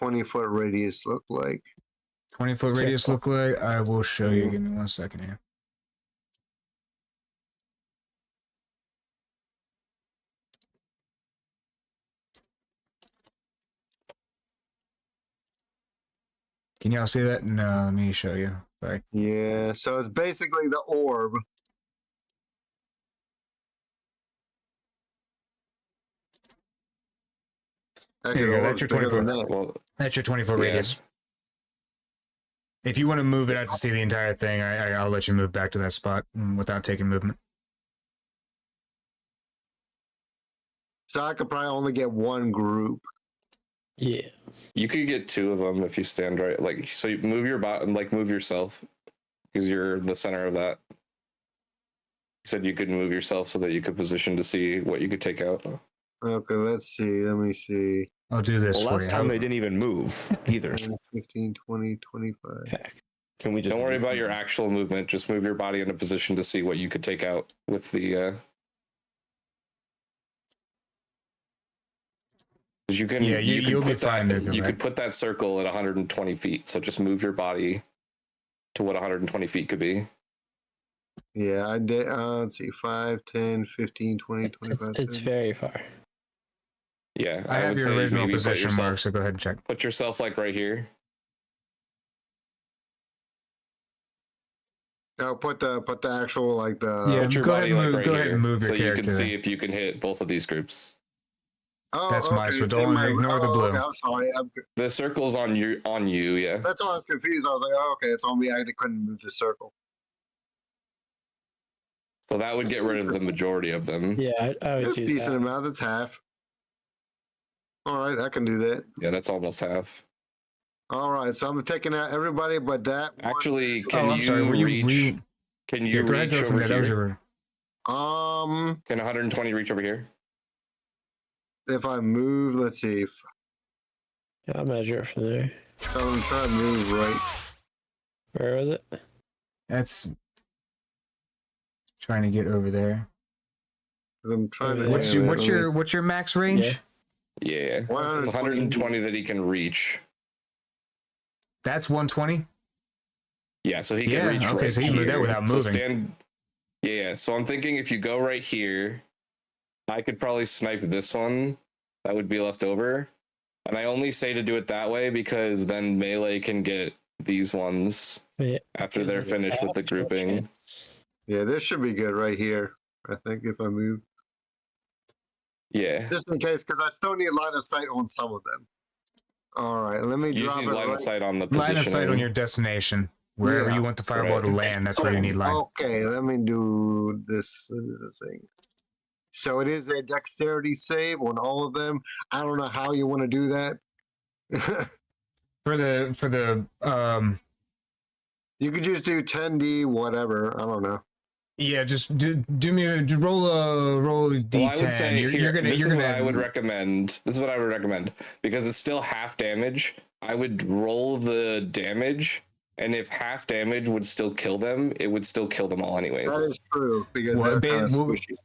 20-foot radius look like? 20-foot radius look like? I will show you. Give me 1 second here. Can y'all see that? No, let me show you. Sorry. Yeah, so it's basically the orb. There you go. That's your 20-foot. That's your 20-foot radius. If you want to move it out to see the entire thing, I'll let you move back to that spot without taking movement. So I could probably only get one group. Yeah. You could get 2 of them if you stand right. Like, so you move your bot and like move yourself because you're the center of that. You said you could move yourself so that you could position to see what you could take out. Okay, let's see. Let me see. I'll do this well, for last you. time they didn't even move either. 10, 15, 20, 25. Okay. Can we just Don't worry about your actual movement. Just move your body into position to see what you could take out with the. You can. Yeah, you you'll could be put fine. that. You could put that circle at 120 feet. So just move your body to what 120 feet could be. Yeah, I did. Let's see. 5, 10, 15, 20, 25. It's very far. Yeah, I have would your say original maybe put position yourself- mark, so go ahead and check. Put yourself like right here. No, put the actual like the. Yeah, Put your go body ahead and like move. right Go ahead here, and move your so you character. can see if you can hit both of these groups. Oh, That's my okay, so it's don't in my- ignore the blue. Okay, I'm sorry. The circle's on you. Yeah. That's why I was confused. I was like, oh, okay, it's on me. I couldn't move the circle. So that would get rid of the majority of them. Yeah, I would It's choose decent that. amount. That's half. All right, I can do that. Yeah, that's almost half. All right, so I'm taking out everybody but that one. Actually, Oh, can I'm sorry. Were you reach? you Can yeah, you go ahead, reach go from over there. That was here? your. Can 120 reach over here? If I move, let's see. Yeah, I'll measure it from there. I'm trying to move right. Where was it? That's trying to get over there. I'm trying to. What's your max range? Yeah. Yeah, it's 120 that he can reach. That's 120. Yeah, so he can reach okay, right so he can move that here. without So moving. Yeah, so I'm thinking if you go right here, I could probably snipe this one. That would be left over. And I only say to do it that way because then melee can get these ones Yeah. after they're finished with the grouping. Yeah, this should be good right here. I think if I move, Yeah. just in case, because I still need line of sight on some of them. All right, let me You just drop need it line right. of sight on the position. Line of sight on your destination. Wherever Yeah. you want the fireball to land, that's where you need line. Okay, let me do this thing. So it is a dexterity save on all of them. I don't know how you want to do that. For the You could just do 10d whatever. I don't know. yeah, just do me roll a d10. Well, I would say this is what I would gonna recommend. This is what I would recommend because it's still half damage. I would roll the damage, and if half damage would still kill them, it would still kill them all anyways. That is true because Well, they're kind of squishy.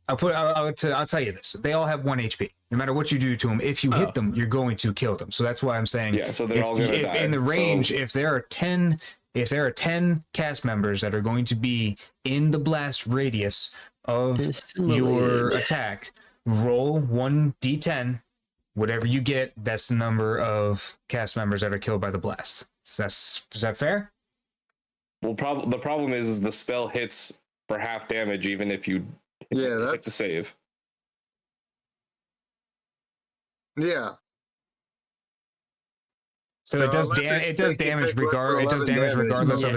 I'll tell you this. They all have 1 HP. No matter what you do to them, if you hit them, you're going to kill them. So that's why I'm saying Yeah, so they're all gonna die. in the range. So- If there are 10 cast members that are going to be in the blast radius of your attack, roll 1d10. Whatever you get, that's the number of cast members that are killed by the blast. Is that fair? Well, the problem is the spell hits for half damage even if you hit the that's save. yeah. So it does damage regardless of the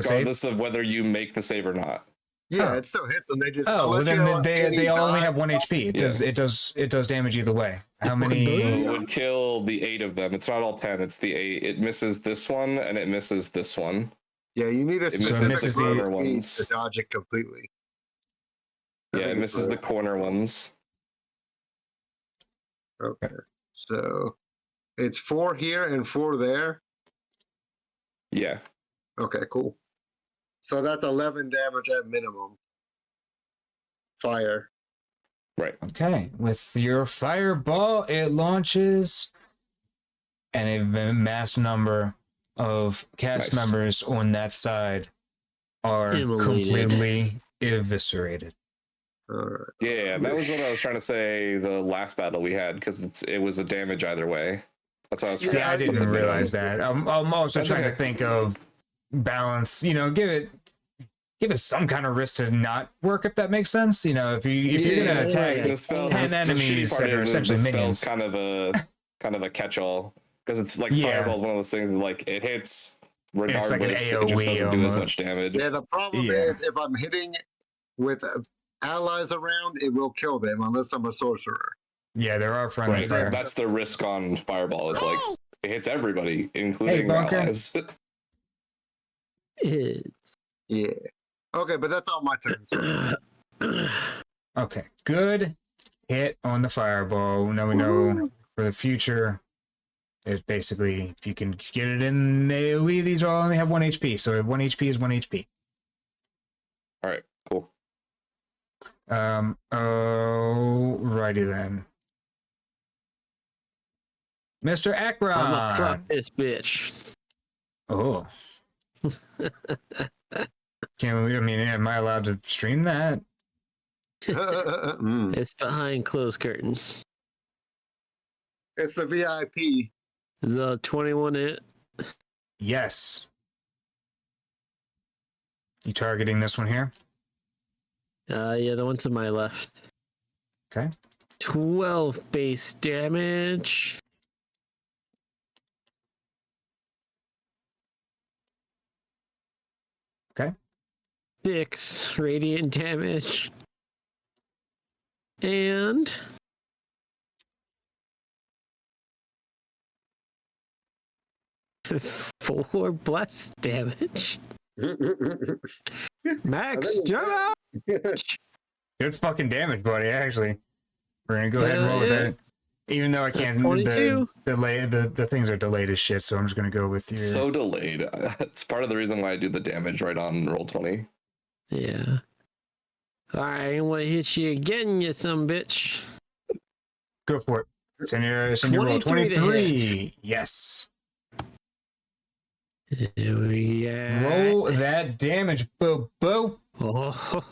save. Regardless of whether you make the save or not. Yeah, Oh. it still hits them. They just Well then they all only have 1 HP. It does damage either way. How many? It would kill the 8 of them. It's not all 10. It's the 8. It misses this one and it misses this one. Yeah, you need a It misses specific the corner roll ones. to dodge it completely. Yeah, it misses the corner ones. Okay, so it's 4 here and 4 there. Yeah. Okay, cool. So that's 11 damage at minimum. Fire. Right. Okay, with your fireball, it launches and a mass number of cast Nice. members on that side are Immolated. completely eviscerated. All right. Yeah, that was what I was trying to say. The last battle we had, because it was a damage either way. That's why I was trying See, to I ask what didn't the minimum- realize that. I'm also That's trying to okay. think of balance. You know, give it some kind of risk to not work, if that makes sense. You know, if you're gonna attack the spell, 10 the shitty enemies part that are is essentially the minions. spell's kind of a catch-all, because it's like Yeah. Fireball's one of those things that, like, it hits like an regardless. It just AoE doesn't do as almost. much damage. Yeah, the problem Yeah. is if I'm hitting with allies around, it will kill them unless I'm a sorcerer. Yeah, there are friendly Right, there. that's the risk on Fireball. It's like it hits everybody, including Bunker. allies. Yeah. Okay, but that's all my turn. So. Okay, good hit on the fireball. Now we know for the future, it's basically if you can get it in AoE, these all only have 1 HP. So 1 HP is 1 HP. All right, cool. Alrighty then. Mr. Akron. I'ma fuck this bitch. Oh. Can we, I mean, am I allowed to stream that? It's behind closed curtains. It's the VIP. Is a 21 hit? Yes. You targeting this one here? Yeah, the one to my left. Okay. 12 base damage. Okay. 6 radiant damage. And 4 bless damage. Max, jump out! Good fucking damage, buddy, actually. We're gonna go ahead and roll with Yeah. it. Even though I That's can't, 22. the things are delayed as shit, so I'm just gonna go with your. So delayed. It's part of the reason why I do the damage right on roll 20. Yeah. Alright, I'm gonna hit you again, you some bitch. Go for it. Send your roll 23 to 23. Yes. Here we go. Roll that damage, boo boo. Oh,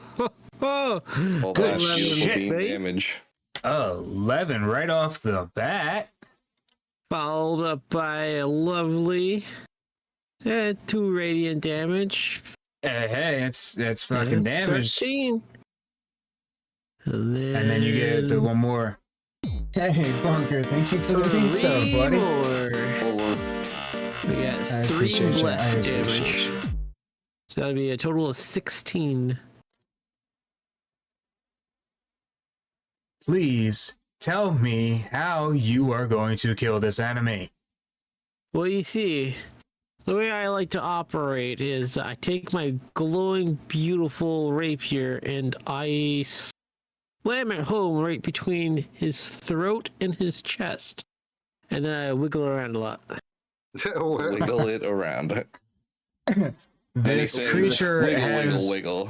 Well, Good that's beautiful shit, beam babe. damage. 11 right off the bat. Followed up by a lovely 2 radiant damage. Hey, it's fucking That's damage. 13. And And then you get the one more. Hey, Bunker, thank you for the 3 resub, buddy. more. We got I 3 appreciate you. bless I appreciate damage. you. So that'd be a total of 16. Please tell me how you are going to kill this enemy. Well, you see, the way I like to operate is I take my glowing, beautiful rapier and I slam it home right between his throat and his chest. And then I wiggle around a lot. Wiggle it around. And he This says, creature wiggle, has wiggle.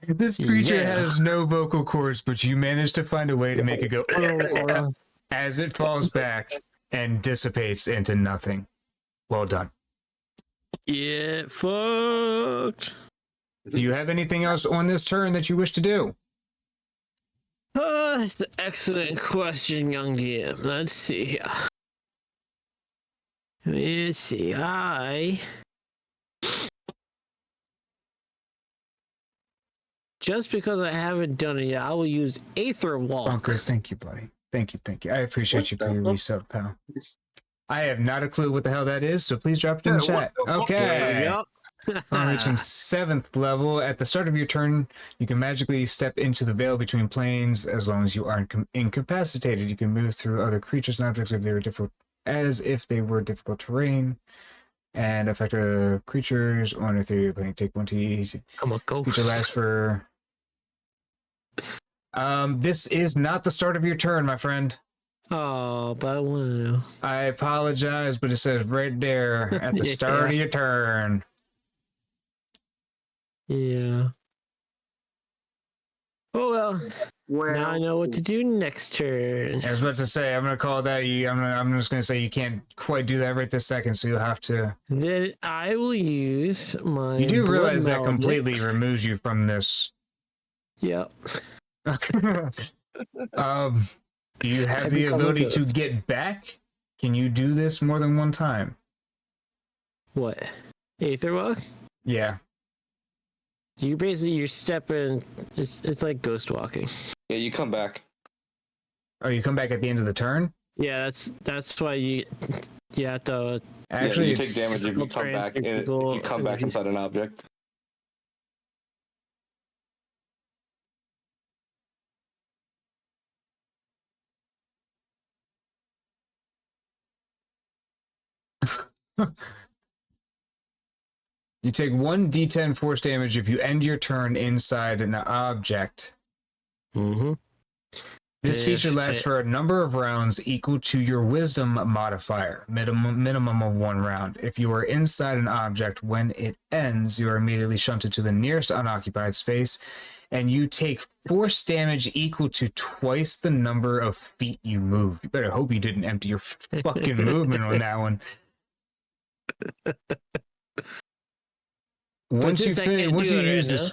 this creature Yeah. has no vocal cords, but you managed to find a way to make it go as it falls back and dissipates into nothing. Well done. Get fucked. Do you have anything else on this turn that you wish to do? That's an excellent question, young DM. Let's see. Let's see. Just because I haven't done it yet, I will use Aether Walk. Bunker, thank you, buddy. Thank you, thank you. I appreciate you for your resub, pal. I have not a clue what the hell that is, so please drop it in the Yeah, what chat. the fuck? Okay. Yep. On reaching 7th level, at the start of your turn, you can magically step into the veil between planes as long as you aren't incapacitated. You can move through other creatures and objects if they were difficult, as if they were difficult terrain, and affect creatures on a theory plane. Take 1 to Come on, go. creature lasts for. This is not the start of your turn, my friend. Oh, but I want to know. I apologize, but it says right there at the start of your turn. Yeah. Oh well. Well, Now I know what to do next turn. I was about to say, I'm gonna call that you. I'm just gonna say you can't quite do that right this second, so you'll have to. Then I will use my. You do blood realize that maledict. completely removes you from this. Yep. Do you have I the become a ability to ghost. get back? Can you do this more than one time? What? Aether walk? Yeah. You're stepping. It's like ghost walking. Yeah, you come back. Oh, you come back at the end of the turn? Yeah, that's why you have to. Actually, yeah, you take it's damage if you Physical come back. If physical you come back energies. inside an object. You take 1d10 force damage if you end your turn inside an object. Mm-hmm. This feature lasts for a number of rounds equal to your wisdom modifier, minimum of 1 round. If you are inside an object when it ends, you are immediately shunted to the nearest unoccupied space, and you take force damage equal to twice the number of feet you move. You better hope you didn't empty your fucking movement on that one. Once you use this,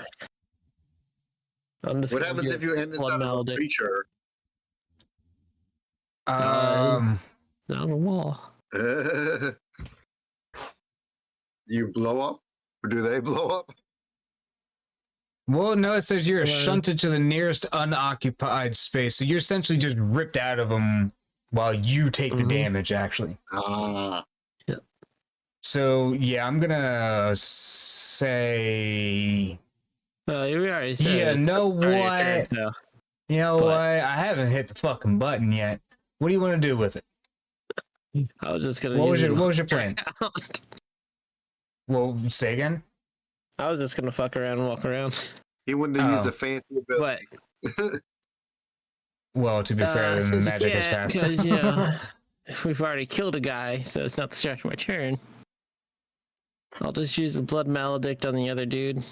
I'm just what gonna happens do if you end blood inside of a maledict. creature? Not on a wall. You blow up? Or do they blow up? well, no, it says you're Well, shunted to the nearest unoccupied space, so you're essentially just ripped out of them while you take the damage. Actually, Ah. so yeah, I'm gonna say, We already said. yeah, it's know already your turn, what? so. You know But- what? I haven't hit the fucking button yet. What do you want to do with it? I was just gonna. What was use your it What was your plan? around. Well, say again. I was just gonna fuck around and walk around. He wanted to use Oh. a fancy But ability. Well, to be fair, then the since- magic is yeah, fast. because, you know, we've already killed a guy, so it's not the start of my turn. I'll just use the blood maledict on the other dude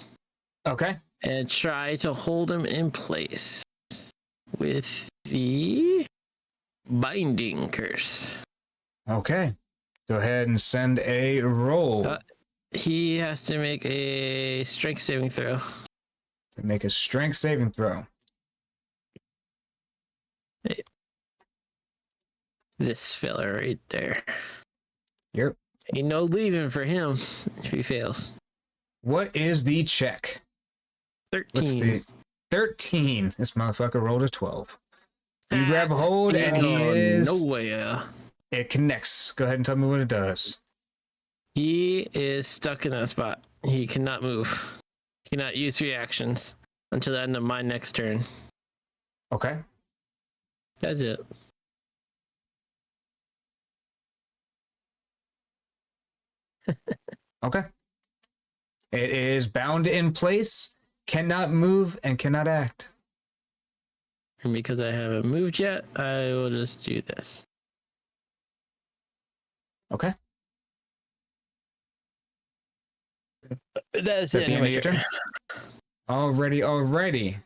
Okay. and try to hold him in place with the binding curse. Okay. Go ahead and send a roll. He has to make a strength saving throw. To make a strength saving throw. This fella right there. Yep. Ain't no leaving for him if he fails. What is the check? 13. What's the 13? This motherfucker rolled a 12. You grab a hold and he is. nowhere. It connects. Go ahead and tell me what it does. He is stuck in that spot. He cannot move. He cannot use reactions until the end of my next turn. Okay. That's it. Okay. It is bound in place, cannot move, and cannot act. And because I haven't moved yet, I will just do this. Okay. That's At the end of your turn. Alrighty.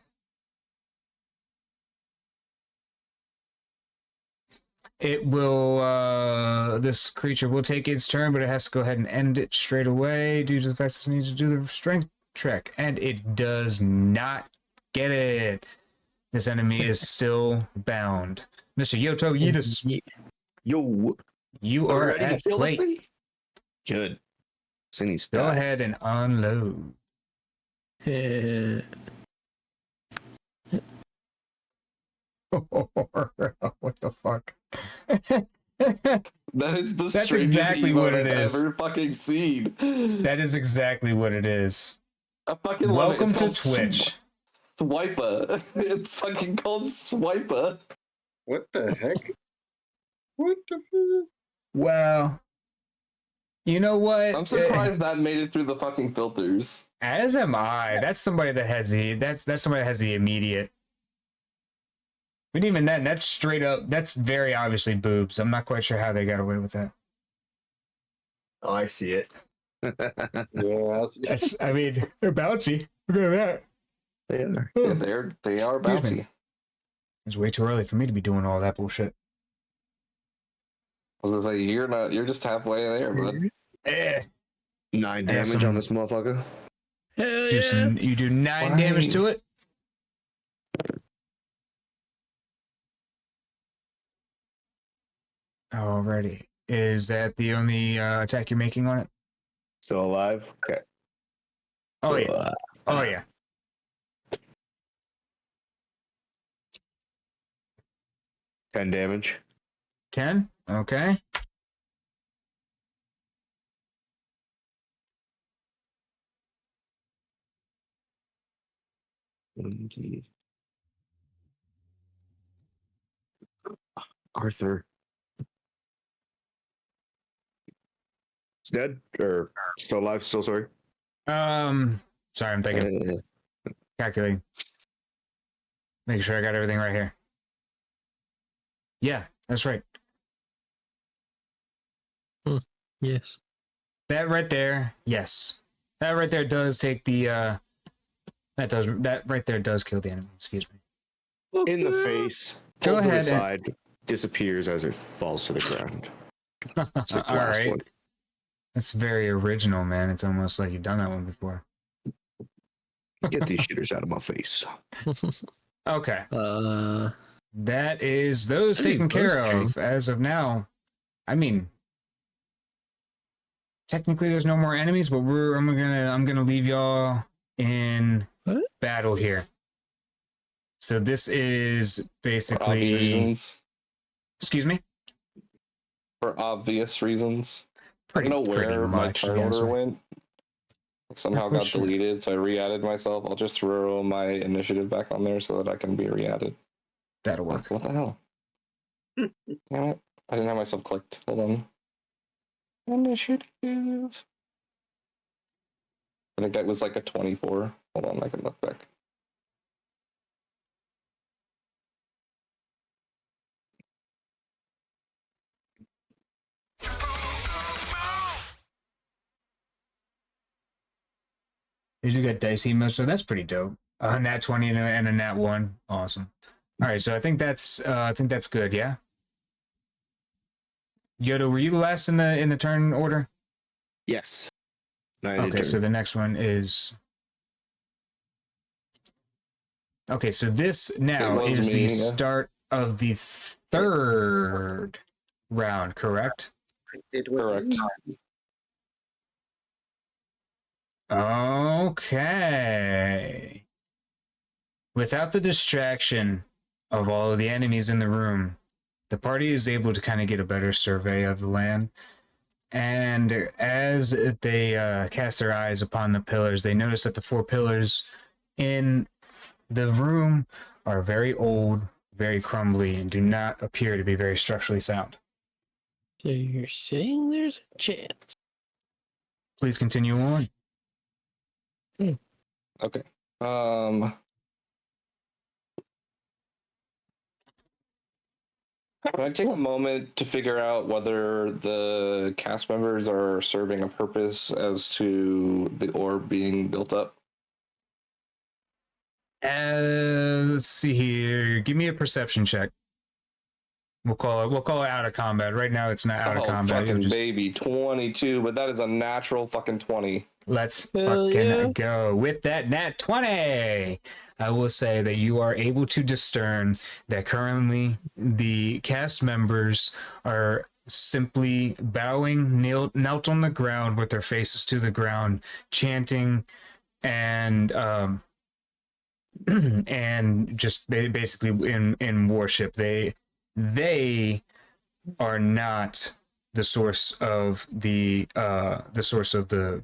It will, this creature will take its turn, but it has to go ahead and end it straight away due to the fact that it needs to do the strength check. And it does not get it. This enemy is still bound. Mr. Yoto Yeetus, Yo, you are ready to at kill this plate. thing? Good. Cindy's Go ahead and unload. What the fuck? That is the That's strangest exactly emote what it I've is. ever fucking seen. That is exactly what it is. I fucking love Welcome it. It's to called Twitch. Swiper. It's fucking called Swiper. What the heck? What the fuck? Well, you know what? I'm surprised that made it through the fucking filters. As am I. That's somebody that has the that's somebody that has the immediate. But even then, that's straight up. That's very obviously boobs. I'm not quite sure how they got away with that. Oh, I see it. That's, I mean, they're bouncy. Look at that. They are. Yeah, they are Excuse bouncy. me. It's way too early for me to be doing all that bullshit. I was gonna say you're just halfway there, bud. Eh. 9 damage on this motherfucker. Hell yeah. You do 9 damage to it. Alrighty. Is that the only attack you're making on it? Still alive? Okay. Oh yeah. Oh yeah. 10 damage. 10? Okay. Arthur. It's dead? Or still alive? Still sorry? Sorry, I'm thinking. Calculating. Making sure I got everything right here. Yeah, that's right. Yes. That right there, yes. That right there does take the that right there does kill the enemy, excuse me. In the face. Go pulled to the ahead side, disappears as it falls to the ground. It's the All last right. one. That's very original, man. It's almost like you've done that one before. Get these shitters out of my face. Okay. Uh, That is those That'd be taken care Bowstring. of as of now. I mean, technically there's no more enemies, but I'm gonna leave y'all in What? battle here. So this is For obvious basically, reasons. excuse me. For obvious reasons. Pretty, I don't know pretty where my much, turn yes. order went. It somehow got Sure. deleted, so I re-added myself. I'll just throw my initiative back on there so that I can be re-added. That'll work. What the hell? Damn it. I didn't have myself clicked. Hold on. Initiative. I think that was like a 24. Hold on, I can look back. You do get dice emo, so that's pretty dope. A nat 20 and a nat 1. Awesome. All right, so I think that's good, yeah? Yoto, were you the last in the turn order? Yes. Okay, so the next one is. Okay, so this now It was is the me, yeah. start of the third round, correct? Correct. Okay. Without the distraction of all of the enemies in the room, the party is able to kind of get a better survey of the land. And as they cast their eyes upon the pillars, they notice that the 4 pillars in the room are very old, very crumbly, and do not appear to be very structurally sound. so you're saying there's a chance? Please continue on. Okay. Can I take a moment to figure out whether the cast members are serving a purpose as to the orb being built up? Let's see here. Give me a perception check. We'll call it out of combat. Right now, it's not out of combat. Fucking Just, baby, 22, but that is a natural fucking 20. let's Hell fucking yeah. go with that nat 20. I will say that you are able to discern that currently the cast members are simply bowing, knelt on the ground with their faces to the ground, chanting, and and just basically in worship. They are not the source of the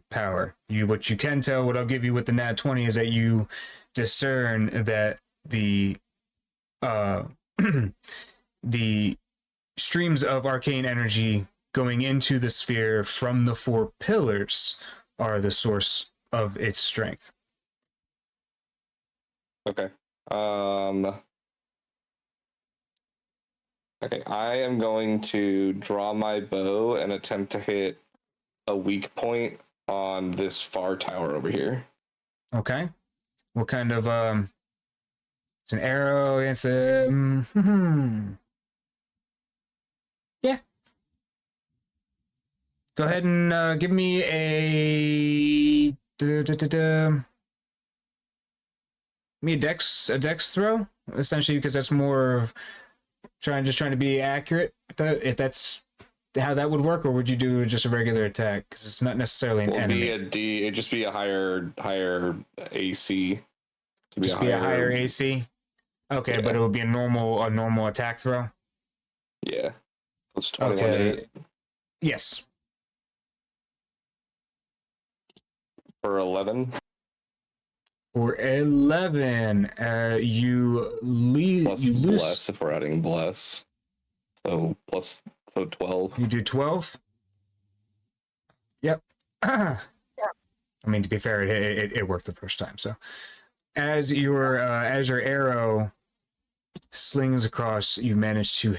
power. What you can tell, what I'll give you with the nat 20 is that you discern that the the streams of arcane energy going into the sphere from the 4 pillars are the source of its strength. Okay. Okay, I am going to draw my bow and attempt to hit a weak point on this far tower over here. Okay. What kind of It's an arrow. It's a yeah. Go ahead and give me a me a dex throw, essentially, because that's more of trying to be accurate. If that's how that would work, or would you do just a regular attack? Because it's not necessarily an enemy. It'd just be a higher AC. Just be a higher AC. Okay, Yeah. but it would be a normal attack throw. Yeah. Plus 21 to Okay. hit Yes. for 11. For 11, you Plus lose. bless if we're adding bless. So 12. You do 12. Yep. I mean, to be fair, it worked the first time. So, as your arrow slings across, you manage to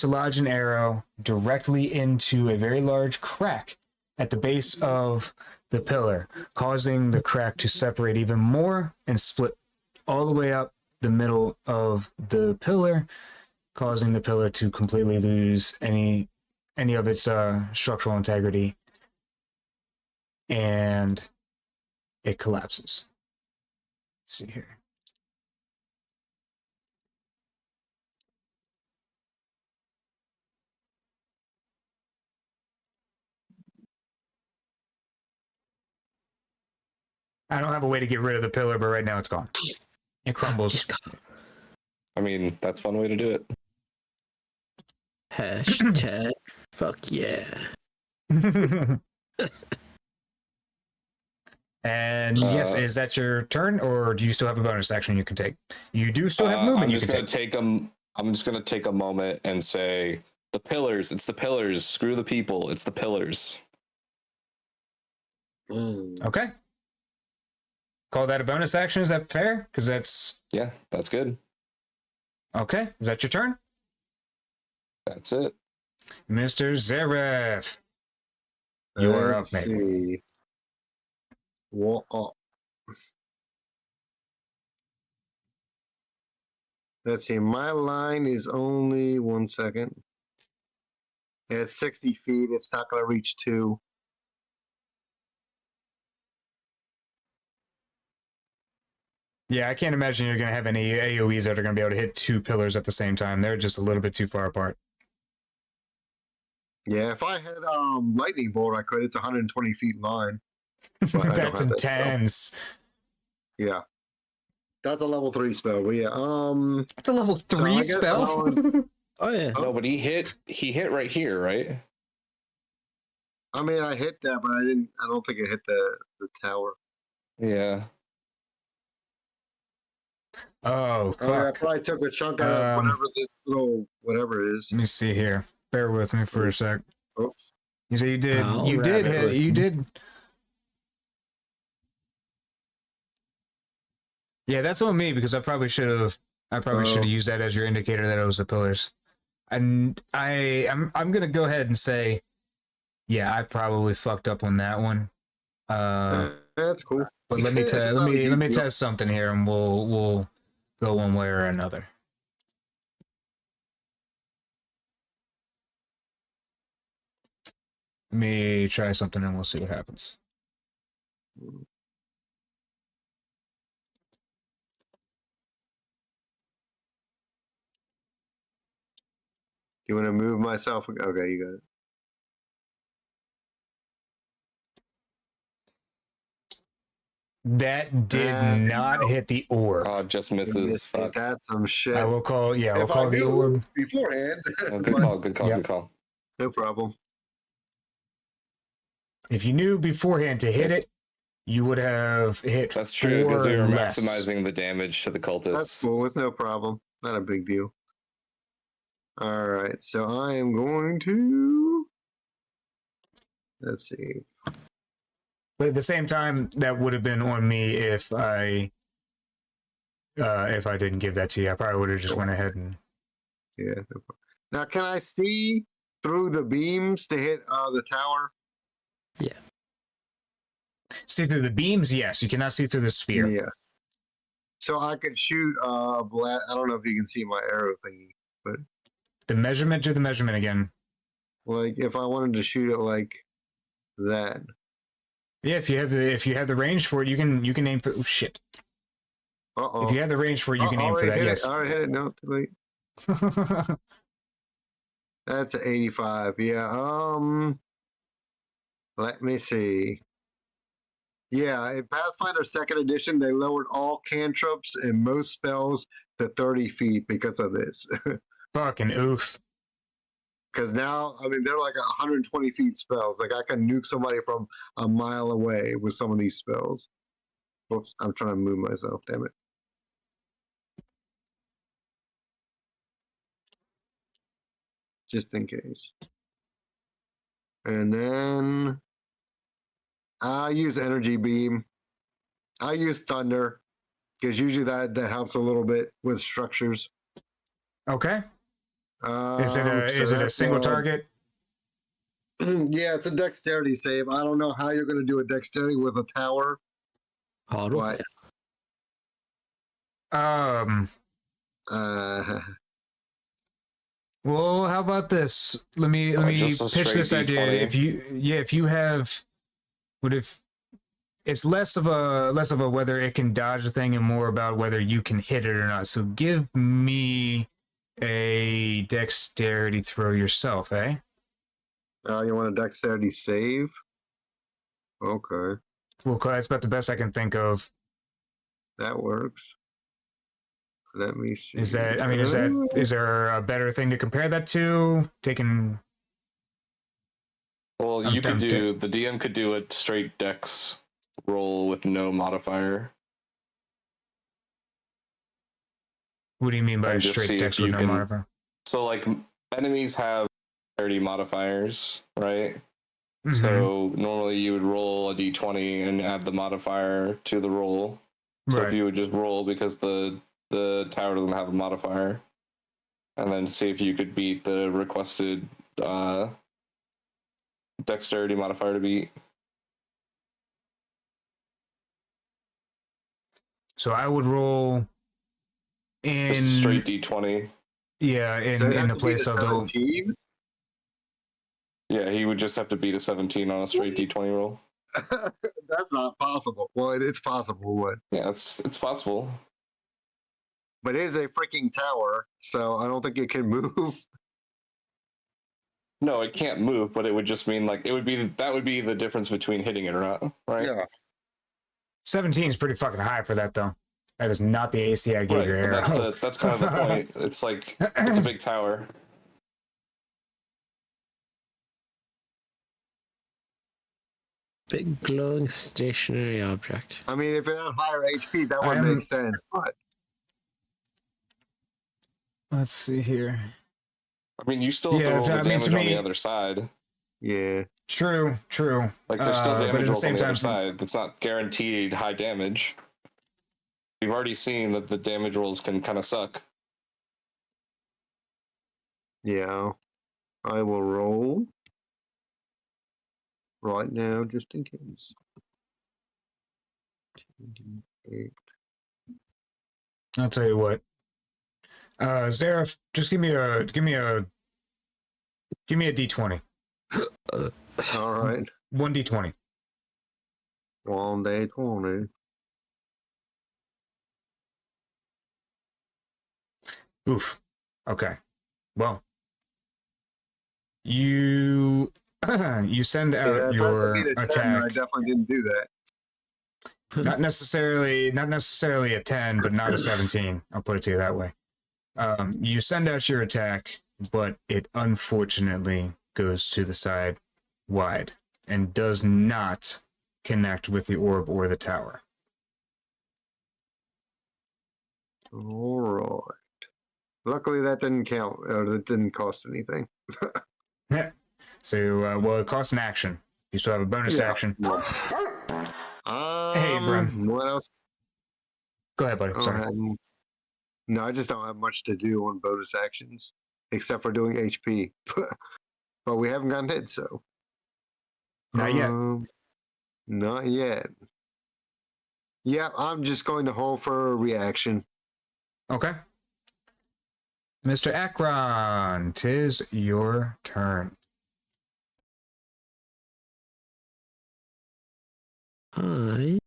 lodge an arrow directly into a very large crack at the base of the pillar, causing the crack to separate even more and split all the way up the middle of the pillar, causing the pillar to completely lose any of its structural integrity, and it collapses. Let's see here. I don't have a way to get rid of the pillar, but right now it's gone. It crumbles. I mean, that's one way to do it. Hashtag fuck yeah. And yes, is that your turn, or do you still have a bonus action you can take? You do still have movement. I'm just gonna take a moment and say the pillars. It's the pillars. Screw the people. It's the pillars. Okay. Call that a bonus action. Is that fair? Because that's that's good. okay. Is that your turn, That's it. Mr. Zaref? You are up, mate. See. What up? Let's see. My line is only 1 second. It's 60 feet. It's not going to reach 2. Yeah, I can't imagine you're going to have any AoEs that are going to be able to hit 2 pillars at the same time. They're just a little bit too far apart. Yeah, if I had lightning bolt, I could. It's 120 feet line. But I don't That's have that spell. intense. Yeah, that's a level 3 spell. But yeah, It's a level 3 I guess spell. Oh yeah. No, but he hit right here, right? I mean, I hit that, but I don't think it hit the tower. Yeah. Oh, I mean, I fuck. probably took a chunk out of whatever this little whatever it is. Let me see here. Bear with me for a sec. Oops. You say you did. I'll You wrap did it hit. with You me. did. Yeah, that's on me because I probably should have. Used that as your indicator that it was the pillars. And I'm gonna go ahead and say, yeah, I probably fucked up on that one. That's cool. But let me It's tell. not Let a me huge deal. test something here, and we'll go one way or another. Let me try something, and we'll see what happens. You want to move myself? Okay, you got it. That did not hit the orb. Oh, just misses. Fuck. That's some shit. I will call. Yeah, we'll If I call the knew orb. beforehand. Oh, good but call. Good call. Yep. Good call. No problem. If you knew beforehand to hit it, you would have hit. That's true because we were less. maximizing the damage to the That's cultists. cool. It's no problem. Not a big deal. All right. So I am going to. Let's see. But at the same time, that would have been on me if I didn't give that to you. I probably would have just went ahead and. Yeah. No problem. Now, can I see through the beams to hit the tower? See through the beams, yes. You cannot see through the sphere. Yeah. So I could shoot blast. I don't know if you can see my arrow thingy, but The measurement, do the measurement again. like if I wanted to shoot it like that. Yeah, if you have the range for it, you can aim for. Oh shit! Uh-oh. If you have the range for it, you can aim for that. Yes. I already hit it. No, too late. That's 85. Yeah. Let me see. Yeah, in Pathfinder Second Edition, they lowered all cantrips and most spells to 30 feet because of this. Fucking oof. Because now, I mean, they're like 120 feet spells. Like I can nuke somebody from a mile away with some of these spells. Whoops, I'm trying to move myself. Damn it. Just in case. And then I use energy beam. I use thunder because usually that helps a little bit with structures. Okay. Is it a single target? Yeah, it's a dexterity save. I don't know how you're going to do a dexterity with a tower. Auto. But, well, how about this? Let me just a pitch this straight idea. D20. If you have, it's less of a whether it can dodge a thing and more about whether you can hit it or not. So give me a dexterity throw yourself, eh? You want a dexterity save? Okay, Well, that's about the best I can think of. that works. Let me see. Is there a better thing to compare that to? Well, the DM could do a straight dex roll with no modifier. What do you mean by And a just see straight if dex you with no can- modifier? So, like, enemies have 30 modifiers, right? Mhm. So normally you would roll a d20 and add the modifier to the roll. So Right. if you would just roll because the tower doesn't have a modifier, and then see if you could beat the requested dexterity modifier to beat. So I would roll in Just straight d20. Yeah, So it'd in have the to be place a of the 17? Yeah, he would just have to beat a 17 on a straight d20 roll. That's not possible. Well, it's possible, Yeah, it's possible. but it is a freaking tower, so I don't think it can move. No, it can't move, but it would just mean like that would be the difference between hitting it or not, right? Yeah. 17 is pretty fucking high for that though. That is not the AC I gave Right, your but arrow. that's kind of the point. It's like it's a big tower. Big glowing stationary object. I mean, if it had higher HP, that would make sense, but Let's see here. I mean, you still have to roll the damage on the other side. yeah. True. Like, there's still But at damage the rolls on same the time, other side. That's not guaranteed high damage. We've already seen that the damage rolls can kind of suck. Yeah. I will roll right now, just in case. 28. I'll tell you what. Zareth, just give me a D20. All right. 1 D20. 1 day 20. Oof. Okay. Well, you send out Yeah, if I your beat a 10, attack. I definitely didn't do that. Not necessarily a 10, but not a 17. I'll put it to you that way. You send out your attack, but it unfortunately goes to the side wide and does not connect with the orb or the tower. All right. Luckily, that didn't count, or that didn't cost anything. So, well, it costs an action. You still have a bonus action. Hey, Brum. What else? Go ahead, buddy. Sorry. No, I just don't have much to do on bonus actions, except for doing HP. But we haven't gotten hit, so. Not yet. Not yet. Yeah, I'm just going to hold for a reaction. Okay. Mr. Akron, 'tis your turn. I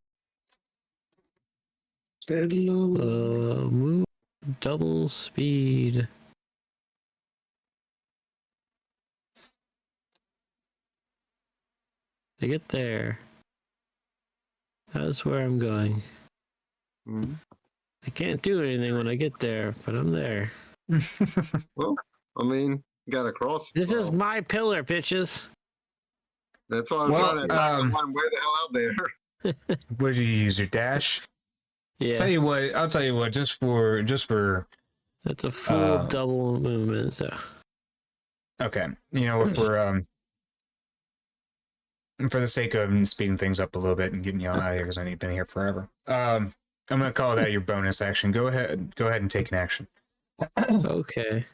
move double speed. To get there. That's where I'm going. Mm-hmm. I can't do anything when I get there, but I'm there. Well, I mean, got to cross. This is my pillar, bitches. That's why I'm trying to attack the one way the hell out there. Would you use your dash? Yeah. I'll tell you what, just for That's a full double movement, so. Okay. You know, if we're for the sake of speeding things up a little bit and getting y'all out of here because I've been here forever. I'm gonna call that your bonus action. Go ahead and take an action. Okay.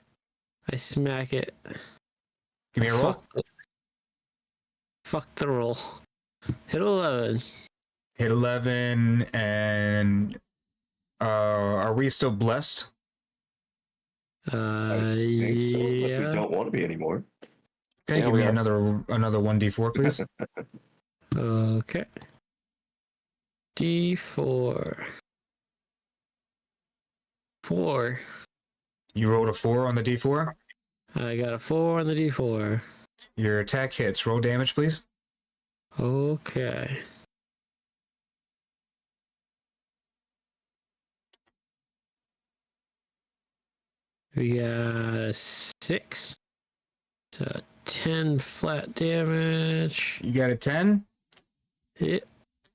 I smack it. Give me a roll. Fuck the roll. Hit 11. Hit 11, and are we still blessed? I think so, unless we Yeah. don't want to be anymore. Okay, Yeah, give we me are. another 1d4, please. Okay. D4. 4. You rolled a 4 on the d4. I got a 4 on the D4. Your attack hits. Roll damage, please. Okay. We got a 6. So 10 flat damage. You got a 10. Hit.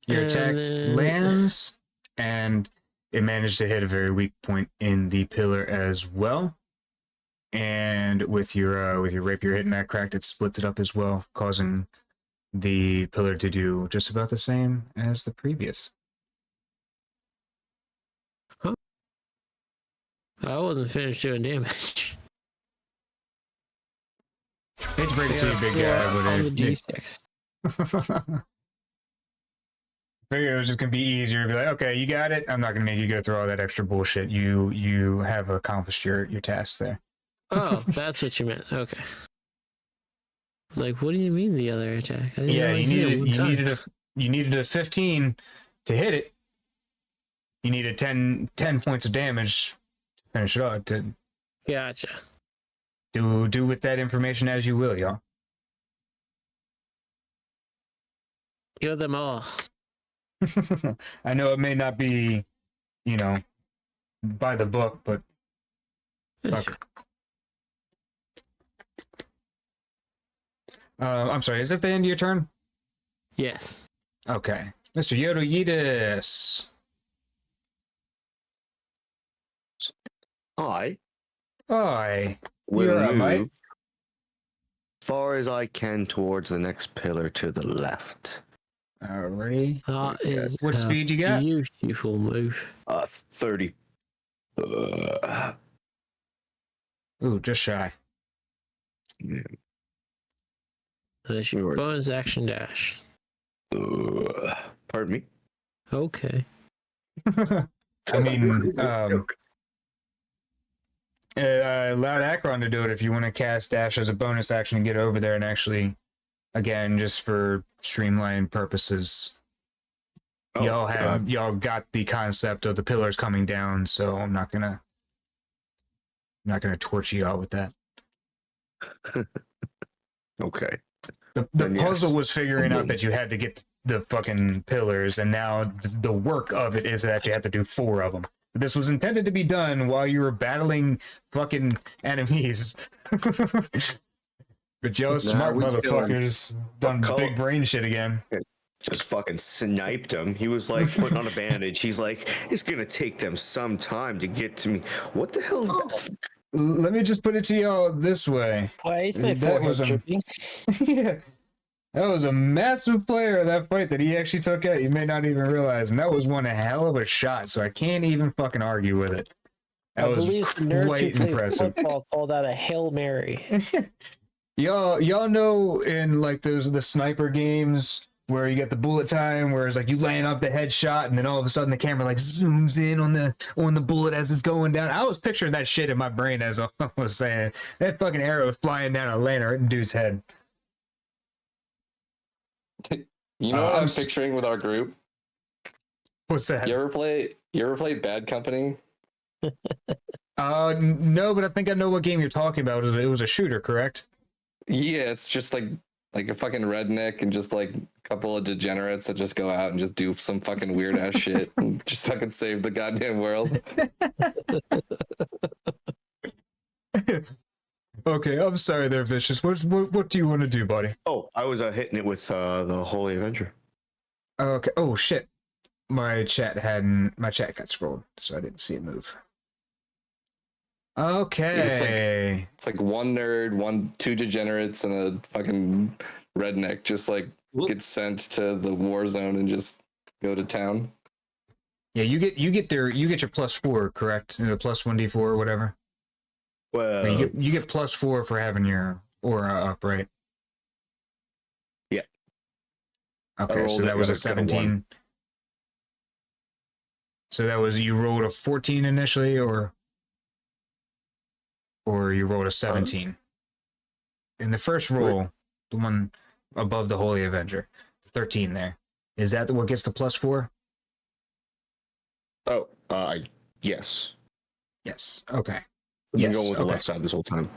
Your And attack then- lands, and it managed to hit a very weak point in the pillar as well. And with your rapier hitting that cracked, it splits it up as well, causing the pillar to do just about the same as the previous. I wasn't finished doing damage. Hate to break it to you, big guy, but on the it, D6. figured it was just gonna be easier to be like, okay, you got it. I'm not gonna make you go through all that extra bullshit. You have accomplished your task there. Oh, that's what you meant. Okay. I was like, what do you mean the other attack? I didn't Yeah, only you hit it needed one time. you needed a 15 to hit it. You needed 10 points of damage to finish it off. To Gotcha. do with that information as you will, y'all. Kill them all. I know it may not be, by the book, but That's fuck it. I'm sorry, is it the end of your turn? Yes. Okay. Mr. Yoto Yeetus. I Hi. will You're up, move mate. as far as I can towards the next pillar to the left. Alrighty. That is What a speed you got? Beautiful move. 30. Ooh, just shy. Yeah. That's your bonus action dash. Pardon me. Okay. I mean, allowed Akron to do it if you want to cast dash as a bonus action and get over there and actually, again, just for streamline purposes. Y'all got the concept of the pillars coming down, so I'm not gonna torture y'all with that. Okay. The Then yes. puzzle was figuring out that you had to get the fucking pillars, and now the work of it is that you have to do 4 of them. This was intended to be done while you were battling fucking enemies. But y'all smart we motherfuckers done Call- big brain shit again. Just fucking sniped him. He was like putting on a bandage. He's like, it's gonna take them some time to get to me. What the hell is that? Let me just put it to y'all this way. Why is my forehead dripping? Yeah. That was a massive player, that fight that he actually took out. You may not even realize. And that was one hell of a shot, so I can't even fucking argue with it. That was quite impressive. Football call that a Hail Mary. Y'all know in like the sniper games where you get the bullet time, where it's like you laying up the headshot, and then all of a sudden the camera like zooms in on the bullet as it's going down. I was picturing that shit in my brain as I was saying. That fucking arrow is flying down and landing right in dude's head. You know what I'm picturing with our group? What's that? You ever play Bad Company? No, but I think I know what game you're talking about. It was a shooter, correct? Yeah, it's just like a fucking redneck and just like a couple of degenerates that just go out and just do some fucking weird ass shit and just fucking save the goddamn world. Okay, I'm sorry there, Vicious. What do you want to do, buddy? Oh, I was hitting it with the Holy Avenger. Okay. Oh shit. My chat got scrolled, so I didn't see it move. Okay. It's like one nerd, two degenerates, and a fucking redneck just like gets sent to the war zone and just go to town. Yeah, you get your +4, correct? The plus 1d4 or whatever. Well, you get +4 for having your aura up, right? Yeah. Okay, so that was a 17. So that was, you rolled a 14 initially, or you rolled a 17? In the first roll, the one above the Holy Avenger, 13 there. Is that what gets the +4? Oh, yes. Yes. Okay. I've been Yes. going with the Okay. left side this whole time.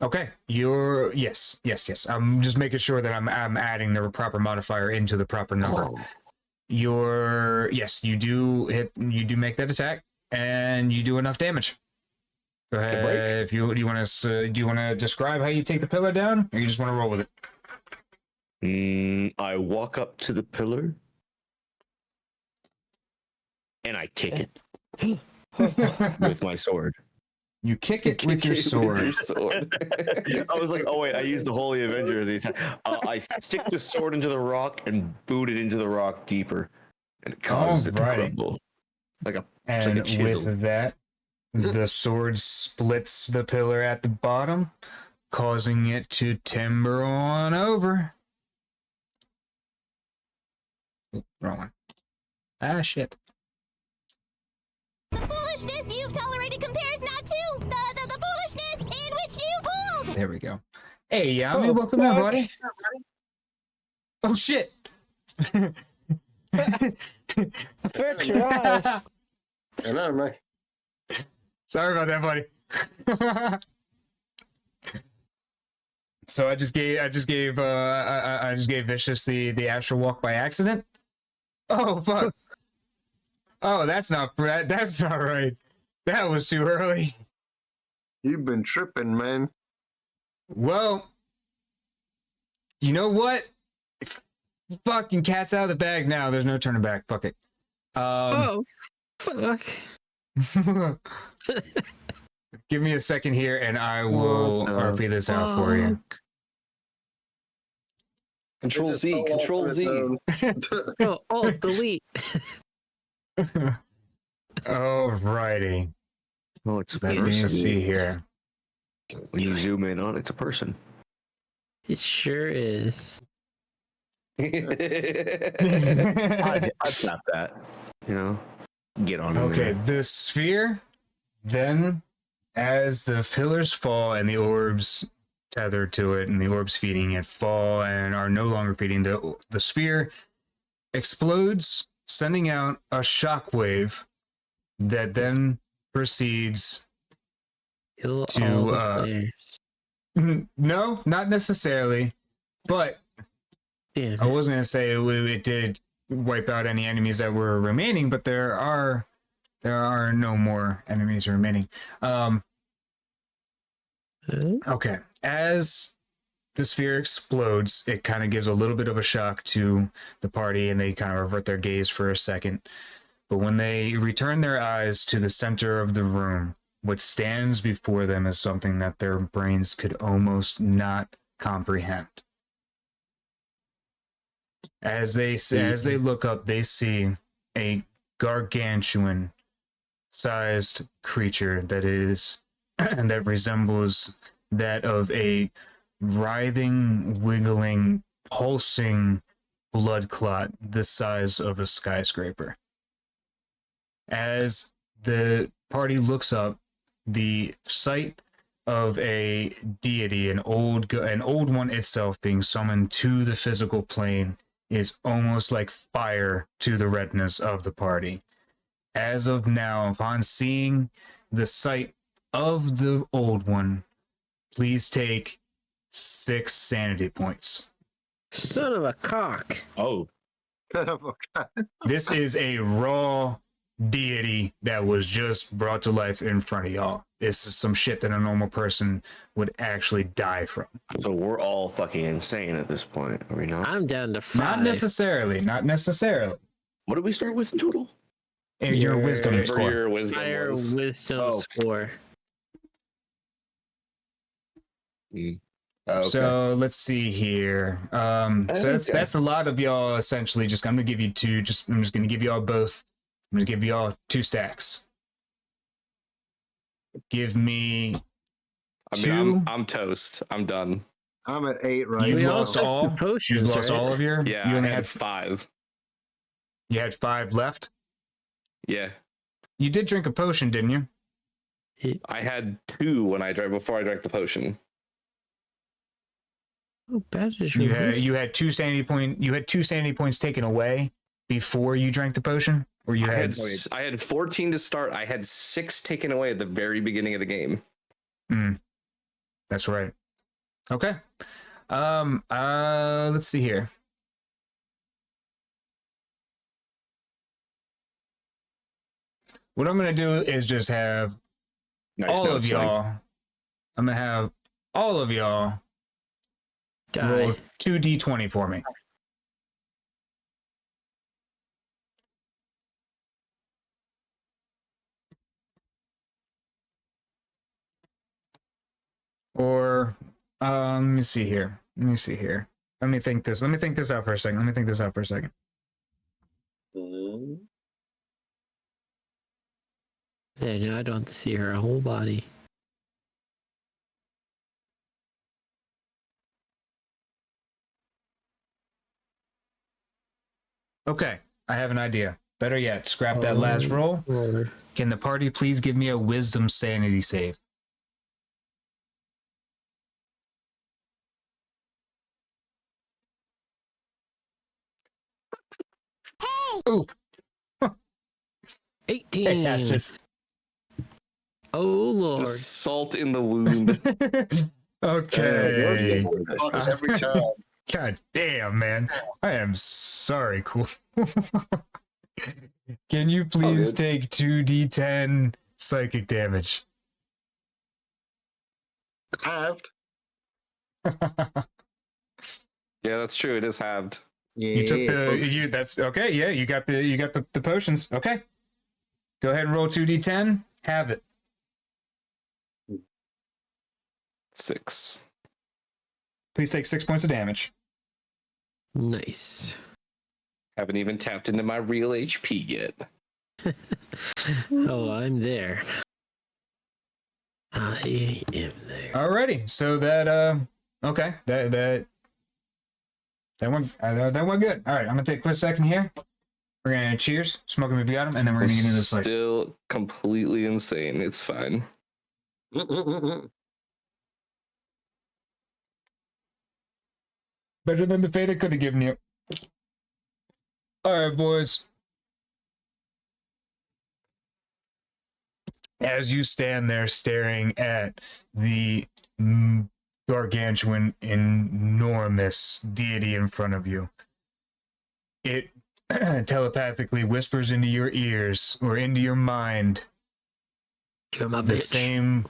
Okay. Yes. I'm just making sure that I'm adding the proper modifier into the proper number. Yes, you do make that attack, and you do enough damage. Go ahead. Do you want to describe how you take the pillar down, or you just want to roll with it? I walk up to the pillar and I kick it with my sword. You kick it with your sword. I was like, oh wait, I used the Holy Avenger as the attack. I stick the sword into the rock and boot it into the rock deeper, and it causes it to crumble like a chisel. With that, the sword splits the pillar at the bottom, causing it to timber on over. Wrong one. Ah, shit. The foolishness you've tolerated compares not to the foolishness in which you pulled. There we go. Hey, Yami, welcome in, buddy. Oh, shit. Fix your eyes. Hello, man. Sorry about that, buddy. So I just gave Vicious the astral walk by accident. Oh fuck! Oh, that's not right. That was too early. You've been tripping, man. Well, you know what? Fucking cat's out of the bag now. There's no turning back. Fuck it. Fuck. Give me a second here, and I will RP this out for you. Control Z. Oh, Alt Delete. Alrighty. Oh, it's a Let me person. see here. When you zoom in on it, it's a person. It sure is. I'd snap that. You know, get on. Okay, the sphere. Then, as the pillars fall and the orbs tethered to it and the orbs feeding it fall and are no longer feeding, the sphere explodes, sending out a shockwave that then proceeds Kill to all the players. no, not necessarily, but Yeah. I wasn't gonna say it did wipe out any enemies that were remaining, but there are no more enemies remaining. Okay, as the sphere explodes, it kind of gives a little bit of a shock to the party, and they kind of revert their gaze for a second. But when they return their eyes to the center of the room, what stands before them is something that their brains could almost not comprehend. As they look up, they see a gargantuan sized creature that is that resembles that of a writhing, wiggling, pulsing blood clot the size of a skyscraper. As the party looks up, the sight of a deity, an old one itself, being summoned to the physical plane is almost like fire to the retinas of the party. As of now, upon seeing the sight of the old one, please take 6 sanity points. Son of a cock. Oh. This is a raw deity that was just brought to life in front of y'all. This is some shit that a normal person would actually die from. So we're all fucking insane at this point, are we not? I'm down to 5. Not necessarily. What did we start with in total? Your wisdom Whatever score. your wisdom Higher was. wisdom score. Okay. So let's see here. So that's a lot of y'all essentially. I'm gonna give you 2. I'm just gonna give y'all both. I'm gonna give y'all 2 stacks. Give me I'm toast. I'm done. I'm at 8 right You've now. lost all. Potions, You've lost right? all of your. Yeah, You I only had had 5. You had 5 left. Yeah, You did drink a potion, didn't you? I had 2 before I drank the potion. How bad is your wisdom? You had 2 sanity points taken away before you drank the potion, or you I had. had 14 to start. I had 6 taken away at the very beginning of the game. That's right. Okay. Let's see here. What I'm gonna do is just have all of y'all. I'm gonna have all of y'all roll Die. 2d20 for me. Or let me see here. Let me think this out for a second. There, now I don't have to see her whole body. Okay, I have an idea. Better yet, scrap that last roll. Lord. Can the party please give me a wisdom sanity save? Ooh. 18. Yeah, just... Oh Lord. Just salt in the wound. Okay. Every time. God damn, man. I am sorry, cool. Can you please take 2d10 psychic damage? Halved. Yeah, that's true. It is halved. Yeah. You took that's okay, yeah, you got the potions. Okay. Go ahead and roll 2d10. Have it. 6. Please take 6 points of damage. Nice. Haven't even tapped into my real HP yet. Oh, I'm there. I am there. Alrighty, so that okay, that went good. All right, I'm gonna take a quick second here. We're gonna cheers, smoke him if you got him, and then we're gonna get into this fight. Still completely insane. It's fine. Better than the fate I could have given you. All right, boys. As you stand there staring at the gargantuan, enormous deity in front of you, it telepathically whispers into your ears or into your mind You're my the bitch. same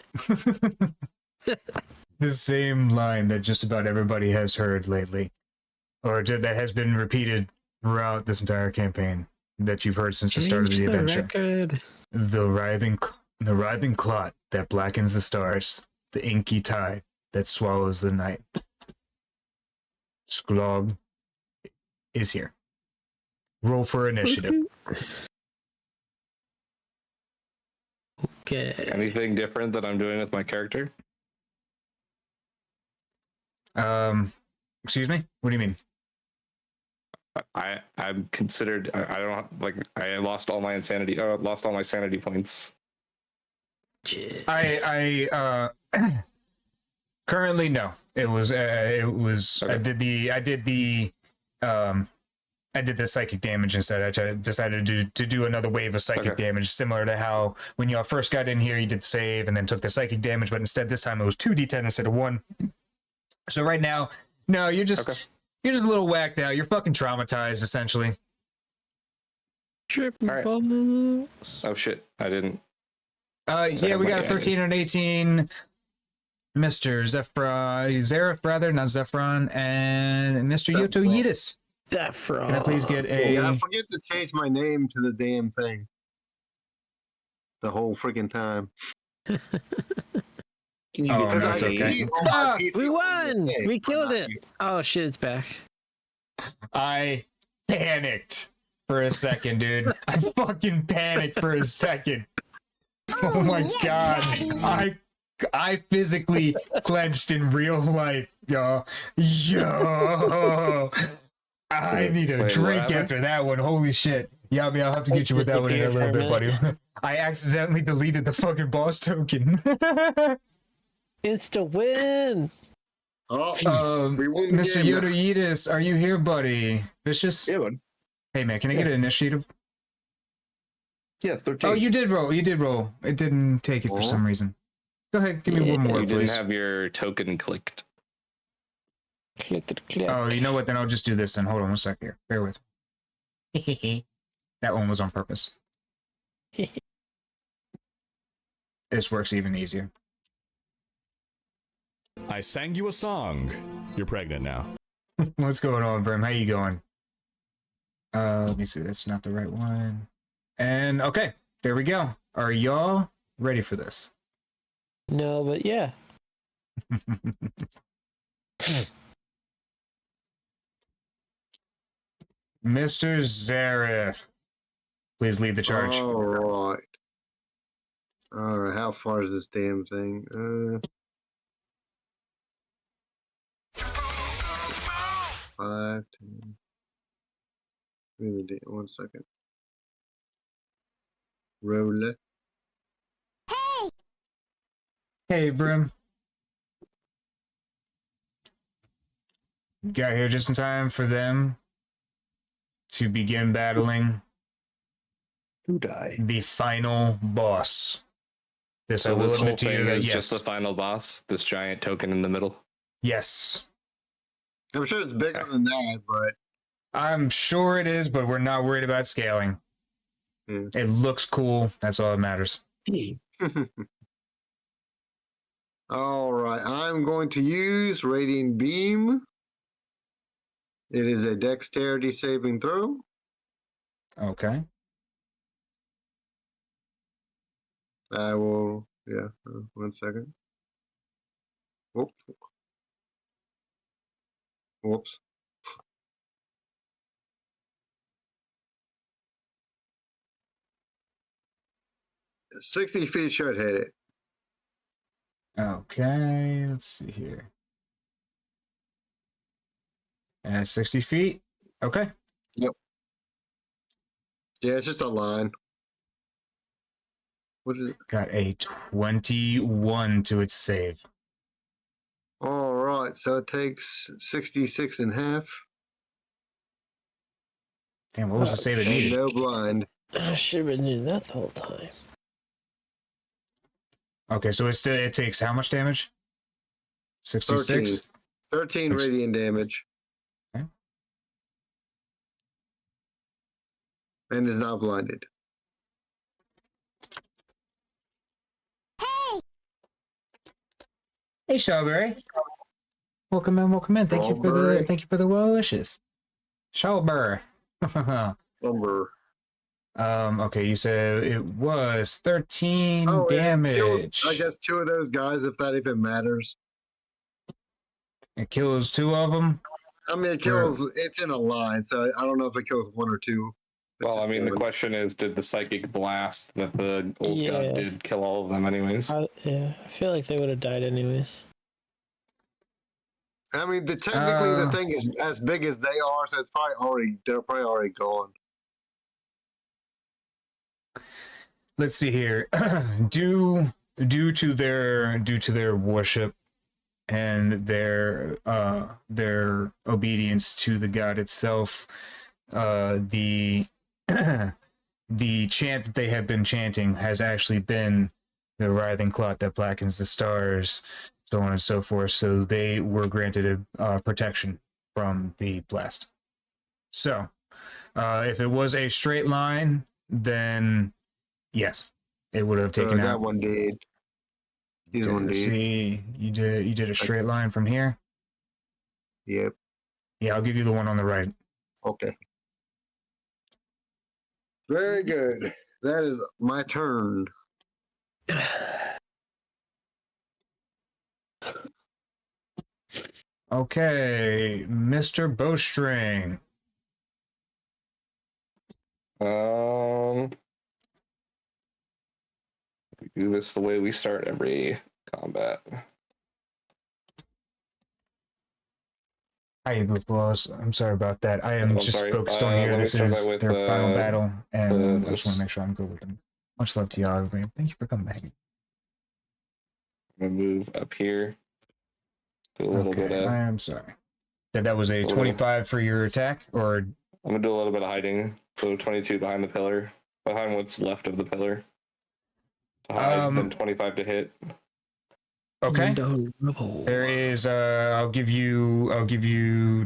the same line that just about everybody has heard lately, or that has been repeated throughout this entire campaign that you've heard since the start of the adventure. Record. The writhing clot that blackens the stars, the inky tide that swallows the night. Sklog is here. Roll for initiative. Okay. Anything different that I'm doing with my character? Excuse me? What do you mean? I'm considered. I don't like. I lost all my insanity. Lost all my sanity points. I currently no. It was okay. I did the psychic damage instead. I decided to do another wave of psychic damage, similar to how when you first got in here, you did the save and then took the psychic damage, but instead this time it was 2d10 instead of 1. So right now, no, you're just a little whacked out. You're fucking traumatized, essentially. Right. Oh shit! I didn't. Yeah, we got a 13 and 18. Mr. Zareth, rather, not Zephron, and Mr. Yoto Yeetus. Zephron. Can I please get a... Yeah, I forget to change my name to the damn thing. The whole freaking time. That's okay. We won! We killed it! Oh shit, it's back. I panicked for a second, dude. I fucking panicked for a second. Oh my god. I physically clenched in real life, y'all. Yo. I need a drink after that one. Holy shit. Yeah, I mean, I'll have to get you with that one in a little bit, buddy. I accidentally deleted the fucking boss token. Insta win. We won the Mr. game. Yoto Yeetus, are you here, buddy? Vicious? Yeah, bud. Hey, man, can I get an initiative? Yeah, 13. Oh, you did roll. It didn't take it for some reason. Go ahead, give me one more, You please. didn't have your token clicked. Click. Oh, you know what? Then I'll just do this then. Hold on one sec here. Bear with me. That one was on purpose. This works even easier. I sang you a song. You're pregnant now. What's going on, Brim? How you going? Let me see. That's not the right one. And okay, there we go. Are y'all ready for this? No, but yeah. Mr. Zareth, please lead the charge. All right. How far is this damn thing? 5, 10. Really, 1 second. Roll it. Hey, Brim. Got here just in time for them to begin battling Who died? the final boss. This I So will this whole admit to you thing that is yes. just the final boss. This giant token in the middle. Yes. I'm sure it's bigger than that, but I'm sure it is, but we're not worried about scaling. It looks cool. That's all that matters. all right. I'm going to use Radiant Beam. It is a dexterity saving throw. Okay. I will, 1 second. Whoops. 60 feet should hit it. Okay. Let's see here. 60 feet. Okay. Yep. Yeah, it's just a line. What is it? Got a 21 to its save. All right, so it takes 66 and a half. Damn, what was the save it And needed? no blind. I should have been doing that the whole time. Okay, so it takes how much damage? 66? 13 radiant damage. Okay. And is not blinded. Hey, Strawberry. Welcome in. Thank you for the well wishes. Strawberry. Number. Okay, you said it was 13 damage. Kills, I guess 2 of those guys, if that even matters. It kills 2 of them. I mean, it kills. It's in a line, so I don't know if it kills 1 or 2. Well, I mean, the question is, did the psychic blast that the old god did kill all of them anyways? I feel like they would have died anyways. I mean, technically the thing is as big as they are, so they're probably already gone. Let's see here. due to their worship and their obedience to the god itself, the the chant that they have been chanting has actually been the writhing clot that blackens the stars, so on and so forth. So they were granted a protection from the blast. So if it was a straight line, then yes, it would have taken out. That one did. Either one did. See, you did a straight line from here. Yep. Yeah, I'll give you the one on the right. Okay. Very good. That is my turn. Okay, Mr. Bowstring. We do this the way we start every combat. Hi, goofballs. I'm sorry about that. I am just focused on here. This is their final battle, and I just want to make sure I'm good with them. Much love to y'all, everybody. Thank you for coming back. I'm gonna move up here. Do a little bit of. I am sorry. That was a 25 for your attack, or I'm gonna do a little bit of hiding. So 22 behind the pillar, behind what's left of the pillar. To hide, then 25 to hit. Okay. There is. I'll give you.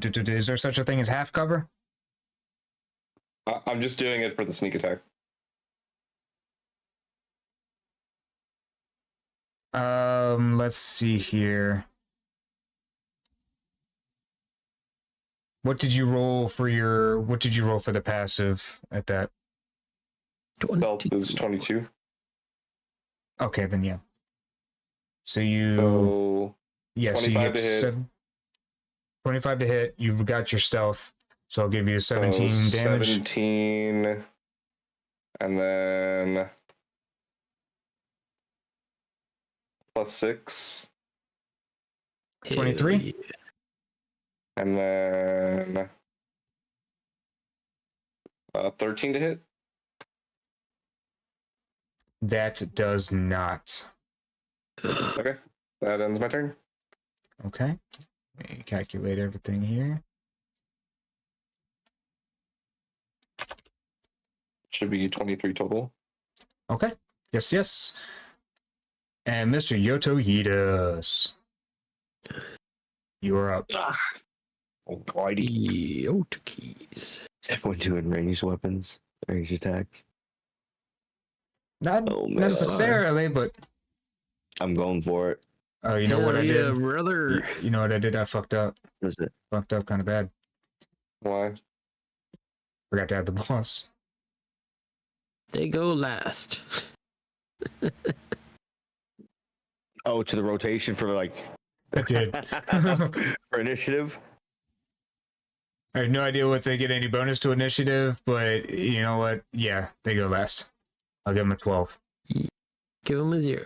Is there such a thing as half cover? I'm just doing it for the sneak attack. Let's see here. What did you roll for the passive at that? Belt is 22. Okay, then yeah. So you so you get 25 to hit. You've got your stealth, so I'll give you 17 damage. 17, and then plus 6. 23. And then 13 to hit. That does not. Okay, that ends my turn. Okay, let me calculate everything here. Should be 23 total. Okay, yes. And Mr. Yoto Yeetus, you are up. Alrighty. Yoto keys. Everyone doing ranged weapons, ranged attacks. Not necessarily, but I'm going for it. oh, you know what I did, brother? You know what I did? I fucked up. What is it? Fucked up kind of bad. Why? Forgot to add the boss. They go last. Oh, to the rotation for like. I did. For initiative. I have no idea what they get any bonus to initiative, but you know what? Yeah, they go last. I'll give them a 12. Give him a 0.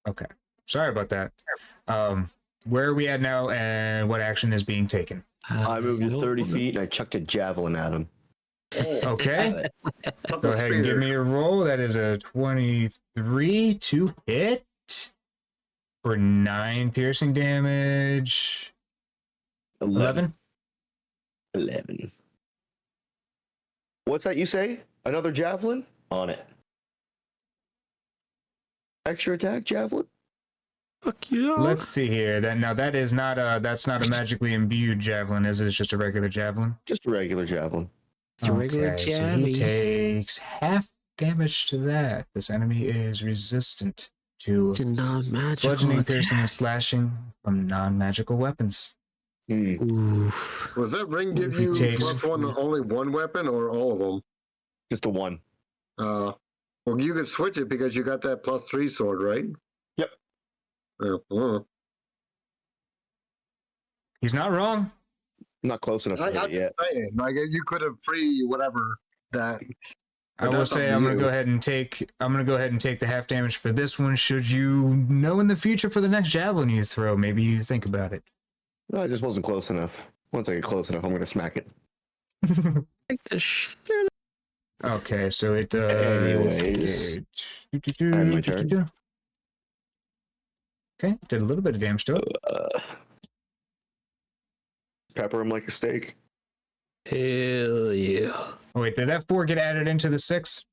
Okay. Sorry about that. Where are we at now, and what action is being taken? I moved to 30 feet and I chucked a javelin at him. Okay. Go ahead and give me a roll. That is a 23 to hit for 9 piercing damage. 11. What's that you say? Another javelin? On it. Extra attack javelin? Fuck you. Let's see here. That's not a magically imbued javelin, is it? It's just a regular javelin. Just a regular javelin. Regular Okay, so he takes half damage to that. This enemy is resistant to non-magical bludgeoning, piercing, and slashing from non-magical weapons. Oof. Was that ring give you plus one on only one weapon or all of them? Just the one. Well, you could switch it because you got that +3 sword, right? Yep. He's not wrong. I'm not close enough to I'm hit it just yet. saying, like you could have free whatever that. I But will that's up say to I'm gonna you. go ahead and take the half damage for this one. Should you know in the future for the next javelin you throw, maybe you think about it. No, I just wasn't close enough. Once I get close enough, I'm gonna smack it. Take the shit. Okay, so it does. Anyways, and my turn. Okay, did a little bit of damage to it. Pepper him like a steak. Hell yeah. Oh, wait, did that 4 get added into the 6?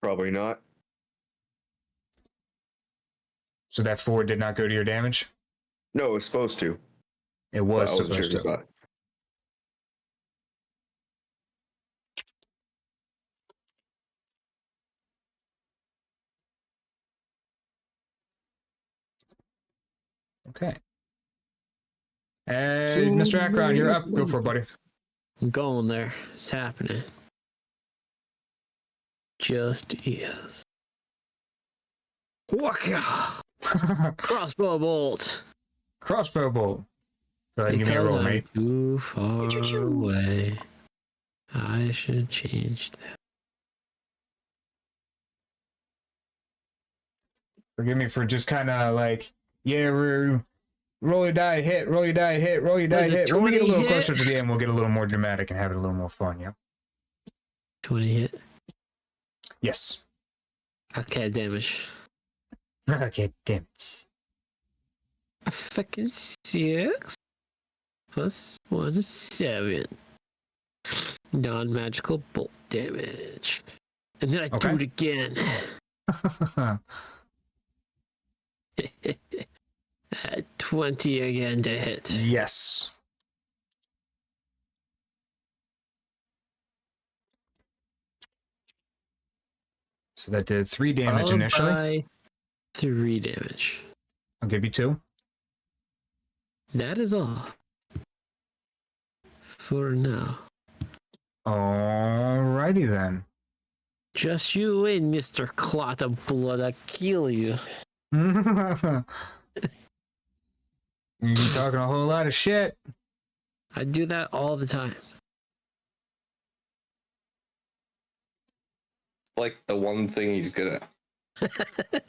Probably not. So that 4 did not go to your damage? No, it was supposed to. It But was I wasn't supposed sure to. if it's not. Okay. Hey, Mr. Akron, you're up. Go for it, buddy. I'm going there. It's happening. Just is. Waka! Crossbow bolt. Crossbow bolt. Go ahead and give me a roll, mate. Too far away. I should change that. Forgive me for just kind of like, yeah, we're roll your die, hit, roll your die, hit, roll your die, Was it hit. When we get a 20 little hit? closer to the end, we'll get a little more dramatic and have it a little more fun, yeah? 20 hit. Yes. Okay, damage. Okay, damn it. A fucking 6 plus 1 is 7. Non-magical bolt damage. And then I do it again. At 20 again to hit. Yes. So that did 3 damage Followed initially. by 3 damage. I'll give you 2. That is all. For now. Alrighty then. Just you win, Mr. Clot of Blood. I kill you. You're talking a whole lot of shit. I do that all the time. Like the one thing he's good at.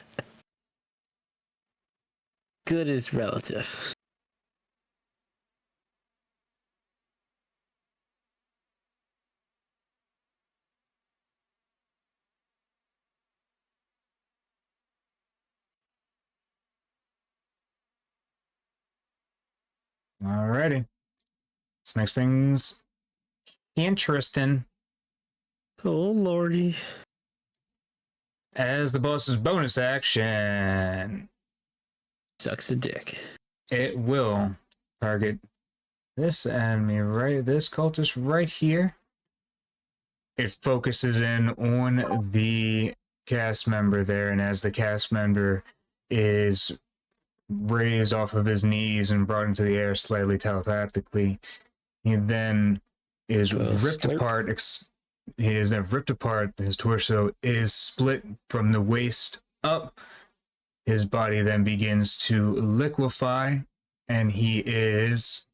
Good is relative. Alrighty. This makes things interesting. Oh, lordy. As the boss's bonus action, Sucks a dick. it will target this enemy this cultist right here. It focuses in on the cast member there, and as the cast member is raised off of his knees and brought into the air slightly telepathically, he then is ripped apart. He is then ripped apart. His torso is split from the waist up. His body then begins to liquefy, and he is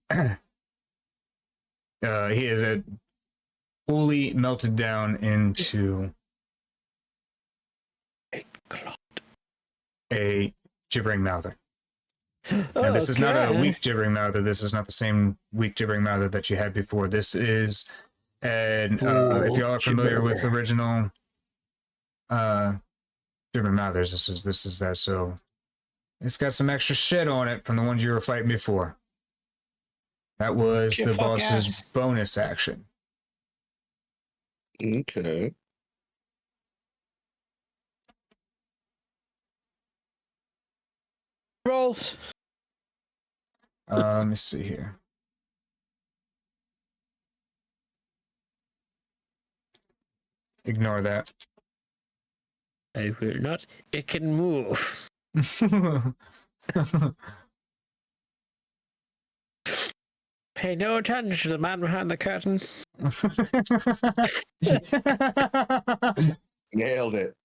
fully melted down into a gibbering mouther. Now, this is not a weak gibbering mouther. This is not the same weak gibbering mouther that you had before. This is and if y'all are familiar with original gibbering mouthers, this is that. So it's got some extra shit on it from the ones you were fighting before. That was the boss's bonus action. Okay. Rolls. Let me see here. Ignore that. I will not. It can move. Pay no attention to the man behind the curtain. Nailed it.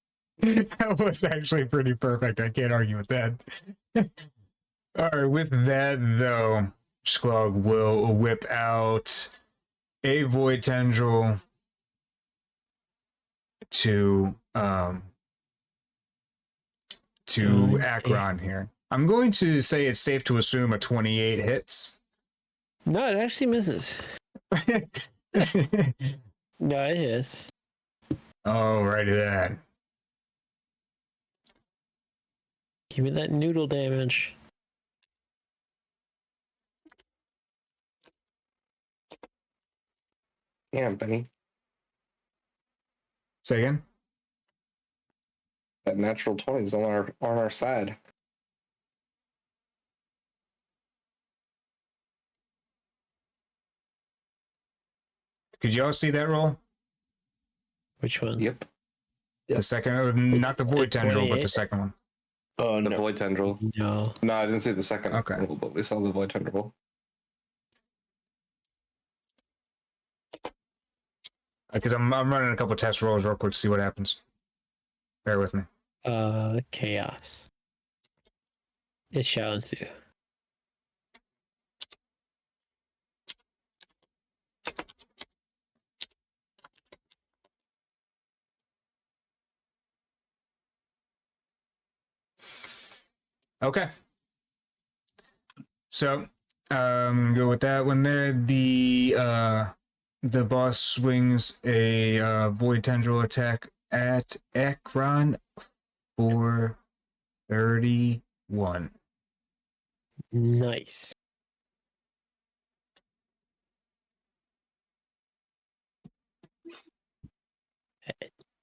That was actually pretty perfect. I can't argue with that. All right, with that though, Sklog will whip out a Void Tendril to Akron here. I'm going to say it's safe to assume a 28 hits. No, it actually misses. No, it is. Alrighty then. Give me that noodle damage. Damn, Benny. Say again? That natural 20 is on our side. Could you all see that roll? Which one? Yep. The second, not the Void Tendril, but the 28? second one. Oh, The no. Void Tendril. No. No, I didn't see the second Okay. roll, but we saw the Void Tendril. Because I'm running a couple test rolls real quick to see what happens. Bear with me. Chaos. It shall ensue. Okay. So, I'm gonna go with that one there. The boss swings a Void Tendril attack at Akron for 31. Nice.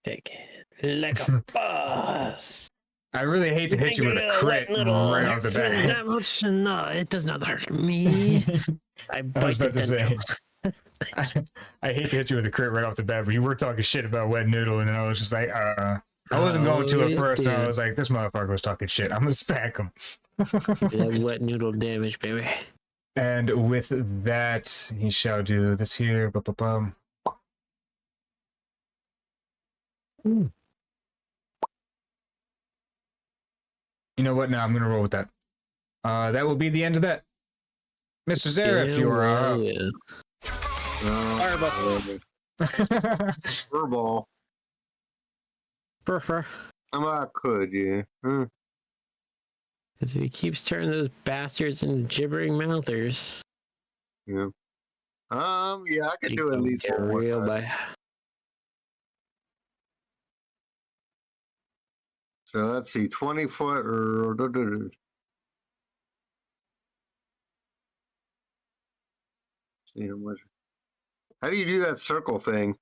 Take it like a boss. I really hate to hit you with a crit right off the bat. That much? No, it does not hurt me. I I was bite the about to say, tendril. I hate to hit you with a crit right off the bat, but you were talking shit about Wet Noodle, and then I was just like, I wasn't going to at first, so I was like, this motherfucker was talking shit. I'm gonna smack him. That wet noodle damage, baby. And with that, he shall do this here. Ba-ba-bum. You know what? No, I'm gonna roll with that. That will be the end of that. Mr. Zara, if you are up. Yeah. Furball. Prefer. I could, yeah. Because if he keeps turning those bastards into gibbering mouthers, Yeah. Yeah, I could he do at gonna least get one more real time. bad. So let's see, 20 foot or see how much. How do you do that circle thing?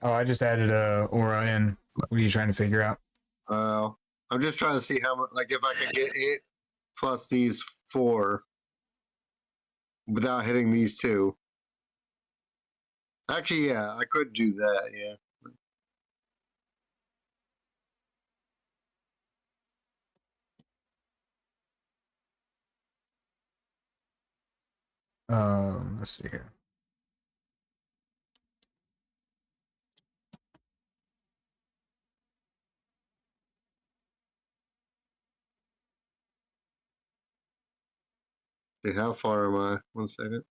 Oh, I just added a aura in. What are you trying to figure out? I'm just trying to see how much, like if I could get it plus these 4 without hitting these 2. Actually, yeah, I could do that, yeah. Let's see here. Okay, how far am I? 1 second.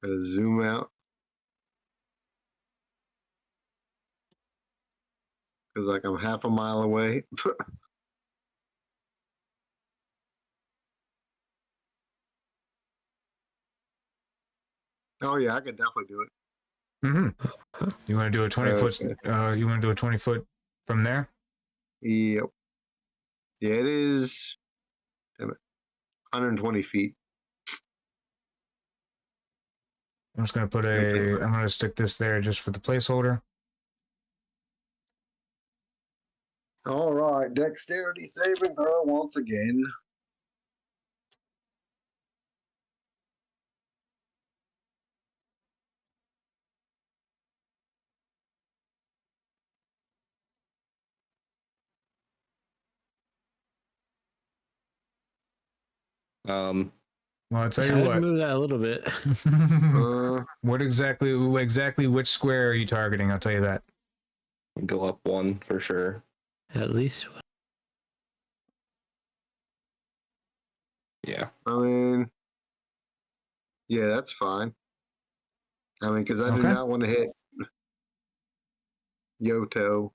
Gotta zoom out. Because like I'm half a mile away. Oh yeah, I could definitely do it. Mm-hmm. You want to do a 20 foot? Okay. You want to do a 20 foot from there? Yep. Yeah, it is. Damn it. 120 feet. I'm just gonna put a. I'm gonna stick this there just for the placeholder. All right, dexterity saving throw once again. Um, Well, I'll tell Yeah, you I'd what. move that a little bit. What exactly? Which square are you targeting? I'll tell you that. go up 1 for sure. At least. Yeah. I mean, yeah, that's fine. I mean, because I do Okay. not want to hit Yoto,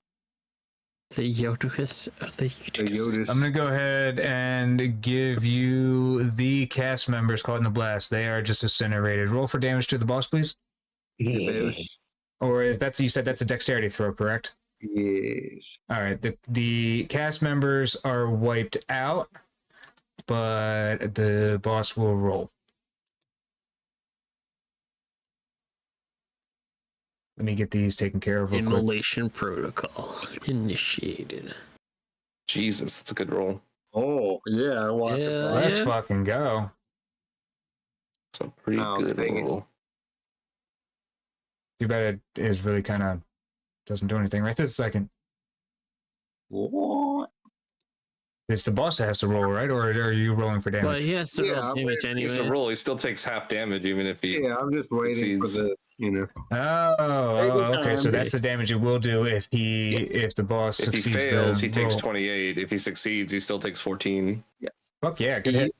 The Yotus. the Yotus. I'm gonna go ahead and give you the cast members caught in the blast. They are just incinerated. Roll for damage to the boss, please. Yes. Or is that's you said that's a dexterity throw, correct? Yes. All right. The cast members are wiped out, but the boss will roll. Let me get these taken care of real quick. Immolation protocol initiated. Jesus, that's a good roll. Oh, yeah. Watch it. Yeah. Let's fucking go. It's a pretty Oh, good dang it. roll. Too bad it is really kind of doesn't do anything right this second. What? It's the boss that has to roll, right? Or are you rolling for damage? But he has to Yeah, roll I'm damage waiting- He has anyway. to roll. He still takes half damage, even if he. Yeah, I'm just waiting for Succeeds. Oh, okay. So time. that's the damage it will do if if the boss If he succeeds. fails, the he takes roll. 28. If he succeeds, he still takes 14. Fuck yeah, good hit.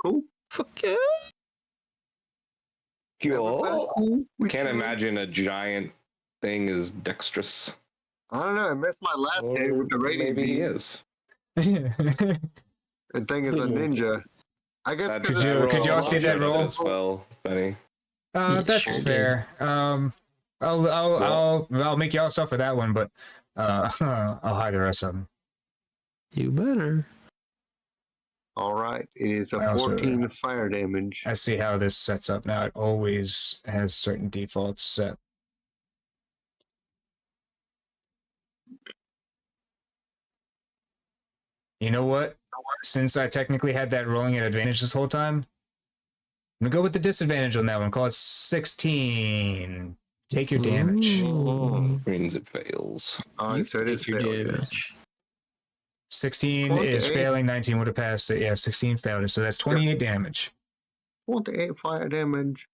Cool. Fuck yeah. Cool. Can't imagine a giant thing is dexterous. I don't know. I missed my last hit with the radiant Maybe he beam. is. The thing is a ninja. I guess That- Could because you- that could y'all roll see that should have roll? as well, Benny? That's Sure did. fair. I'll make y'all suffer that one, but I'll hide the rest of them. You better. all right, it is a I also- 14 fire damage. I see how this sets up now. It always has certain defaults set. You know what? Since I technically had that rolling at advantage this whole time, I'm gonna go with the disadvantage on that one. Call it 16. Take your damage. Ooh. Means it fails. All right, so it is Take your failure. damage. 16 is Okay. failing, 19 would have passed it. Yeah, 16 failed it. So that's 28 damage. 28 fire damage.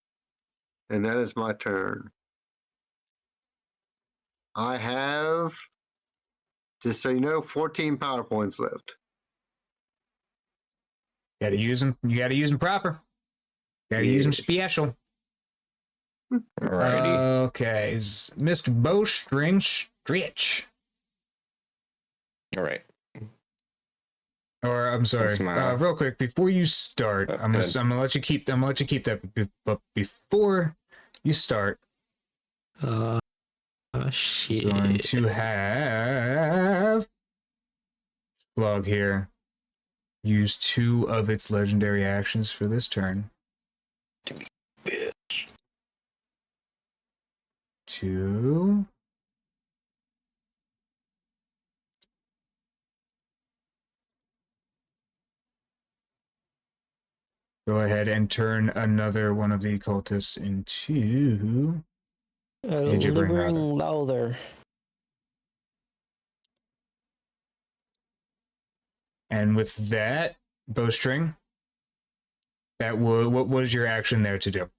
And that is my turn. I have, just so you know, 14 power points left. Gotta use them. You gotta use them proper. Gotta use them Yes. special. Alrighty. Okay, is Mr. Bowstring Stretch. All right. Or I'm sorry, That's my- real quick before you start, I'm gonna let you keep that. But before you start, Shit. going to have Blog here use 2 of its legendary actions for this turn. Bitch. 2. Go ahead and turn another one of the cultists into gibbering Delivering louder. And with that, Bowstring, what was your action there to do?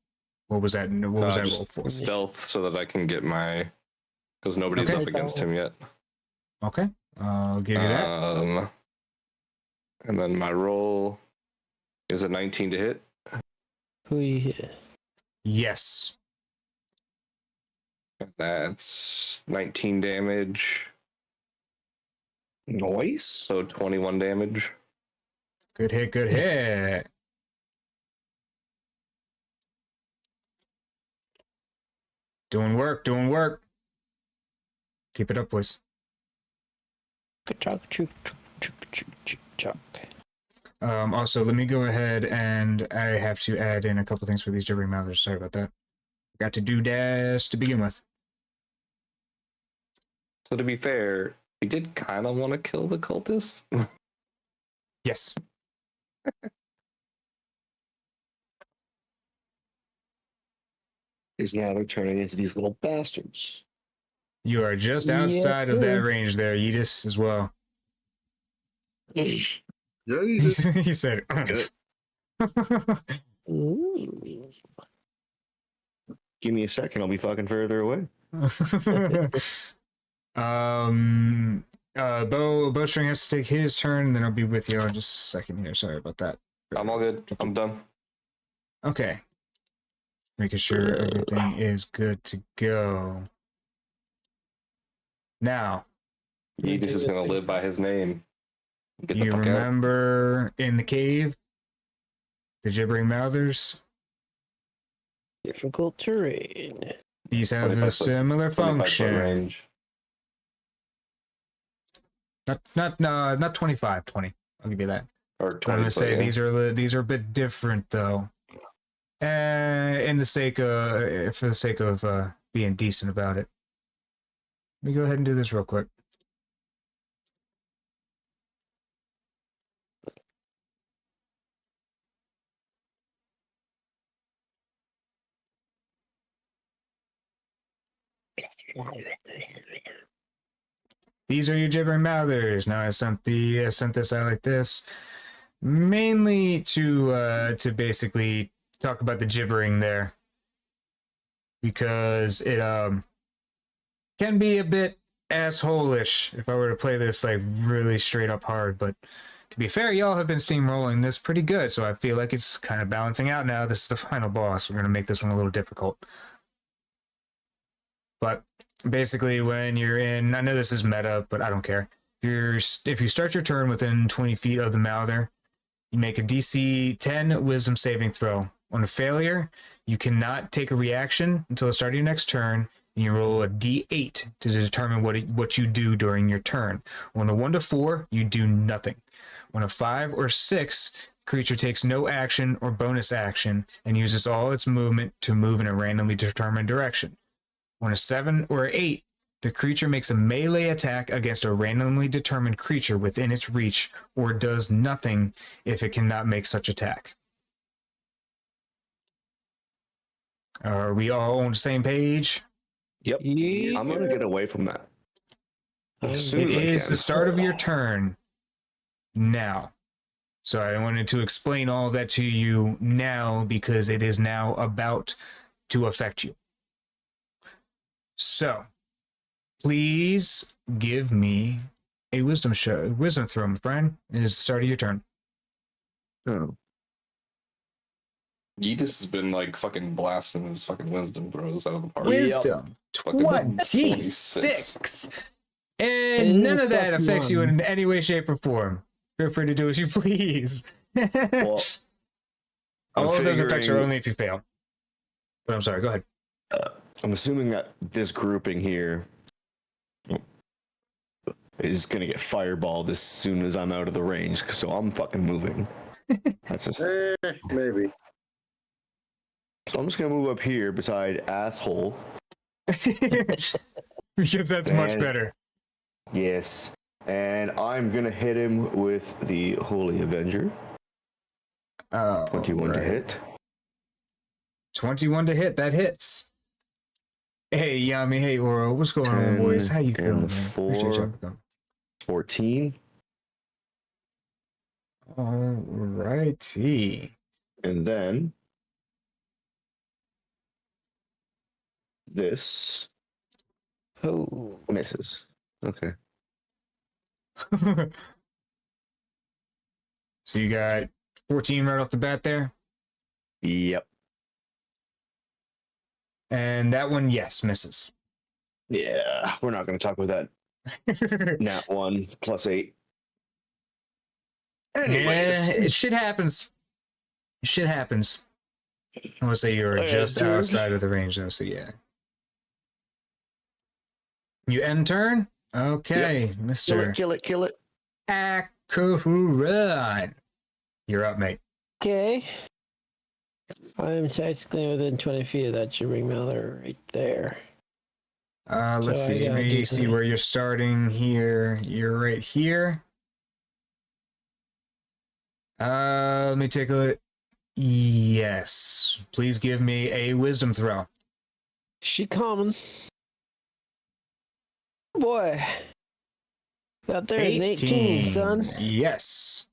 What was that? What was that Just roll for? Stealth so that I can get my. Because nobody's Okay. up against him yet. Okay, I'll give you that. And then my roll is a 19 to hit. Who you hit? Yes. That's 19 damage. Noise. So 21 damage. Good hit. Good hit. Doing work. Doing work. Keep it up, boys. Also, let me go ahead and I have to add in a couple things for these gibbering mouthers. Sorry about that. Got to do das to begin with. So to be fair, we did kind of want to kill the cultists. Yes. Is now they're turning into these little bastards. You are just outside of that range there, Yeetus, as well. Yeah, you just, He said, Good. Give me a second, I'll be fucking further away. Bowstring has to take his turn, then I'll be with you in just a second here. Sorry about that. I'm all good. I'm done. Okay. Making sure everything is good to go. Now, Yeetus is gonna live by his name. Get the you fuck out. remember in the cave, the gibbering mouthers? Difficult terrain. These have 25 a foot- similar 25 foot function. range. Not 25, 20. I'll give you that. Or I'm 20 gonna say foot, these are a bit different though. In the sake of for the sake of being decent about it. Let me go ahead and do this real quick. These are your gibbering mouthers. Now I sent this out like this, mainly to basically talk about the gibbering there, because it can be a bit asshole-ish if I were to play this like really straight up hard. But to be fair, y'all have been steamrolling this pretty good, so I feel like it's kind of balancing out now. This is the final boss. We're gonna make this one a little difficult, but basically, when you're in, I know this is meta, but I don't care. If you start your turn within 20 feet of the Mouther, you make a DC 10 Wisdom saving throw. On a failure, you cannot take a reaction until the start of your next turn, and you roll a D8 to determine what you do during your turn. On a 1 to 4, you do nothing. On a 5 or 6, creature takes no action or bonus action and uses all its movement to move in a randomly determined direction. On a 7 or 8, the creature makes a melee attack against a randomly determined creature within its reach, or does nothing if it cannot make such attack. Are we all on the same page? Yep. Yeah. I'm gonna get away from that. As soon It as I is can. the start of your turn now. So I wanted to explain all that to you now because it is now about to affect you. So, please give me a wisdom throw, my friend. It is the start of your turn. Oh. Yeetus has been like fucking blasting his fucking wisdom throws out of the park. Wisdom Fucking 26. And none of that affects you in any way, shape, or form. Feel free to do as you please. Well, all of those effects are figuring- only if you fail. But I'm sorry, go ahead. I'm assuming that this grouping here is gonna get fireballed as soon as I'm out of the range, so I'm fucking moving. That's just Maybe. so I'm just gonna move up here beside asshole. Because that's much And- better. Yes. And I'm gonna hit him with the Holy Avenger. 21 to hit. 21 to hit. That hits. Hey, Yami. Hey, Oro. What's going on, boys? How you feeling, man? 4, Appreciate y'all for coming. 14. Alrighty. And then this misses. Okay. So you got 14 right off the bat there. Yep. And that one, yes, misses. Yeah. We're not going to talk about that. Nat 1 plus 8. Anyways. Shit happens. Shit happens. I want to say you were just dude. outside of the range, though, so yeah. You end turn? Okay, Mr. Kill it. Akron. You're up, mate. Okay. I'm technically within 20 feet of that gibbering mouther right there. Let's So I see. gotta Let me do see something. where you're starting here. You're right here. Let me take a look. Yes. Please give me a wisdom throw. She coming. Boy. That there's an 18, son. Yes.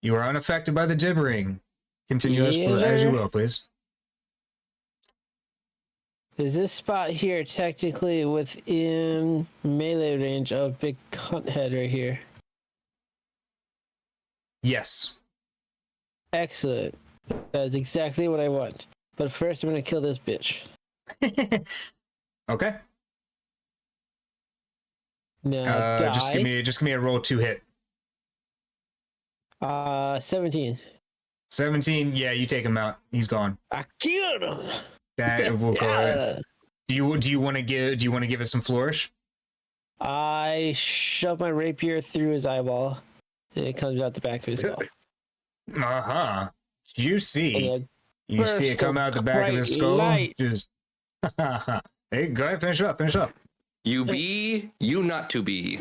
You are unaffected by the gibbering. Continue Yes, as you sir. will, please. Is this spot here technically within melee range of Big Cunt Head right here? Yes. Excellent. That's exactly what I want. But first, I'm gonna kill this bitch. Okay. Now die. Just give me a roll 2 hit. 17. 17. Yeah, you take him out. He's gone. I killed him. That will go ahead. Do you want to give it some flourish? I shove my rapier through his eyeball, and it comes out the back of his skull. You see And you see it come out the back of his skull. light. Just hey, go ahead, finish up. You be, you not to be.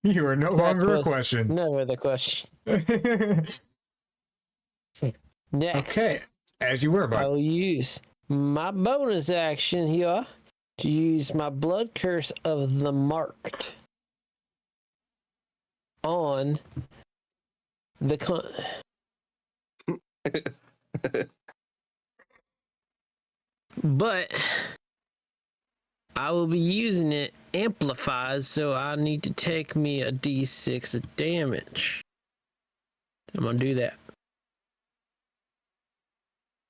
You are no longer a was question. Never the question. Next, Okay, as you were I about. will use my bonus action here to use my blood curse of the marked on the but I will be using it amplified, so I need to take me a d6 of damage. I'm gonna do that.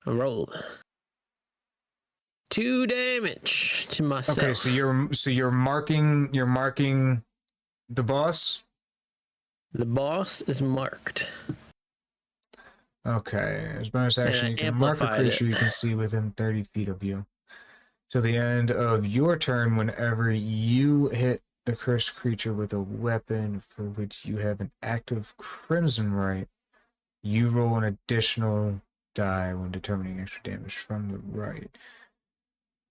I rolled 2 damage to myself. Okay, so you're marking the boss. The boss is marked. Okay, as bonus action, I you can mark a amplified creature it. you can see within 30 feet of you. Till the end of your turn, whenever you hit the cursed creature with a weapon for which you have an active crimson right, you roll an additional die when determining extra damage from the right.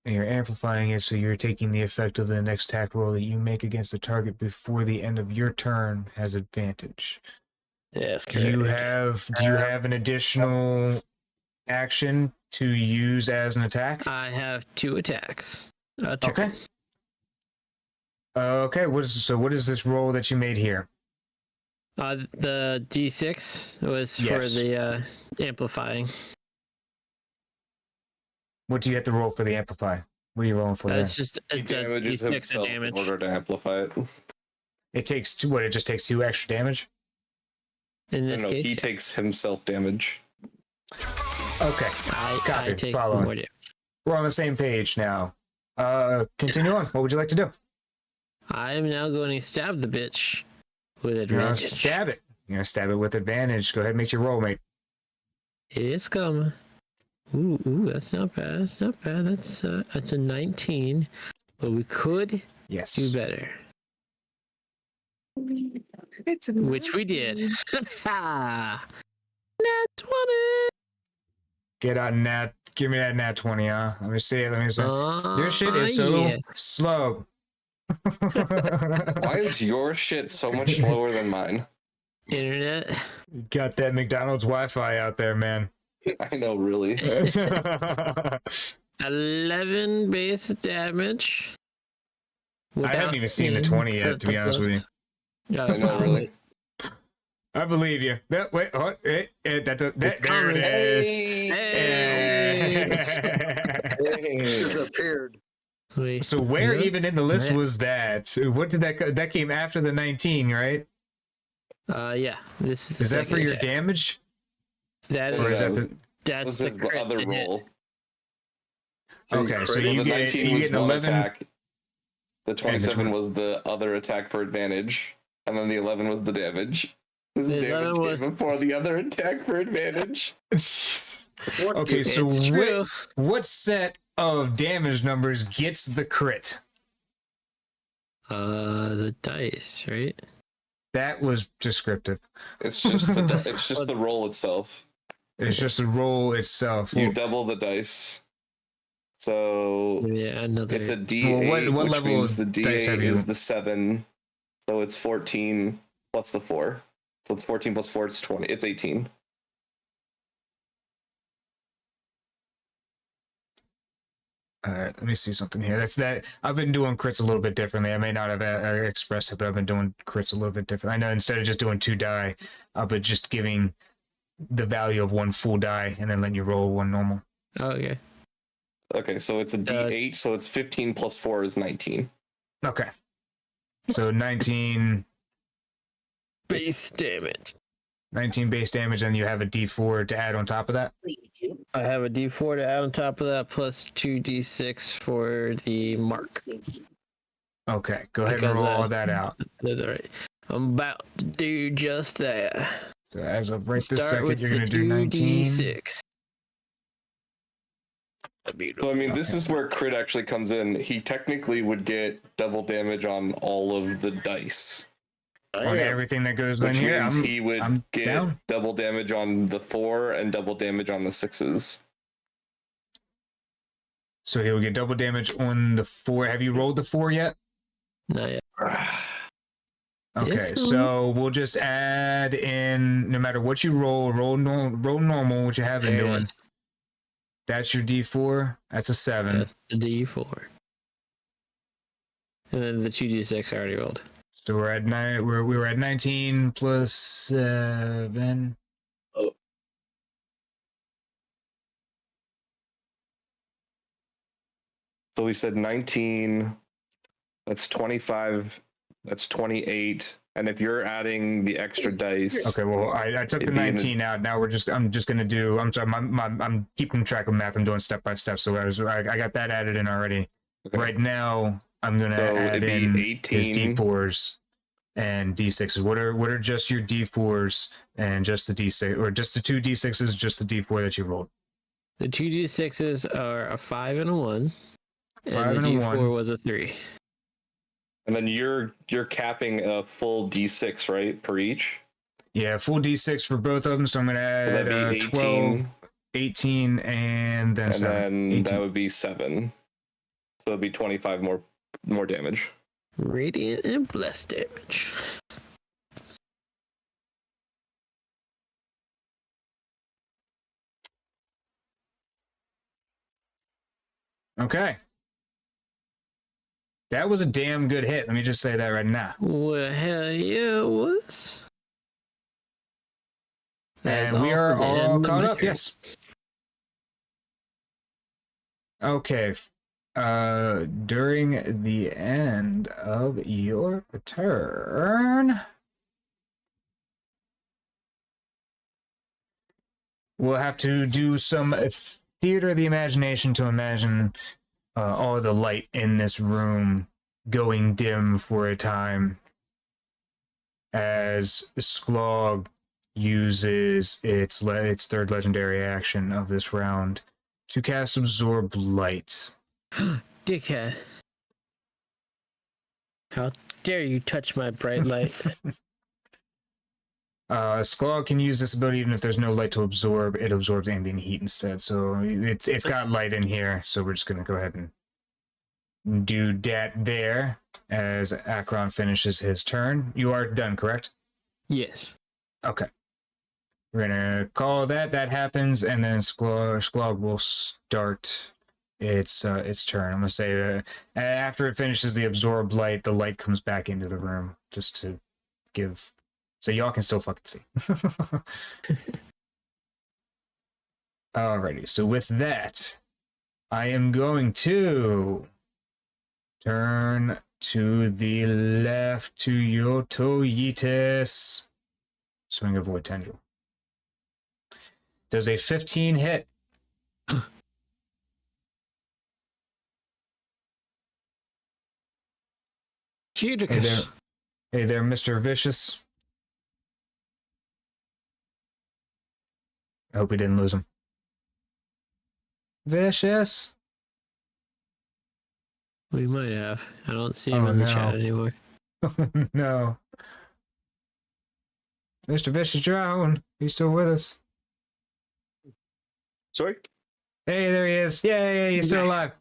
And you're amplifying it, so you're taking the effect of the next attack roll that you make against the target before the end of your turn has advantage. Yes, Do you have an additional action to use as an attack? I have 2 attacks. Okay. Okay. What is this roll that you made here? The D6 was Yes. for the amplifying. What do you have to roll for the amplify? What are you rolling for there? It's just He it's a damages D6 of himself damage. in order to amplify it. It takes two. What? It just takes 2 extra damage. In this No, case, he takes himself damage. Okay. I Copy. take Following. more damage. We're on the same page now. Continue on. What would you like to do? I am now going to stab the bitch with You're gonna advantage. stab it. You're gonna stab it with advantage. Go ahead, and make your roll, mate. It is coming. Ooh, that's not bad. That's not bad. That's a 19, but we could do Yes. better. Which we did. Ha! Nat 20. Get out nat. Give me that nat 20, huh? Let me see it. Let me see. Your shit is so yeah. slow. Why is your shit so much slower than mine? Internet. Got that McDonald's Wi-Fi out there, man. I know, really. 11 base damage. I haven't even seen the 20 yet, to be honest with you. I know, really. I believe you. There it is. Disappeared. Wait, So where yeah. even in the list was that? What did that came after the 19, right? Yeah. This Is that for your attack. damage? That Or is is that the that's What's the the other crit hit. roll? Okay, so So you the get 19 was an one 11. attack. The 27 20. was the other attack for advantage. And then the 11 was the damage. This The damage 11 came was- before the other attack for advantage. Okay, so It's true. what set of damage numbers gets the crit? The dice, right? That was descriptive. It's just the roll itself. It's just the roll itself. You Well, double the dice. So Yeah, another. it's a D8, what which level means the of dice have D8 you? is the 7. So it's 14 plus the 4. So it's 14 plus 4, it's 20. It's 18. All right, let me see something here. That's that. I've been doing crits a little bit differently. I may not have expressed it, but I've been doing crits a little bit different. I know instead of just doing 2 die, I've been just giving the value of 1 full die and then letting you roll 1 normal. Oh, okay. Okay, so it's a D8, so it's 15 plus 4 is 19. Okay. So 19. Base damage. 19 base damage, and you have a D4 to add on top of that. I have a D4 to add on top of that, plus 2D6 for the mark. Okay, go ahead and roll all that out. That's all right. I'm about to do just that. So as of right this Start second, with you're going to the do 19. 2D6. So I mean, this is where crit actually comes in. He technically would get double damage on all of the dice, On everything that goes in which here. means he would I'm get down. double damage on the 4 and double damage on the 6s. So he'll get double damage on the 4. Have you rolled the 4 yet? Not yet. Okay, Yes, so we'll just add in, no matter what you roll normal, what you have been There it doing. is. That's your D4. That's a 7. That's the D4. And then the 2D6 I already rolled. So we're at 9. We were at 19 plus 7. So we said 19. That's 25. That's 28. And if you're adding the extra dice, Okay, well, I took the It'd be in the- 19 out. Now I'm just gonna do. I'm sorry, I'm keeping track of math. I'm doing step by step. So I got that added in already. Okay. Right now, I'm gonna So add it'd be in 18. his D4s and D6s. What are just your D4s and just the D6, or just the 2 D6s, just the D4 that you rolled? The 2D6s are a 5 and a 1. And 5 the and a D4 1. was a 3. and then you're capping a full D6, right, per each. Yeah, full D6 for both of them. So I'm gonna So add that'd be 12, 18, and then and 7. then 18. that would be 7. So it'd be 25 more damage. Radiant and blessed damage. Okay. That was a damn good hit. Let me just say that right now. Well, hell yeah, it was. That is And we are awesome. all And caught my up. turn. Yes. Okay. During the end of your turn, we'll have to do some theater of the imagination to imagine all the light in this room going dim for a time as Sklog uses its third legendary action of this round to cast Absorb Light. Dickhead. How dare you touch my bright light? Sklog can use this ability even if there's no light to absorb. It absorbs ambient heat instead. So it's got light in here. So we're just gonna go ahead and do that there as Akron finishes his turn. You are done, correct? Yes. Okay. We're gonna call that. That happens, and then Sklog will start its turn. I'm gonna say after it finishes the absorbed light, the light comes back into the room just to give, so y'all can still fucking see. Alrighty. So with that, I am going to turn to the left to Yoto Yeetus. Swing of Void Tendril. Does a 15 hit? Hey there, Mr. Vicious. I hope we didn't lose him. Vicious? We might have. I don't see him in the chat anymore. No. Mr. Vicious Drone, he's still with us. Sorry? Hey, there he is. Yay, he's still alive.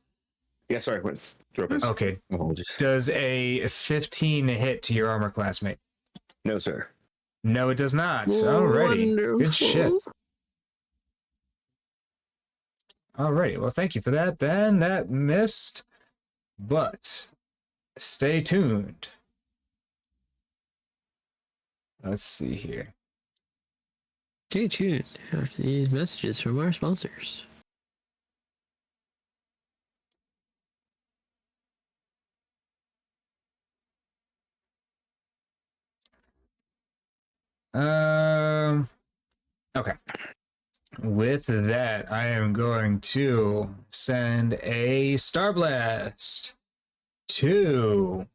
Yeah, sorry. Went through a Okay. Apologies. Does a 15 hit to your armor classmate? No, sir. No, it does not. Alrighty. Good shit. Alrighty. Well, thank you for that. Then that missed. But stay tuned. Let's see here. Stay tuned after these messages from our sponsors. Okay. With that, I am going to send a Star Blast to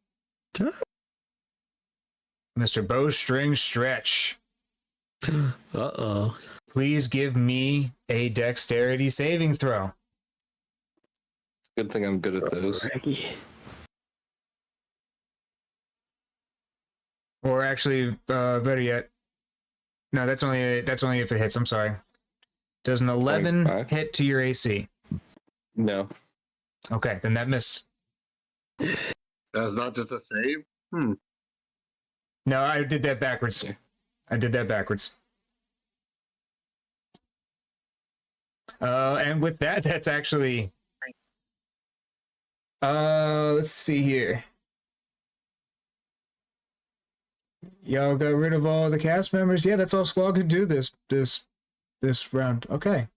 Mr. Bowstring Stretch. Uh-oh. Please give me a dexterity saving throw. Good thing I'm good at those. Or actually, better yet, no, that's only if it hits. I'm sorry. Does an 11 25. hit to your AC? No. Okay, then that missed. That's not just a save? No, I did that backwards. And with that, that's actually. Let's see here. Y'all got rid of all the cast members. Yeah, that's all Squall could do this round. Okay.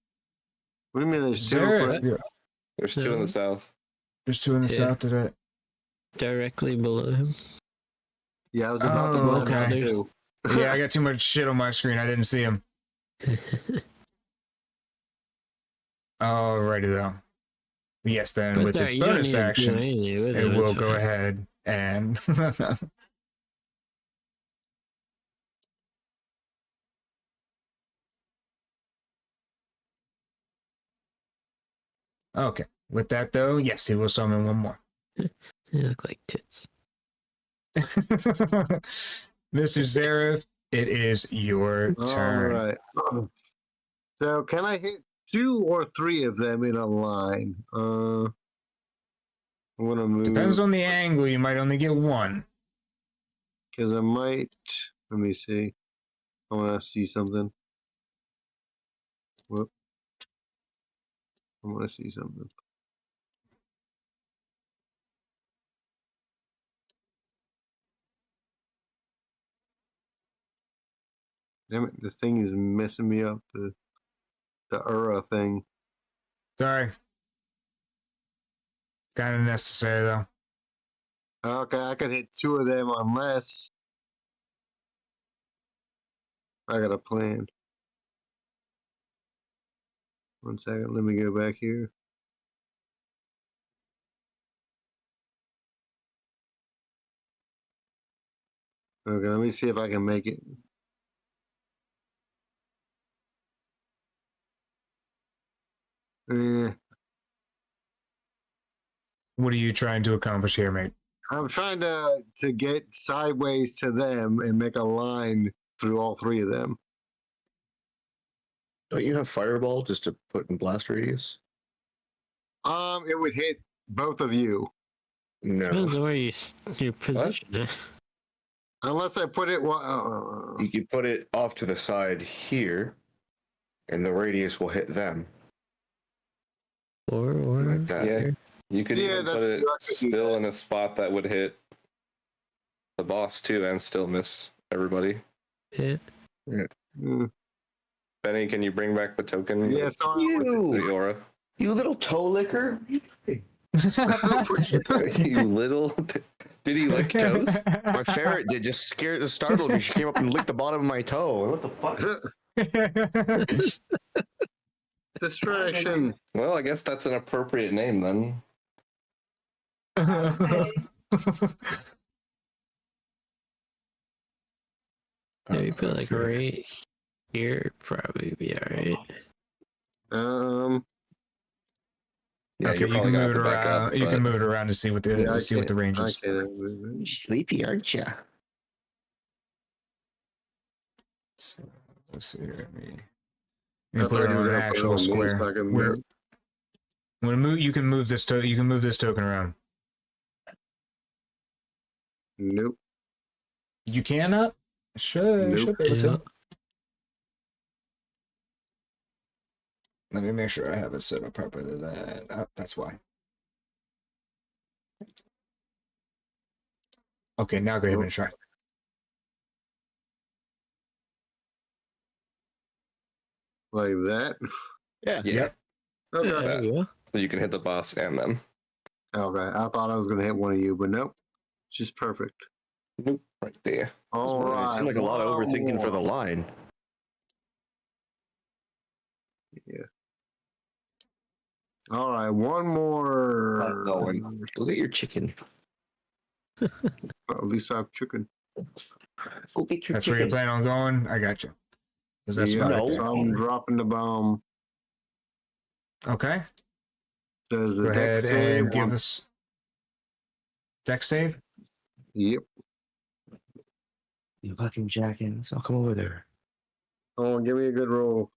What do you mean there's two? Zareth, yeah. There's two in the south. There's two in the south today. Directly below him. Yeah, I was about to Oh, go that okay. too. Yeah, I got too much shit on my screen. I didn't see him. Alrighty though. Yes, then But with there, its you don't bonus need to do action, anything with it it's will go fine. ahead and okay. With that though, yes, he will summon one more. They look like tits. Mr. Zareth, it is your turn. All right. So can I hit 2 or 3 of them in a line? I'm gonna move. Depends on the angle. You might only get one. Because I might. Let me see. I want to see something. Whoop. I want to see something. Damn it! This thing is messing me up. The Ura thing. Sorry. Kind of necessary though. Okay, I can hit 2 of them unless I got a plan. 1 second, let me go back here. Okay, let me see if I can make it. What are you trying to accomplish here, mate? I'm trying to get sideways to them and make a line through all 3 of them. Don't you have Fireball just to put in blast radius? It would hit both of you. Depends No. on where your position is. Unless I put it. You could put it off to the side here, and the radius will hit them. Or Like that. Yeah. You could Yeah, even that's put it true. I could do still that. in a spot that would hit the boss too and still miss everybody. yeah. Mm. Benny, can you bring back the token? Yeah, sorry. The aura. You little toe licker. You little. Did he lick toes? My ferret did, just scared, startled me. She came up and licked the bottom of my toe. What the fuck? Distraction. Well, I guess that's an appropriate name then. Maybe put let's like see. right here, probably be alright. Yeah, Okay, you're you probably can gonna move have it to back around. up. You but- can move it around to see what the Yeah, I see what the range is. can't move it. Sleepy, aren't you? So, let's see here. Let me I put thought it you were on an gonna put it actual on me square. so I can Where move. when move, you can move this you can move this token around. Nope. You cannot. Should Nope. be able to. Yeah. Let me make sure I have it set up properly. That's why. Okay, now go ahead and try. Like that. Yeah. Yeah. Okay. Yeah, there you go. So you can hit the boss and them. Okay. I thought I was gonna hit one of you, but nope. It's just perfect. Nope. right there. All right. Seemed like a lot of one overthinking for the more. line. Yeah. All right, one more. Go get your chicken. At least I have chicken. Go get your That's where you're chicken. planning on going? I got you. There's that Yeah, spot right no. there. so I'm dropping the bomb. Okay. Does the Go deck ahead save? and give us deck save. Yep. You fucking jackass. I'll come over there. Oh, give me a good roll.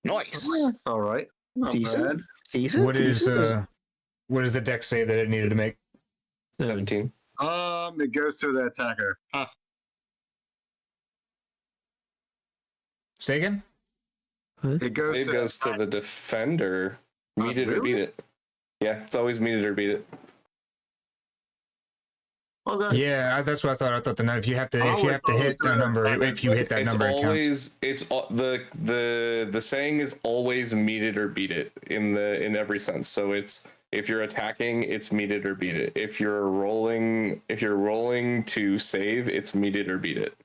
Nice. All right. Not Decent. bad. Decent. What is the deck save that it needed to make? 17. It goes to the attacker. Huh. Say again? It goes Save to goes to the defender. Meet it or really? beat it. Yeah, it's always meet it or beat it. Okay. Yeah, that's what I thought. I thought if you have to I always hit thought it that was number, the- if you hit that It's number, it counts. always the saying is always meet it or beat it in every sense. So it's if you're attacking, it's meet it or beat it. If you're rolling to save, it's meet it or beat it.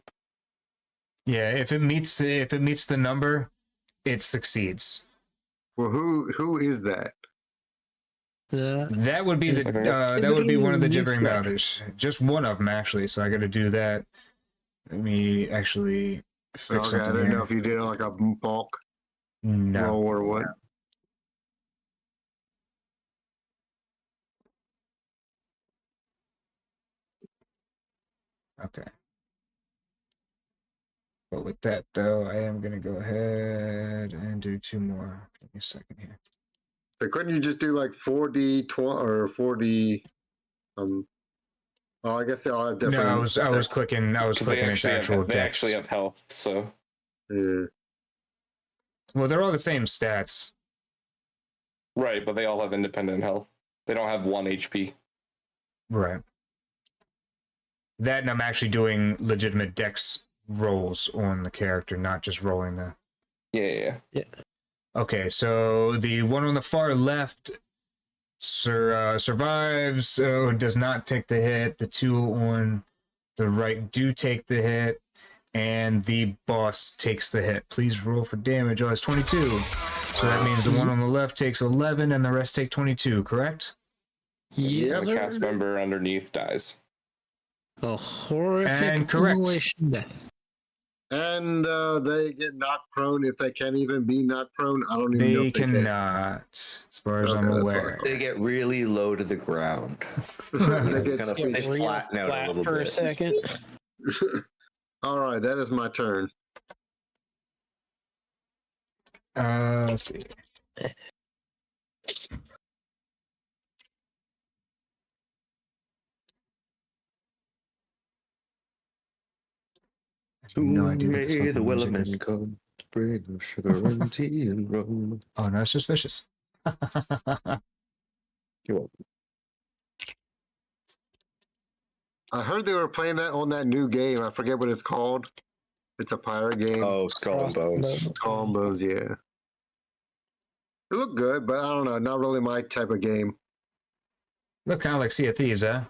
Yeah, if it meets the number, it succeeds. Well, who is that? That would be one of the gibbering mothers. Just one of them actually. So I got to do that. Let me actually fix Okay, I something didn't here. know if you did like a bulk No. roll or what. Okay. But with that though, I am gonna go ahead and do two more. Give me a second here. So couldn't you just do like 4D or 4D? Oh, I guess they all have different. No, I was decks. clicking Because they its actual they decks. actually have health. So Yeah. Well, they're all the same stats. right, but they all have independent health. They don't have 1 HP. Right. That and I'm actually doing legitimate dex rolls on the character, not just rolling the. Yeah. Okay, so the one on the far left survives, so does not take the hit. The two on the right do take the hit, and the boss takes the hit. Please roll for damage. Oh, it's 22. So that means the one on the left takes 11, and the rest take 22, correct? Yeah, The cast member underneath dies. a horrific And correct. immolation death. And they get knocked prone if they can't even be knocked prone. I don't even know They if they can. cannot, as far as Okay, I'm that's aware. They get really low to the ground. They get Kind of squished. they flatten out a little for bit. a second. All right, that is my turn. Let's see. I have no idea what this May the fucking music Wellerman is. come to bring sugar and tea and rum. Oh, no, it's just vicious. You're welcome. I heard they were playing that on that new game. I forget what it's called. It's a pirate game. Oh, Skull and Bones. Skull and Bones, yeah. It looked good, but I don't know. Not really my type of game. Look kind of like Sea of Thieves, huh?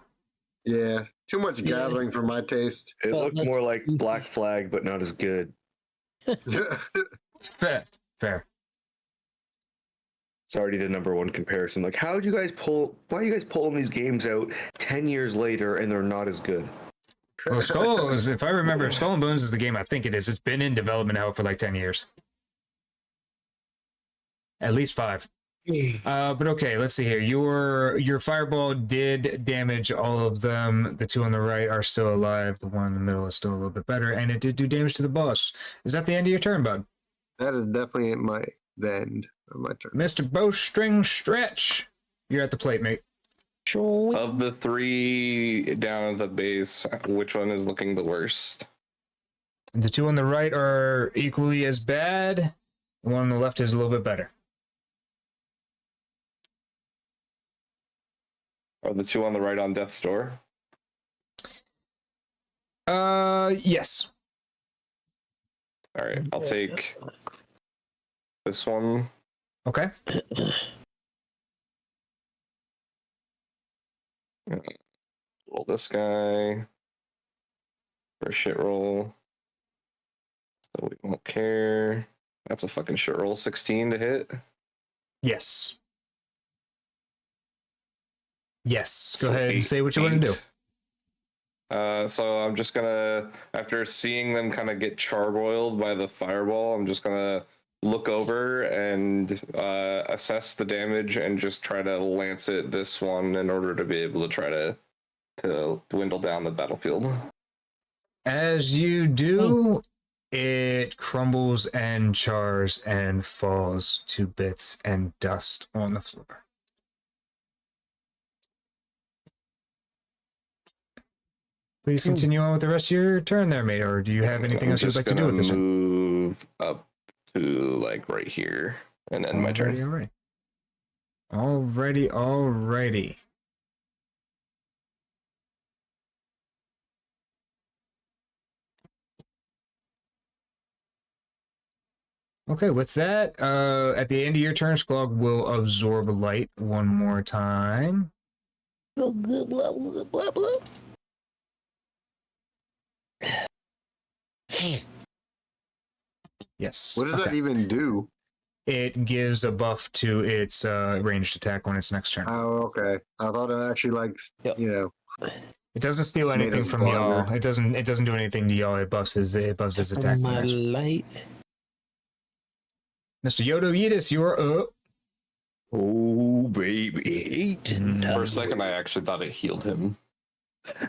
Yeah, too much gathering for my taste. It Well, looked that's- more like Black Flag, but not as good. Fair. It's already the number one comparison. Like, why are you guys pulling these games out 10 years later and they're not as good? Well, if I remember, Skull and Bones is the game I think it is. It's been in development hell for like 10 years. At least 5. But okay, let's see here. Your fireball did damage all of them. The two on the right are still alive. The one in the middle is still a little bit better, and it did do damage to the boss. Is that the end of your turn, bud? That is definitely the end of my turn. Mr. Bowstring Stretch, you're at the plate, mate. Of the 3 down at the base, which one is looking the worst? The two on the right are equally as bad. The one on the left is a little bit better. Are the 2 on the right on death's door? Yes. All right, I'll take this one. Okay. Roll this guy for a shit roll. So we won't care. That's a fucking shit roll. 16 to hit. Yes. Yes. Go So ahead and say what you want to do. So I'm just gonna, after seeing them kind of get charbroiled by the fireball, I'm just gonna look over and assess the damage and just try to lance it this one in order to be able to try to dwindle down the battlefield. As you do, it crumbles and chars and falls to bits and dust on the floor. Please continue on with the rest of your turn there, mate, or do you have anything else you'd like to do with this one? Move up to like right here and end my turn. Alrighty. Okay, with that, at the end of your turn, Sklog will absorb light one more time. Blah, blah, blah, blah, blah. Yes. What does that even do? It gives a buff to its ranged attack on its next turn. Oh, okay. I thought it actually you know. It doesn't steal Made anything us from y'all. stronger. It doesn't do anything to y'all. It buffs his attack. My damage. light. Mr. Yoto Yeetus, you are up. Oh, baby. For a second, I actually thought it healed him.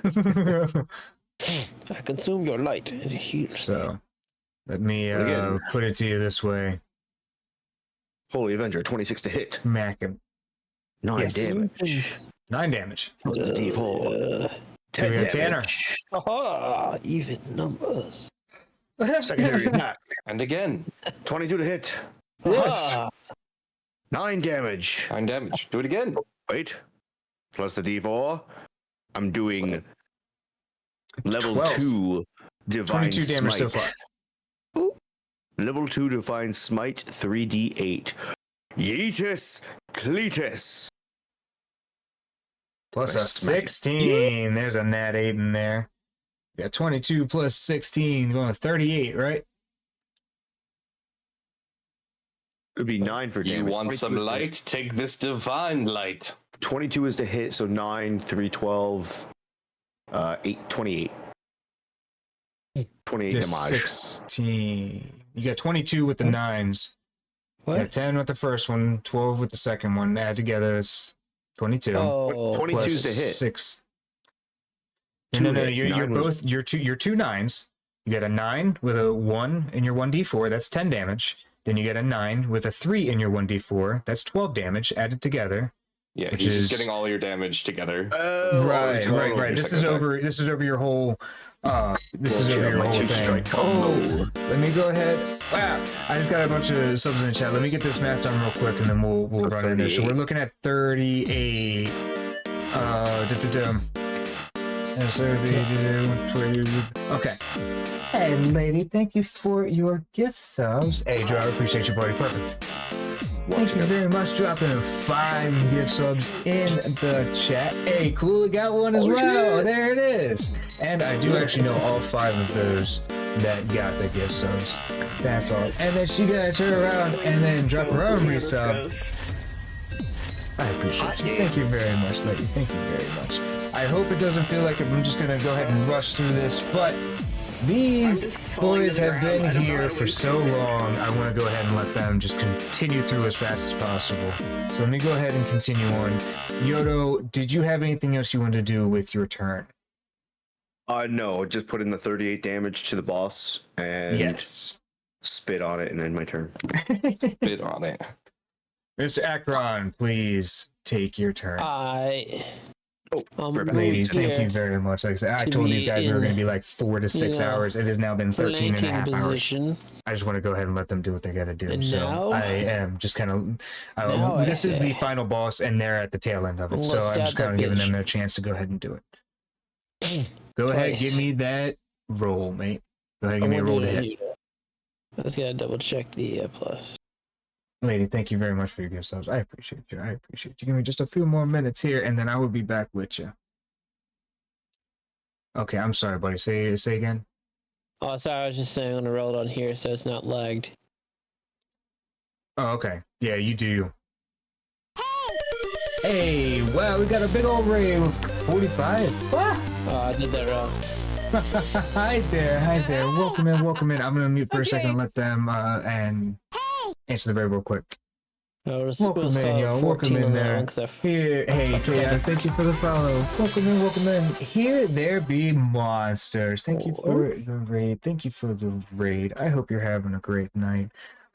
I consume your light and it heals. So, let me Again. put it to you this way. Holy Avenger, 26 to hit. Mac him. 9 Yes. damage. 9 damage. Plus the D4. 10 Give me a Tanner. damage. Aha! Even numbers. Secondary attack. And again, 22 to hit. Aha! 9 damage. 9 damage. Do it again. Wait. Plus the D4. I'm doing level 12. 2 Divine 22 damage so Smite. far. Level 2 Divine Smite 3d8. Yeetus Cletus. Plus a Nice smack. 16. There's a nat 8 in there. You got 22 plus 16, going to 38, right? It would be 9 for You damage. want 22 some is to light? hit. Take this divine light. 22 is to hit, so 9, 3, 12, 8, 28. 28 Just damage. 16. You got 22 with the 9s. You got What? 10 with the first one, 12 with the second one. Add together, it's 22. Oh, 22 plus is to hit. 6. Two No. hit. You're Nine was- both you're two 9s. You got a 9 with a 1 in your 1d4. That's 10 damage. Then you get a 9 with a 3 in your 1d4. That's 12 damage added together. Yeah, Which he's is- just getting all your damage together. Right. your This second is attack. over. This is over your whole. This is over Yeah, your my whole two thing. strike combo. Let me go ahead. Wow, I just got a bunch of subs in the chat. Let me get this math done real quick, and then we'll run in there. So 38. we're looking at 38. Okay. Hey, lady, thank you for your gift subs. Hey, Joe, I appreciate you, buddy. Perfect. Thank you very much. Dropping 5 gift subs in the chat. Hey, Kula got one as well. There it is. And I do actually know all 5 of those that got the gift subs. That's all. And then she gotta turn around and then drop her own resub. I appreciate you. Thank you very much, lady. Thank you very much. I hope it doesn't feel like I'm just gonna go ahead and rush through this, but these boys have been here for so long. I want to go ahead and let them just continue through as fast as possible. So let me go ahead and continue on. Yoto, did you have anything else you wanted to do with your turn? No, just put in the 38 damage to the boss and Yes. spit on it and end my turn. Bit on it. Mr. Akron, please take your turn. Ladies, thank you very much. Like I said, I told these guys we were going to be like 4 to 6 hours. It has now been 13 and a half hours. I just want to go ahead and let them do what they got to do. And so now- I am just kind of. Now This is the I- final boss, and they're at the tail end of it. Let's So I'm just stab kind of that giving bitch. them their chance to go ahead and do it. Go ahead, Twice. give me that roll, mate. Go ahead, give me a roll to hit. I just gotta double check the plus. Lady, thank you very much for your gift subs. I appreciate you. Give me just a few more minutes here, and then I will be back with you. Okay, I'm sorry, buddy. Say again. Oh, sorry, I was just saying I'm gonna roll it on here so it's not lagged. Oh, okay. Yeah, you do. Hey, wow, we got a big old raid with 45. Ah! Oh, I did that wrong. Hi there. Welcome in. I'm gonna mute for a second and let them and answer the raid real quick. Welcome in, y'all. Welcome in there. Here, hey, thank you for the follow. Welcome in. Here there be monsters. Thank you for the raid. Thank you for the raid. I hope you're having a great night.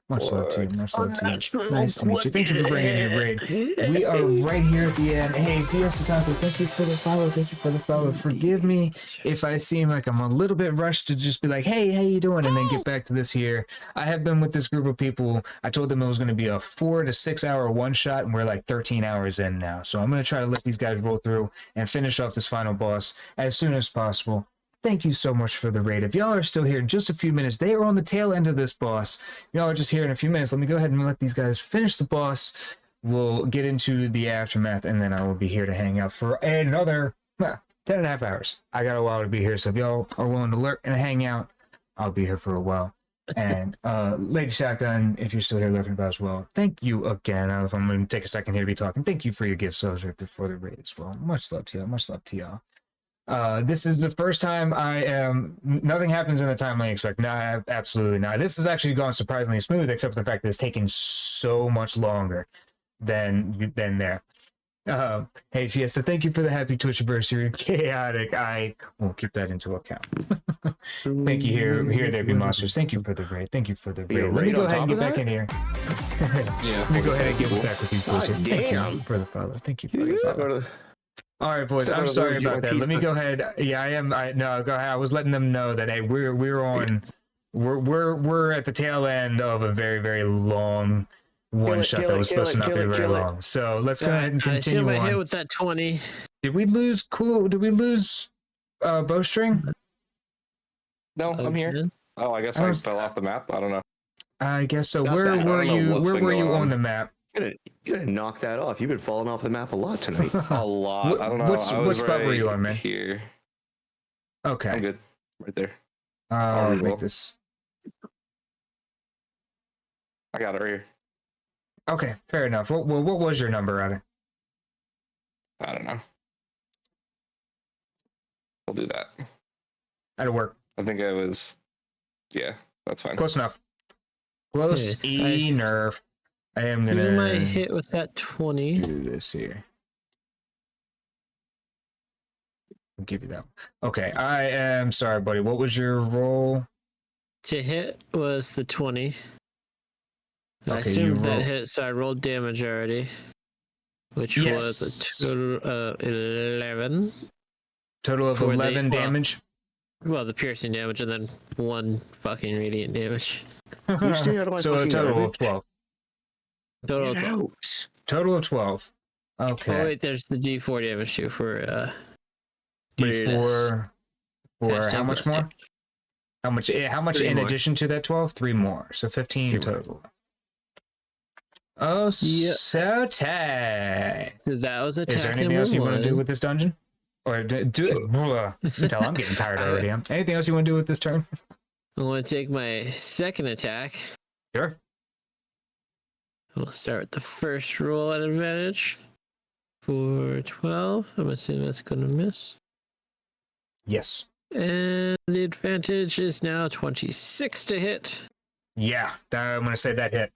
Much love to you. Much love to you. Nice to meet you. Thank you for bringing your raid. We are right here at the end. Hey, Fiesta Taco, thank you for the follow. Thank you for the follow. Forgive me if I seem like I'm a little bit rushed to just be like, hey, how you doing? And then get back to this here. I have been with this group of people. I told them it was going to be a 4 to 6 hour one shot, and we're like 13 hours in now. So I'm going to try to let these guys roll through and finish off this final boss as soon as possible. Thank you so much for the raid. If y'all are still here in just a few minutes, they are on the tail end of this boss. Y'all are just here in a few minutes. Let me go ahead and let these guys finish the boss. We'll get into the aftermath, and then I will be here to hang out for another 10.5 hours. I got a while to be here, so if y'all are willing to lurk and hang out, I'll be here for a while. And Lady Shotgun, if you're still here lurking about as well, thank you again. If I'm going to take a second here to be talking, thank you for your gifts. I was right before the raid as well. Much love to y'all. Much love to y'all. This is the first time nothing happens in the time I expect. No, absolutely not. This has actually gone surprisingly smooth, except for the fact that it's taken so much longer than there. Hey, Fiesta, thank you for the happy Twitchiversary. Chaotic. I won't keep that into account. Thank you here there be monsters. Thank you for the raid. Thank you for the raid. Let me go ahead and get back in here. Yeah. Let me go ahead and get back with these boys here. Thank you for the follow. Thank you for the follow. All right, boys. I'm sorry about that. Let me go ahead. Yeah, I am. No, go ahead. I was letting them know that hey, we're at the tail end of a very, very long one shot that was supposed to not be very long. So let's go ahead and continue on. I hit with that 20. Did we lose Bowstring? No, I'm here. Oh, I guess I fell off the map. I don't know. I guess so. Where were you on the map? You gotta knock that off. You've been falling off the map a lot tonight. A lot. I don't know. What spot were you on, man? Here. Okay. I'm good. Right there. I'll make this. I got it right here. Okay, fair enough. What was your number, rather? I don't know. We'll do that. That'll work. I think I was. Yeah, that's fine. Close enough. Close enough. I am gonna. You might hit with that 20. Do this here. I'll give you that one. Okay, I am sorry, buddy. What was your roll? To hit was the 20. I Okay, assumed that hit, so I rolled damage already, which was a total of 11. Total of 11 damage. Well, the piercing damage and then 1 fucking radiant damage. So a total of 12. Total of 12. Total of 12. Okay. Oh wait, there's the D4 damage too for D4 for how much more? How much in addition to that 12? 3 more. So 15 total. Oh, so tight. So that was attack. Is there anything else you want to do with this dungeon? Or do it? Tell I'm getting tired already. Anything else you want to do with this turn? I want to take my second attack. Sure. We'll start with the first roll at advantage. For 12. I'm assuming that's going to miss. Yes. And the advantage is now 26 to hit. Yeah, I'm going to say that hit.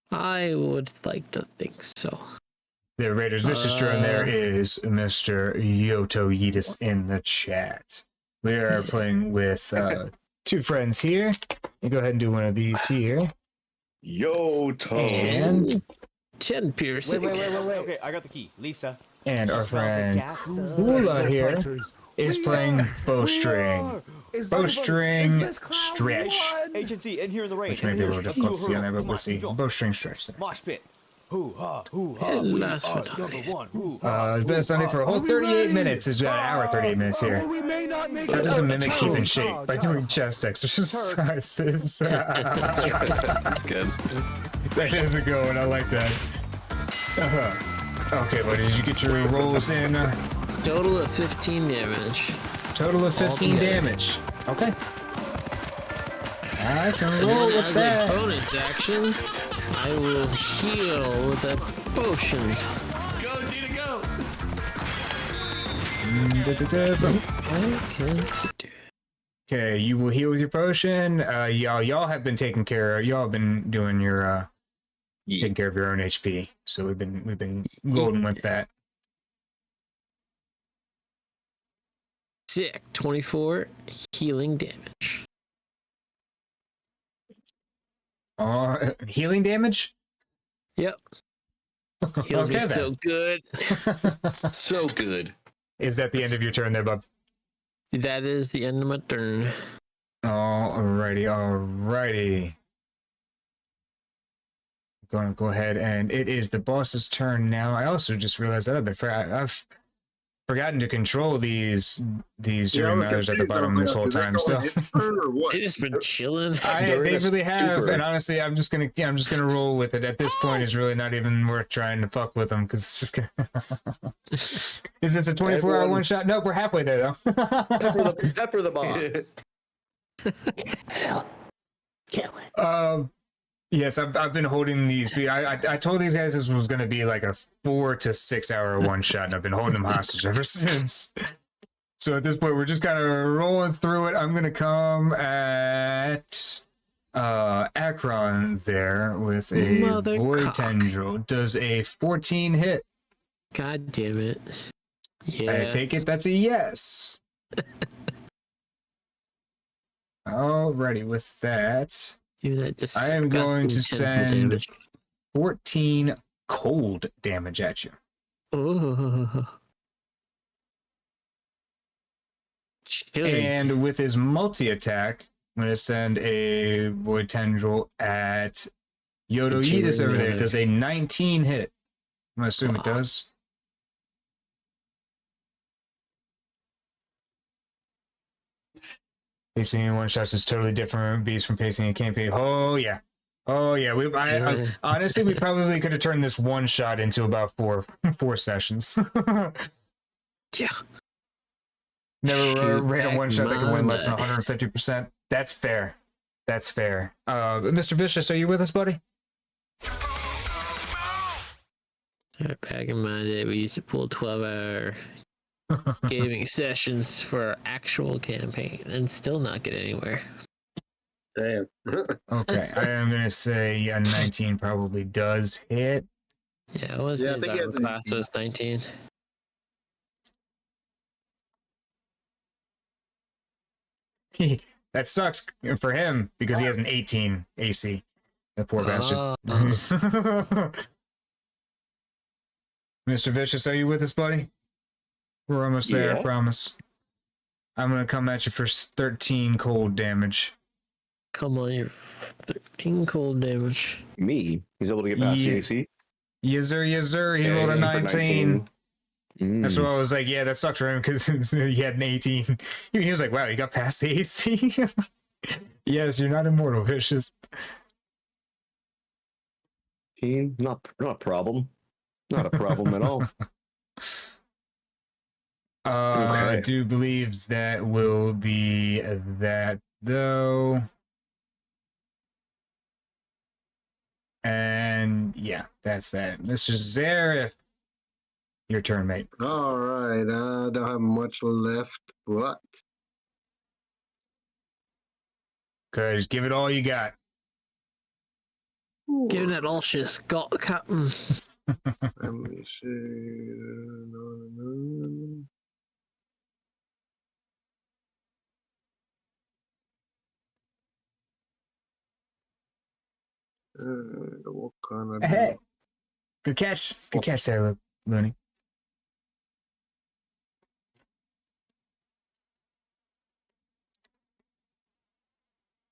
I would like to think so. The Raiders ViciousDrone there is Mr. Yoto Yeetus in the chat. We are playing with 2 friends here. You go ahead and do one of these here. Yoto. And 10 piercing. Wait. Okay, I got the key. Lisa. And our friend Kula here is playing Bowstring. Bowstring Stretch. Agency in here in the rain. Which may be a little difficult to see on there, but we'll see. Bowstring Stretch there. Mosh pit. Hoo-ha, hoo-ha. And last but not Number least. 1. Hoo-ha. It's been Sunday for a whole 38 minutes. It's an hour 38 minutes here. That doesn't mimic keeping shape by doing chest exercises. That's good. That is a good one. I like that. Okay, buddy, did you get your rolls in? Total of 15 damage. Total of 15 damage. Okay. I can roll with that. As a bonus action, I will heal with a potion. Go, Dita, go! Okay, you will heal with your potion. Y'all have been taking care. Y'all have been doing your taking care of your own HP. So we've been golden with that. Sick. 24 healing damage. Healing damage? Yep. Heals me Okay, so good. So good. Is that the end of your turn there, bub? That is the end of my turn. Alrighty. Going to go ahead, and it is the boss's turn now. I also just realized that I've forgotten to control these jury matters at the bottom this whole time. So They just been chilling. they really have, and honestly, I'm just gonna roll with it. At this point, it's really not even worth trying to fuck with them because it's just gonna. Is this a 24-hour one shot? Nope, we're halfway there though. Pepper the boss. Yes, I've been holding these. I told these guys this was going to be like a 4 to 6 hour one shot, and I've been holding them hostage ever since. So at this point, we're just kind of rolling through it. I'm going to come at Akron there with a Void Tendril. Does a 14 hit? God damn it. Yeah. I take it that's a yes. Alrighty, with that. I am going to send 14 cold damage at you. Oh. And with his multi-attack, I'm going to send a Void Tendril at Yoto Yeetus over there. It does a 19 hit. I'm going to assume it does. Pacing in one shots is totally different beast from pacing a campaign. Oh yeah. Honestly, we probably could have turned this one shot into about four sessions. Yeah. Never ran a one shot that could win less than 150%. That's fair. That's fair. Mr. Vicious, are you with us, buddy? Back in my day, we used to pull 12-hour gaming sessions for our actual campaign and still not get anywhere. Damn. Okay, I am gonna say a 19 probably does hit. Yeah, it was his class was 19. That sucks for him because he has an 18 AC. That poor bastard. Mr. Vicious, are you with us, buddy? We're almost there, I promise. I'm gonna come at you for 13 cold damage. Come on, you're 13 cold damage. Me? He's able to get past the AC? Yes, sir, yes, sir. He rolled a 19. That's what I was like, yeah, that sucks for him because he had an 18. He was like, wow, you got past the AC? Yes, you're not immortal, Vicious. Not a problem. Not a problem at all. I do believe that will be that, though. And yeah, that's that. Mr. Zareth, your turn, mate. All right, I don't have much left, but Cause give it all you got. Giving it all she's got, Captain. let me see. What kind of Hey, good catch there, Looney.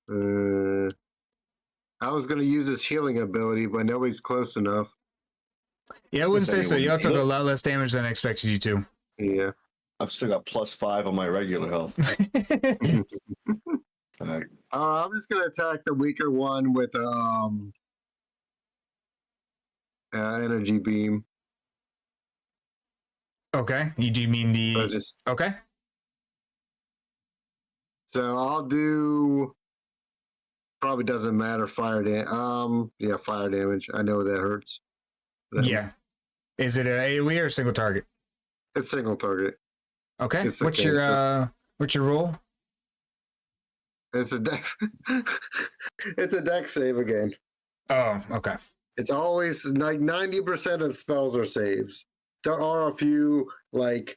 I was going to use his healing ability, but nobody's close enough. Yeah, I wouldn't say so. Y'all took a lot less damage than I expected you to. Yeah. I've still got +5 on my regular health. I'm just going to attack the weaker one with energy beam. Okay. Do you mean the... Okay. So I'll do. Probably doesn't matter. Fire damage. Yeah, fire damage. I know that hurts. Yeah. Is it an AoE or a single target? It's single target. Okay. It's a What's your roll? It's a deck. It's a deck save again. Oh, okay. It's always like 90% of spells are saves. There are a few like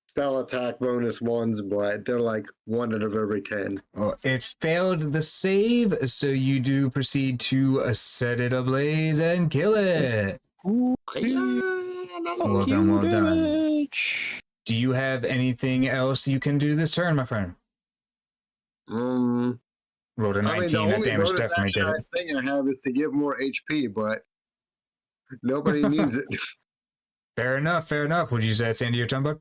spell attack bonus ones, but they're like 1 out of every 10. Well, it failed the save, so you do proceed to set it ablaze and kill it. Well done. Do you have anything else you can do this turn, my friend? Rolled a 19. That damage definitely did it. Thing I have is to give more HP, but nobody needs it. Fair enough. Would you say that's the end of your turn, bud?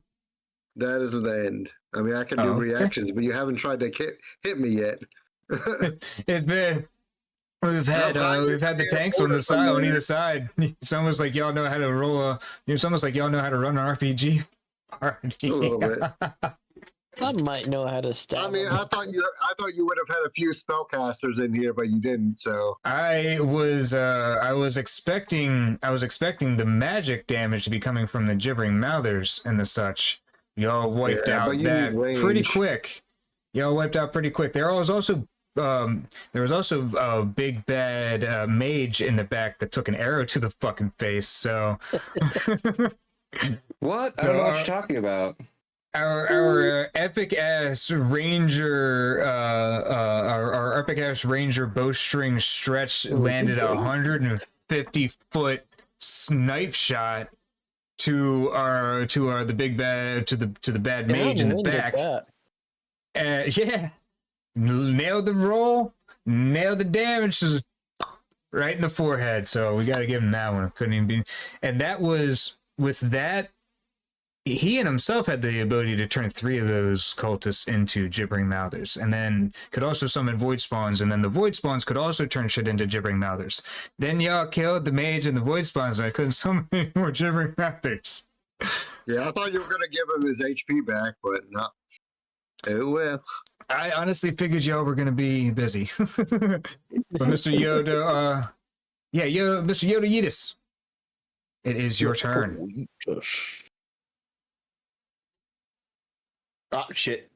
That is the end. I mean, I can do reactions, but you haven't tried to hit me yet. It's been we've had the tanks on the side on either side. It's almost like y'all know how to roll it's almost like y'all know how to run an RPG party. A little bit. I might know how to stab. I mean, I thought you would have had a few spellcasters in here, but you didn't. So I was expecting the magic damage to be coming from the gibbering mouthers and the such. Y'all wiped out that pretty quick. Y'all wiped out pretty quick. There was also a big bad mage in the back that took an arrow to the fucking face. So what? I don't know what you're talking about. Our epic ass ranger, our epic ass ranger bowstring stretch landed a 150-foot snipe shot to the big bad to the bad mage in the back. Yeah, nailed the roll, nailed the damage right in the forehead. So we got to give him that one. Couldn't even be, and that was with that. He and himself had the ability to turn 3 of those cultists into gibbering mouthers, and then could also summon void spawns, and then the void spawns could also turn shit into gibbering mouthers. Then y'all killed the mage and the void spawns, and I couldn't summon any more gibbering mouthers. Yeah, I thought you were gonna give him his HP back, but no. Oh well. I honestly figured y'all were gonna be busy. But Mr. Yoto, Mr. Yoto Yeetus, it is your turn. Ah, shit.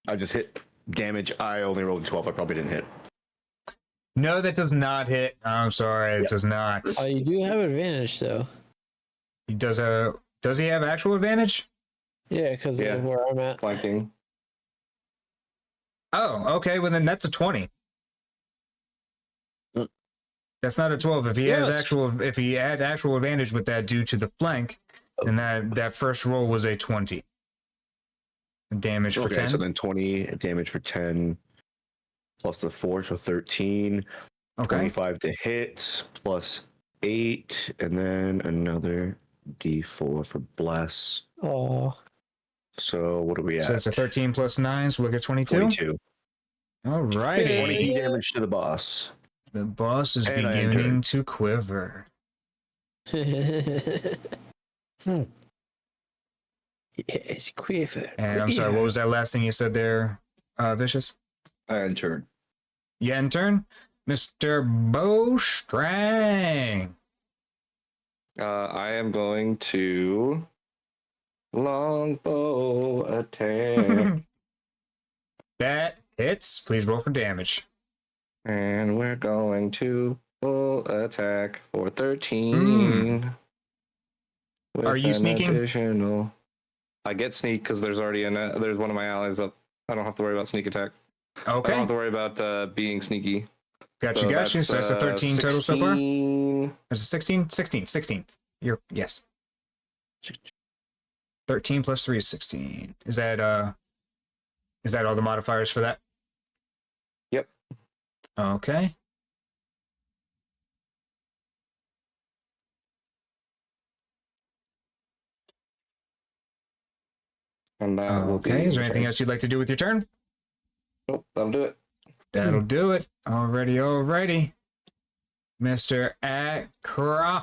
I just hit damage. I only rolled 12. I probably didn't hit. No, that does not hit. I'm sorry, it does not. Oh, you do have advantage, though. He does he have actual advantage? Yeah, because of where I'm at. Flanking. Oh, okay. Well, then that's a 20. That's not a 12. If he has actual advantage with that due to the flank, then that first roll was a 20. Damage for 10. So then 20 damage for 10 plus the 4, so 13. Okay. 25 to hit plus 8, and then another D4 for bless. Oh. So what are we at? So it's a 13 plus 9, so we'll get 22. 22. All righty. 20 damage to the boss. The boss is beginning to quiver. Yes, quiver. And I'm sorry, what was that last thing you said there, Vicious? End turn. Yeah, in turn, Mr. Bowstring. I am going to longbow attack. That hits. Please roll for damage. And we're going to full attack for 13. Are you sneaking? Additional... I get sneak because there's already there's one of my allies up. I don't have to worry about sneak attack. Okay. I don't have to worry about being sneaky. Got you. So that's a 13 total so far? There's a 16? 16. Yes. 13 plus 3 is 16. Is that all the modifiers for that? Yep. Okay. And that will be... Is there anything else you'd like to do with your turn? Nope, that'll do it. That'll do it. Alrighty. Mr. Akron.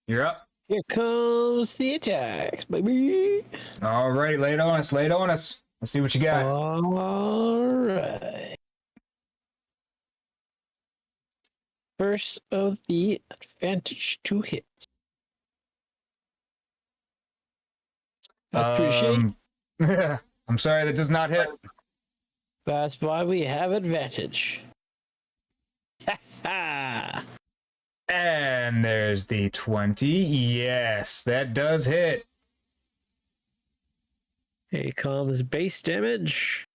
You're up. Here comes the attacks, baby. Alrighty, lay it on us. Let's see what you got. All right. First of the advantage to hit. Appreciate. I'm sorry, that does not hit. That's why we have advantage. Ha! And there's the 20. Yes, that does hit. Here comes base damage.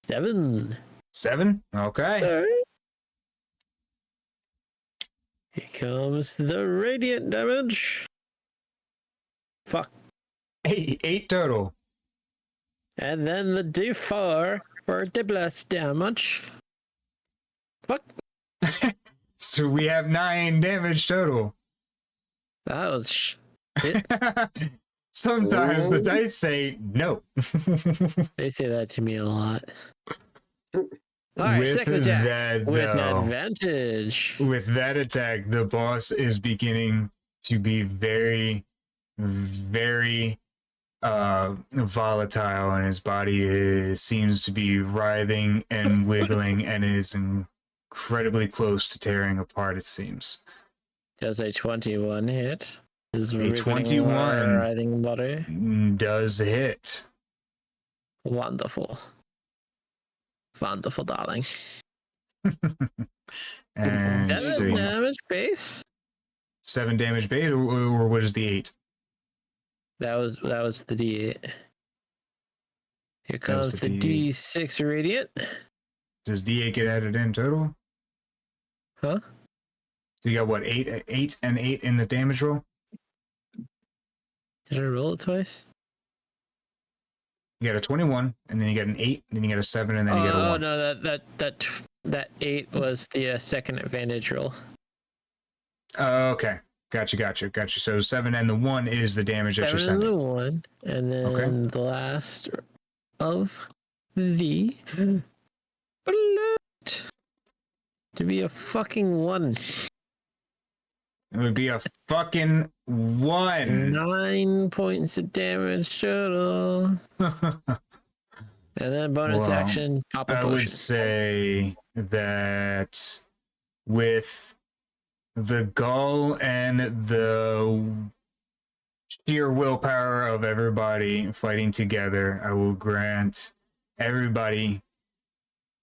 7. 7? Okay. All right. Here comes the radiant damage. Fuck. 8 total. And then the D4 for the blast damage. Fuck. So we have 9 damage total. That was shit. Sometimes the dice say no. They say that to me a lot. Alright, With second attack. that, With though, advantage. with that attack, the boss is beginning to be very, very volatile, and his body seems to be writhing and wiggling and is incredibly close to tearing apart, it seems. Does a 21 hit? Is A 21 writhing body? does hit. Wonderful. Wonderful, darling. And 7 damage base? 7 damage base, or what is the 8? That was the D8. Here comes was the the D6 radiant. Does D8 get added in total? Huh? So you got what, 8 and 8 in the damage roll? Did I roll it twice? You got a 21, and then you got an 8, then you got a 7, and then you got a 1. Oh no, that 8 was the second advantage roll. Okay. Gotcha. So 7 and the 1 is the damage that you're 7 and sending. the 1, and then the last of the bullet to be a fucking 1. It would be a fucking 1. 9 points of damage total. And then bonus Well, action, pop a I potion. would say that with the gall and the sheer willpower of everybody fighting together, I will grant everybody,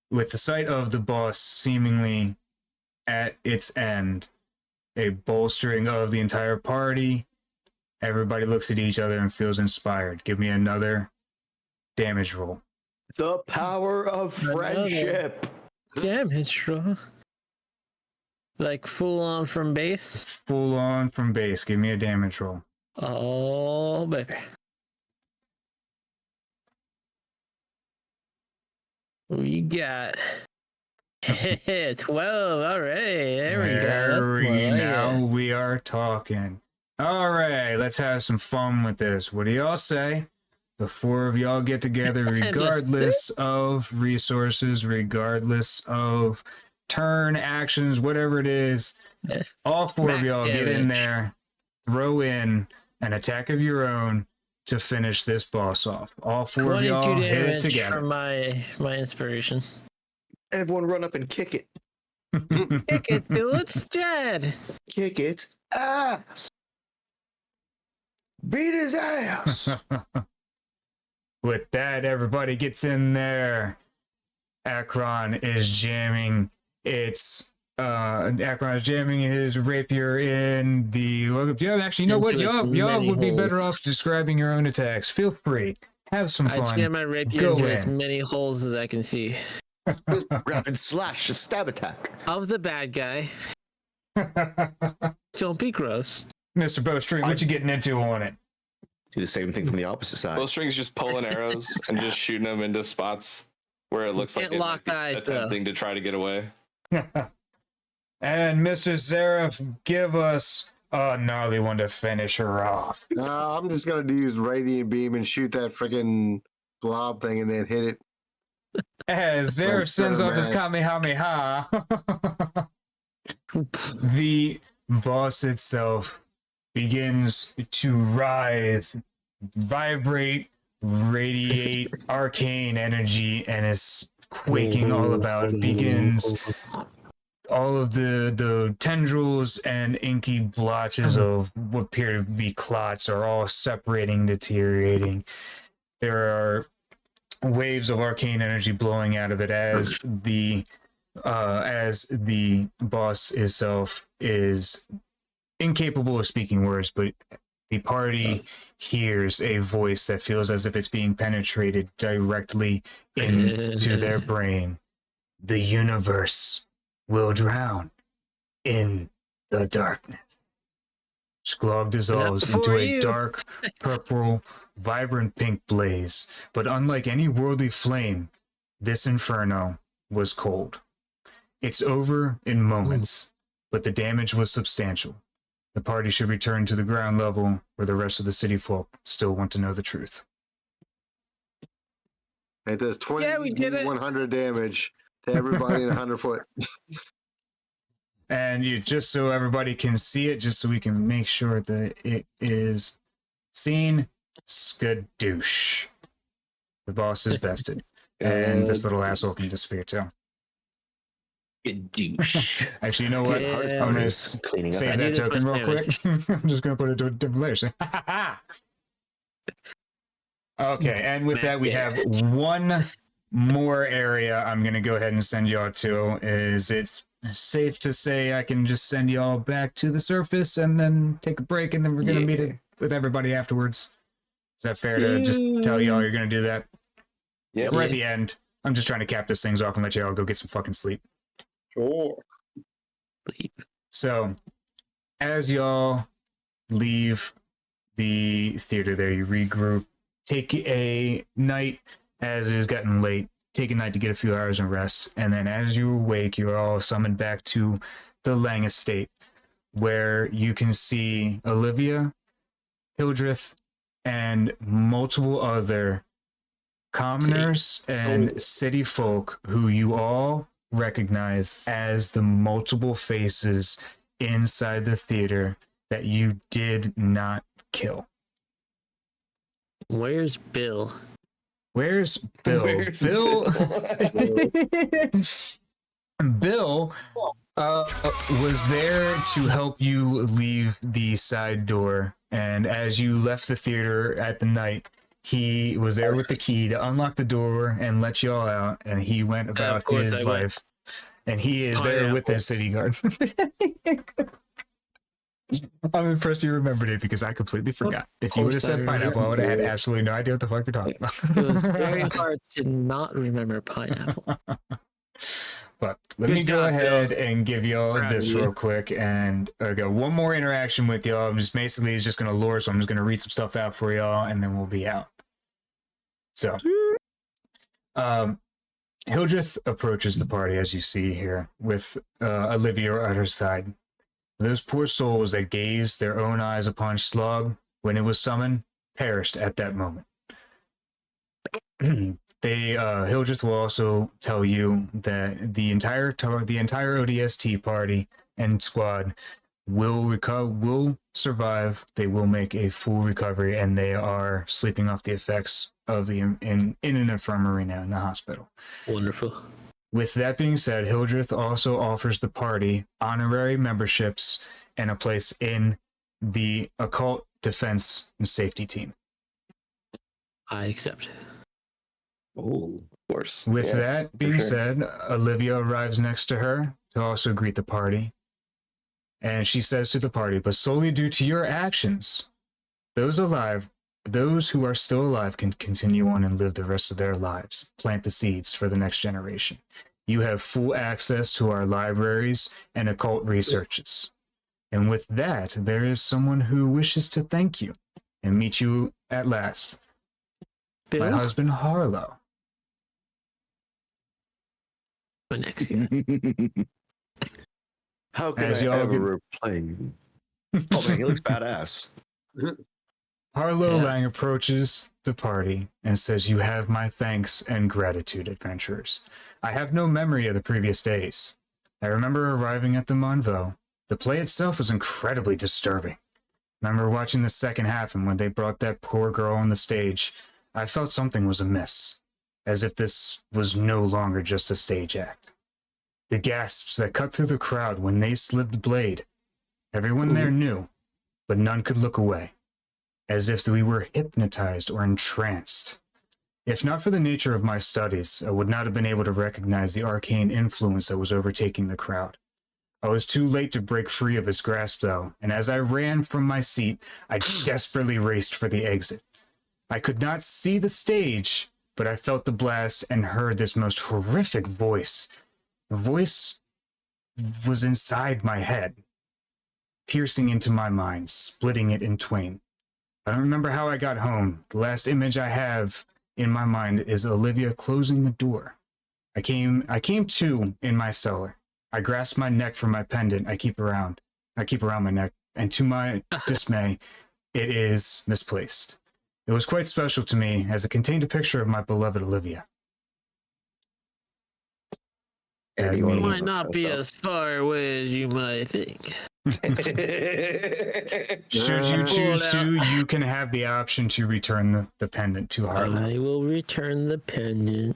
with the sight of the boss seemingly at its end, a bolstering of the entire party. Everybody looks at each other and feels inspired. Give me another damage roll. The power of friendship. Damage roll. Like full on from base. Full on from base. Give me a damage roll. Oh baby. We got 12. All right. There we go. Now we are talking. All right, let's have some fun with this. What do y'all say? The 4 of y'all get together, regardless of resources, regardless of turn actions, whatever it is. All 4 of y'all get in there, throw in an attack of your own to finish this boss off. All 4 of y'all hit it together. From my inspiration. Everyone run up and kick it. Kick it till it's dead. Kick its ass. Beat his ass. With that, everybody gets in there. Akron is jamming his rapier in the. Yeah, actually, you know what? Y'all would be better off describing your own attacks. Feel free. Have some fun. I jam my rapier into as many holes as I can see. Rapid slash, a stab attack. Of the bad guy. Don't be gross. Mr. Bowstring, what you getting into on it? Do the same thing from the opposite side. Bowstring's just pulling arrows and just shooting them into spots where it looks like it's attempting to try to get away. And Mr. Zareth, give us a gnarly one to finish her off. I'm just gonna use Radiant Beam and shoot that freaking blob thing and then hit it. As Zareth sends off his Kamehameha, the boss itself begins to writhe, vibrate radiate arcane energy and is quaking all about. Begins all of the tendrils and inky blotches of what appear to be clots are all separating, deteriorating. There are waves of arcane energy blowing out of it as the boss itself is incapable of speaking words, but the party hears a voice that feels as if it's being penetrated directly into their brain. The universe will drown in the darkness. Sklog dissolves into a dark purple, vibrant pink blaze, but unlike any worldly flame, this inferno was cold. It's over in moments, but the damage was substantial. The party should return to the ground level where the rest of the city folk still want to know the truth. It does 100 damage to everybody in 100 foot. And you, just so everybody can see it, just so we can make sure that it is seen, skadoosh. The boss is bested. And this little asshole can disappear too. Douche. Actually, you know what? I'm going to save that token real quick. I'm just going to put it to a different layer. Okay, and with that, we have one more area I'm going to go ahead and send y'all to. Is it's safe to say I can just send y'all back to the surface and then take a break, and then we're going to meet it with everybody afterwards? Is that fair to just tell y'all you're going to do that? Yeah, we're at the end. I'm just trying to cap this things off and let y'all go get some fucking sleep. Sure. So, as y'all leave the theater there, you regroup, take a night as it is getting late, take a night to get a few hours of rest, and then as you awake, you're all summoned back to the Lang estate, where you can see Olivia, Hildreth, and multiple other commoners and city folk who you all recognize as the multiple faces inside the theater that you did not kill. Where's Bill? Where's Bill? Bill was there to help you leave the side door, and as you left the theater at the night, he was there with the key to unlock the door and let you all out, and he went about his life. And he is there with his city guard. I'm impressed you remembered it because I completely forgot. If you would have said pineapple, I would have had absolutely no idea what the fuck you're talking about. It was very hard to not remember pineapple. But let me go ahead and give y'all this real quick, and I got one more interaction with y'all. I'm just basically, it's just going to lure, so I'm just going to read some stuff out for y'all, and then we'll be out. So, Hildreth approaches the party, as you see here, with Olivia at her side. Those poor souls that gazed their own eyes upon Slog when it was summoned perished at that moment. Hildreth will also tell you that the entire ODST party and squad will survive. They will make a full recovery, and they are sleeping off the effects of in an infirmary now in the hospital. Wonderful. With that being said, Hildreth also offers the party honorary memberships and a place in the occult defense and safety team. I accept. Oh, of course. With that being said, Olivia arrives next to her to also greet the party. And she says to the party, but solely due to your actions, those who are still alive can continue on and live the rest of their lives, plant the seeds for the next generation. You have full access to our libraries and occult researches. And with that, there is someone who wishes to thank you and meet you at last. Bill? My husband, Harlow. My next year. How can I ever replay you? Oh man, he looks badass. Harlow Lang approaches the party and says, "You have my thanks and gratitude, adventurers. I have no memory of the previous days. I remember arriving at the Monveau. The play itself was incredibly disturbing. I remember watching the second half, and when they brought that poor girl on the stage, I felt something was amiss, as if this was no longer just a stage act. The gasps that cut through the crowd when they slid the blade. Everyone there knew, but none could look away, as if we were hypnotized or entranced. If not for the nature of my studies, I would not have been able to recognize the arcane influence that was overtaking the crowd. I was too late to break free of his grasp, though, and as I ran from my seat, I desperately raced for the exit. I could not see the stage, but I felt the blast and heard this most horrific voice. The voice was inside my head, piercing into my mind, splitting it in twain. I don't remember how I got home. The last image I have in my mind is Olivia closing the door. I came to in my cellar. I grasped my neck for my pendant I keep around my neck, and to my dismay, it is misplaced. It was quite special to me, as it contained a picture of my beloved Olivia. It might not be as far away as you might think. Should you choose to, you can have the option to return the pendant to Harlow. I will return the pendant.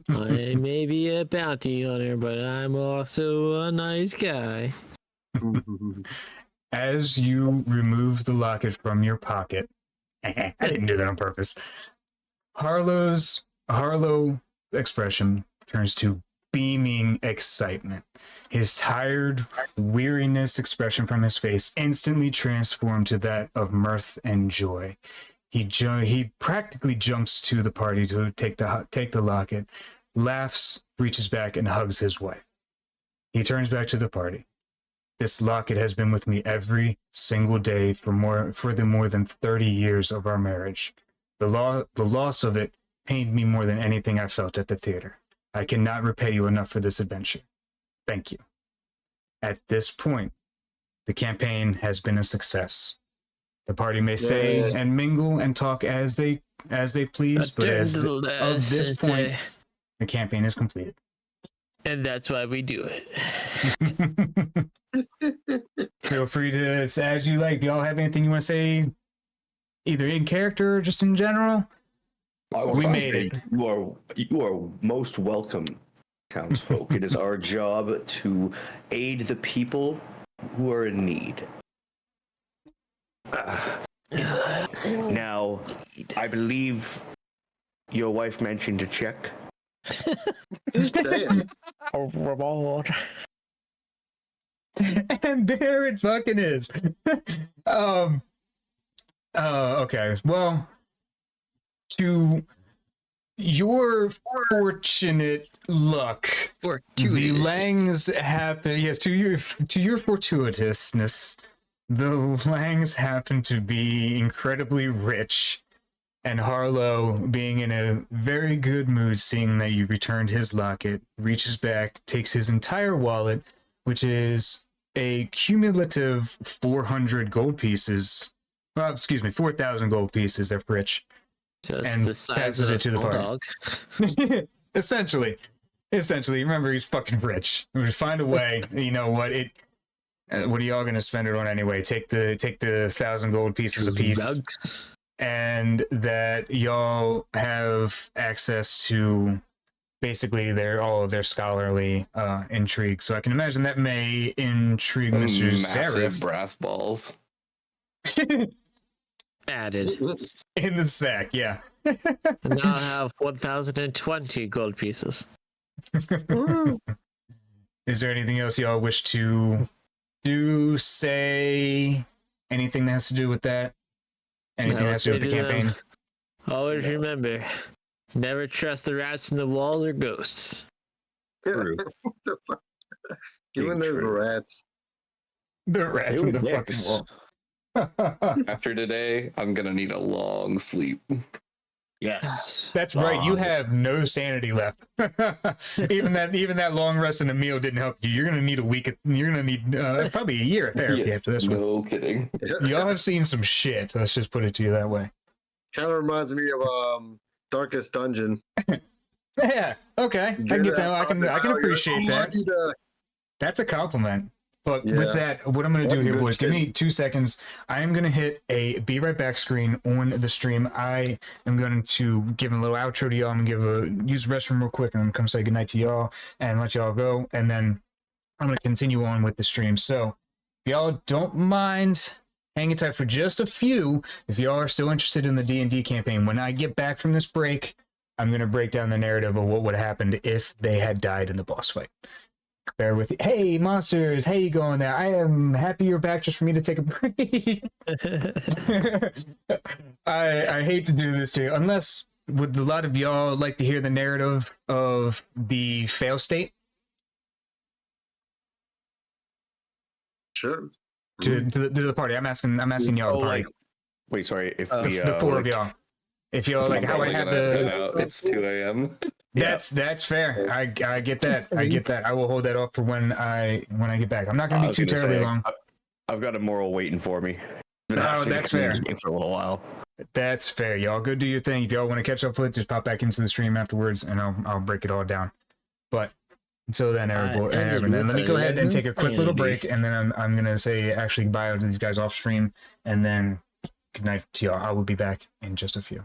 I may be a bounty hunter, but I'm also a nice guy. As you remove the locket from your pocket, I didn't do that on purpose. Harlow expression turns to beaming excitement. His tired weariness expression from his face instantly transformed to that of mirth and joy. He practically jumps to the party to take the locket, laughs, reaches back, and hugs his wife. He turns back to the party. This locket has been with me every single day for the more than 30 years of our marriage. The loss of it pained me more than anything I felt at the theater. I cannot repay you enough for this adventure. Thank you. At this point, the campaign has been a success. The party may stay and mingle and talk as they please, but as of this point, the campaign is completed. And that's why we do it. Feel free to say as you like. Do y'all have anything you want to say, either in character or just in general? We made it. You are most welcome, townsfolk. It is our job to aid the people who are in need. Now, I believe your wife mentioned a check. Damn. A reward. And there it fucking is. Okay. Well, to your fortunate luck, the Langs happen. Yes, to your fortuitousness, the Langs happen to be incredibly rich, and Harlow, being in a very good mood, seeing that you returned his locket, reaches back, takes his entire wallet, which is a cumulative 400 gold pieces. Well, excuse me, 4,000 gold pieces. They're rich. Just and the size passes of it to the party. Essentially, remember, he's fucking rich. We just find a way. You know what? What are y'all gonna spend it on anyway? Take the 1,000 gold pieces a piece, and that y'all have access to basically all of their scholarly intrigue. So I can imagine that may intrigue Mr. Massive Zareth. brass balls. Added. In the sack, yeah. And now I have 1,020 gold pieces. Is there anything else y'all wish to do, say? Anything that has to do with that? Anything that has to do with the campaign? Always remember, never trust the rats in the walls or ghosts. True. Even those rats. The rats in the fucking wall. After today, I'm gonna need a long sleep. Yes. That's right. You have no sanity left. even that long rest and a meal didn't help you. You're gonna need a week. You're gonna need probably a year of therapy after this one. No kidding. Y'all have seen some shit. Let's just put it to you that way. Kind of reminds me of Darkest Dungeon. Yeah. Okay. I can get that. I can appreciate that. That's a compliment. But with that, what I'm going to do That's here, good boys, give shit. me 2 seconds. I am going to hit a be right back screen on the stream. I am going to give a little outro to y'all. I'm going to use the restroom real quick, and I'm going to come say goodnight to y'all and let y'all go. And then I'm going to continue on with the stream. So if y'all don't mind hanging tight for just a few, if y'all are still interested in the D&D campaign, when I get back from this break, I'm going to break down the narrative of what would have happened if they had died in the boss fight. Bear with you. Hey, monsters, how you going there? I am happy you're back just for me to take a break. I hate to do this to you, unless would a lot of y'all like to hear the narrative of the fail state Sure. to the party. I'm asking y'all the party. Wait, sorry. If The four of y'all. If y'all like I'm how I probably have gonna head the out. It's 2 a.m. that's fair. I get that. I get that. I will hold that off for when I get back. I'm not gonna be too terribly long. I've got a moral waiting for me. No, that's fair. For a little while. That's fair. Y'all go do your thing. If y'all want to catch up with it, just pop back into the stream afterwards, and I'll break it all down. But until then, then let me go ahead and take a quick little break, and then I'm gonna say actually bye to these guys off stream, and then good night to y'all. I will be back in just a few.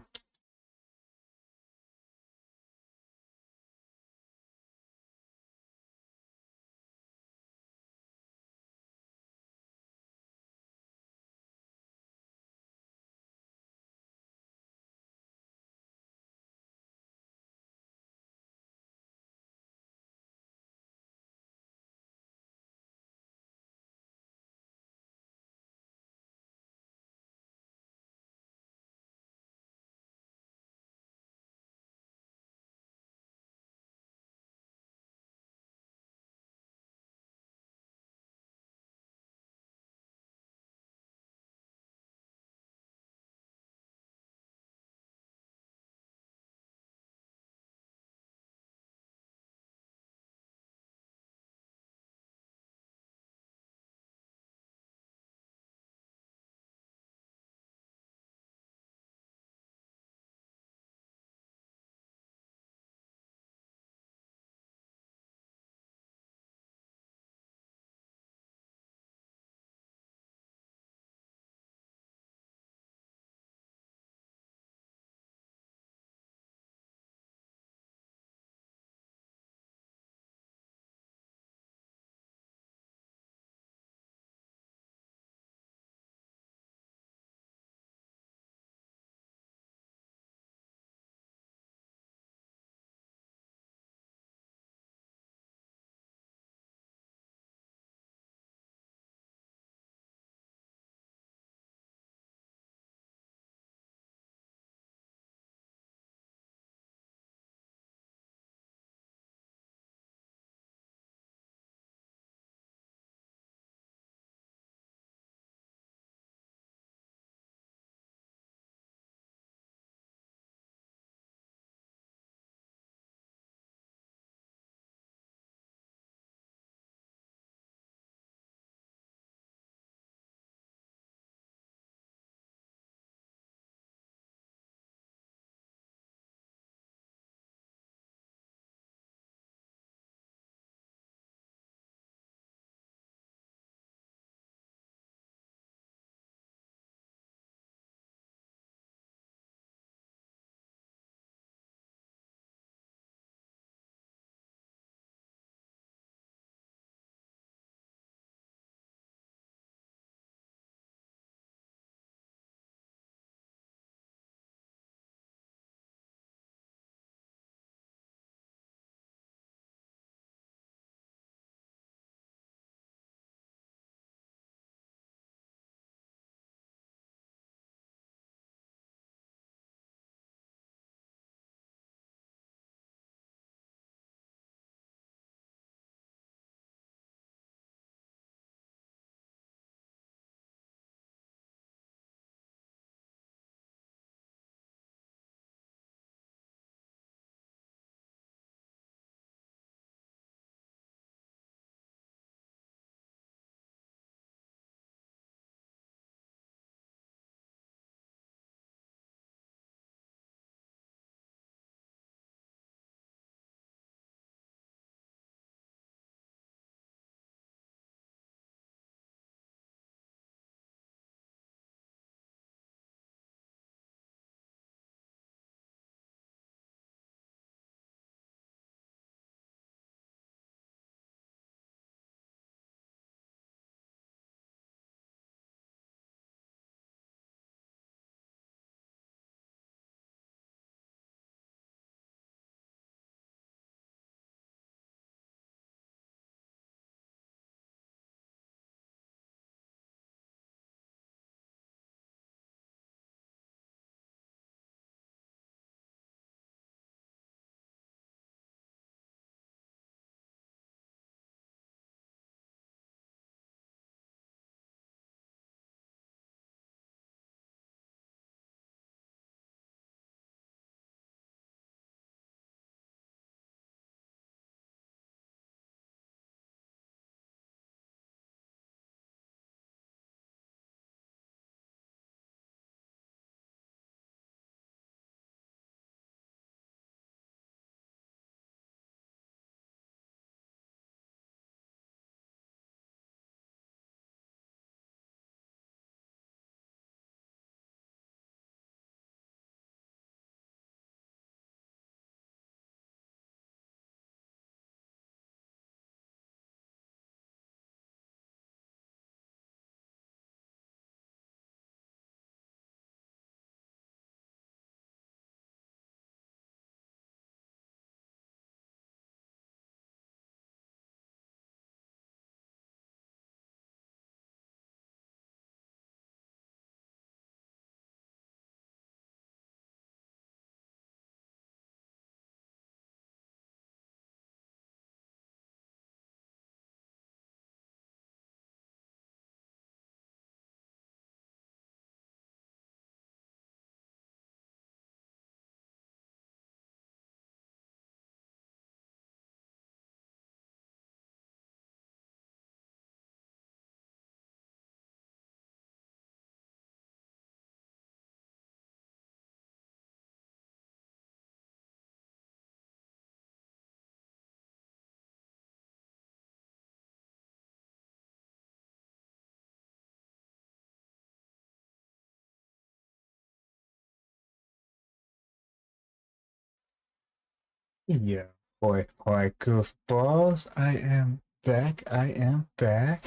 Yeah, boy, goofballs. I am back. I am back.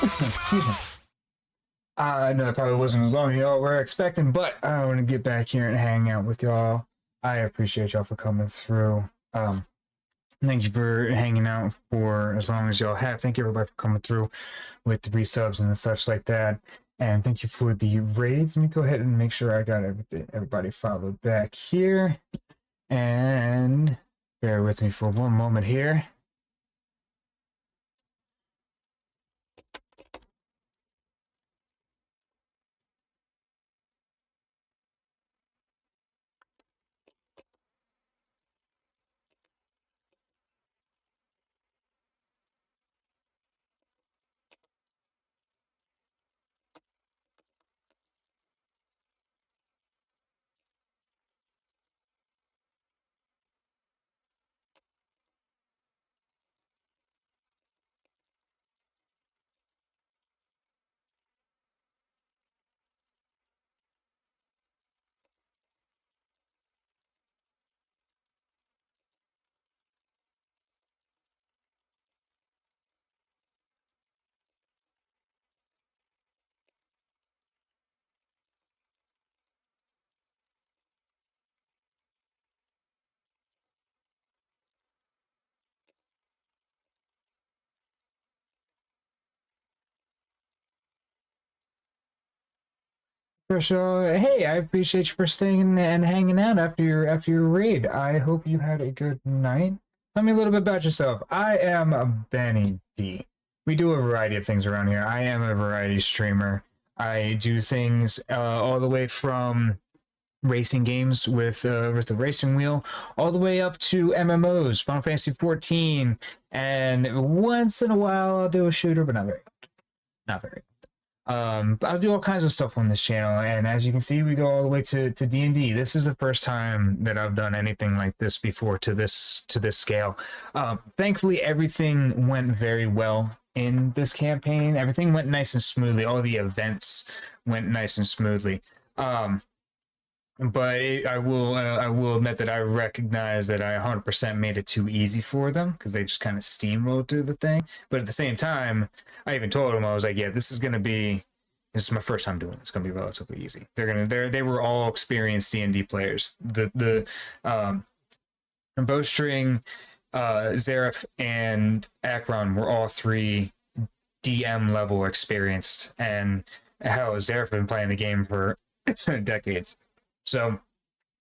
Excuse me. I know it probably wasn't as long as y'all were expecting, but I want to get back here and hang out with y'all. I appreciate y'all for coming through. Thank you for hanging out for as long as y'all have. Thank you everybody for coming through with the resubs and such like that. And thank you for the raids. Let me go ahead and make sure I got everybody followed back here. And bear with me for one moment here. For sure. Hey, I appreciate you for staying and hanging out after your raid. I hope you had a good night. Tell me a little bit about yourself. I am Benny D. We do a variety of things around here. I am a variety streamer. I do things all the way from racing games with the racing wheel, all the way up to MMOs, Final Fantasy 14, and once in a while I'll do a shooter, but not very. I'll do all kinds of stuff on this channel, and as you can see, we go all the way to D&D. This is the first time that I've done anything like this before to this scale. Thankfully, everything went very well in this campaign. Everything went nice and smoothly. All the events went nice and smoothly. But I will admit that I recognize that I 100% made it too easy for them because they just kind of steamrolled through the thing. But at the same time, I even told them, I was like, yeah, this is my first time doing it. It's gonna be relatively easy. They were all experienced D&D players. The Bowstring, Xerath, and Akron were all 3 DM level experienced, and hell, Xerath been playing the game for decades. So,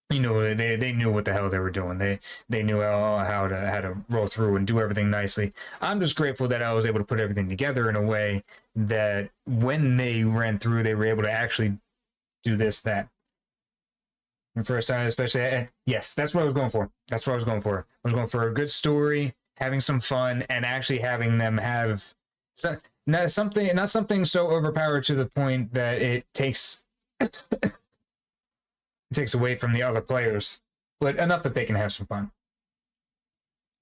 you know, they knew what the hell they were doing. They knew how to roll through and do everything nicely. I'm just grateful that I was able to put everything together in a way that when they ran through, they were able to actually do this, that. The first time, especially, yes, that's what I was going for. That's what I was going for. I was going for a good story, having some fun, and actually having them have not something so overpowered to the point that it takes away from the other players, but enough that they can have some fun.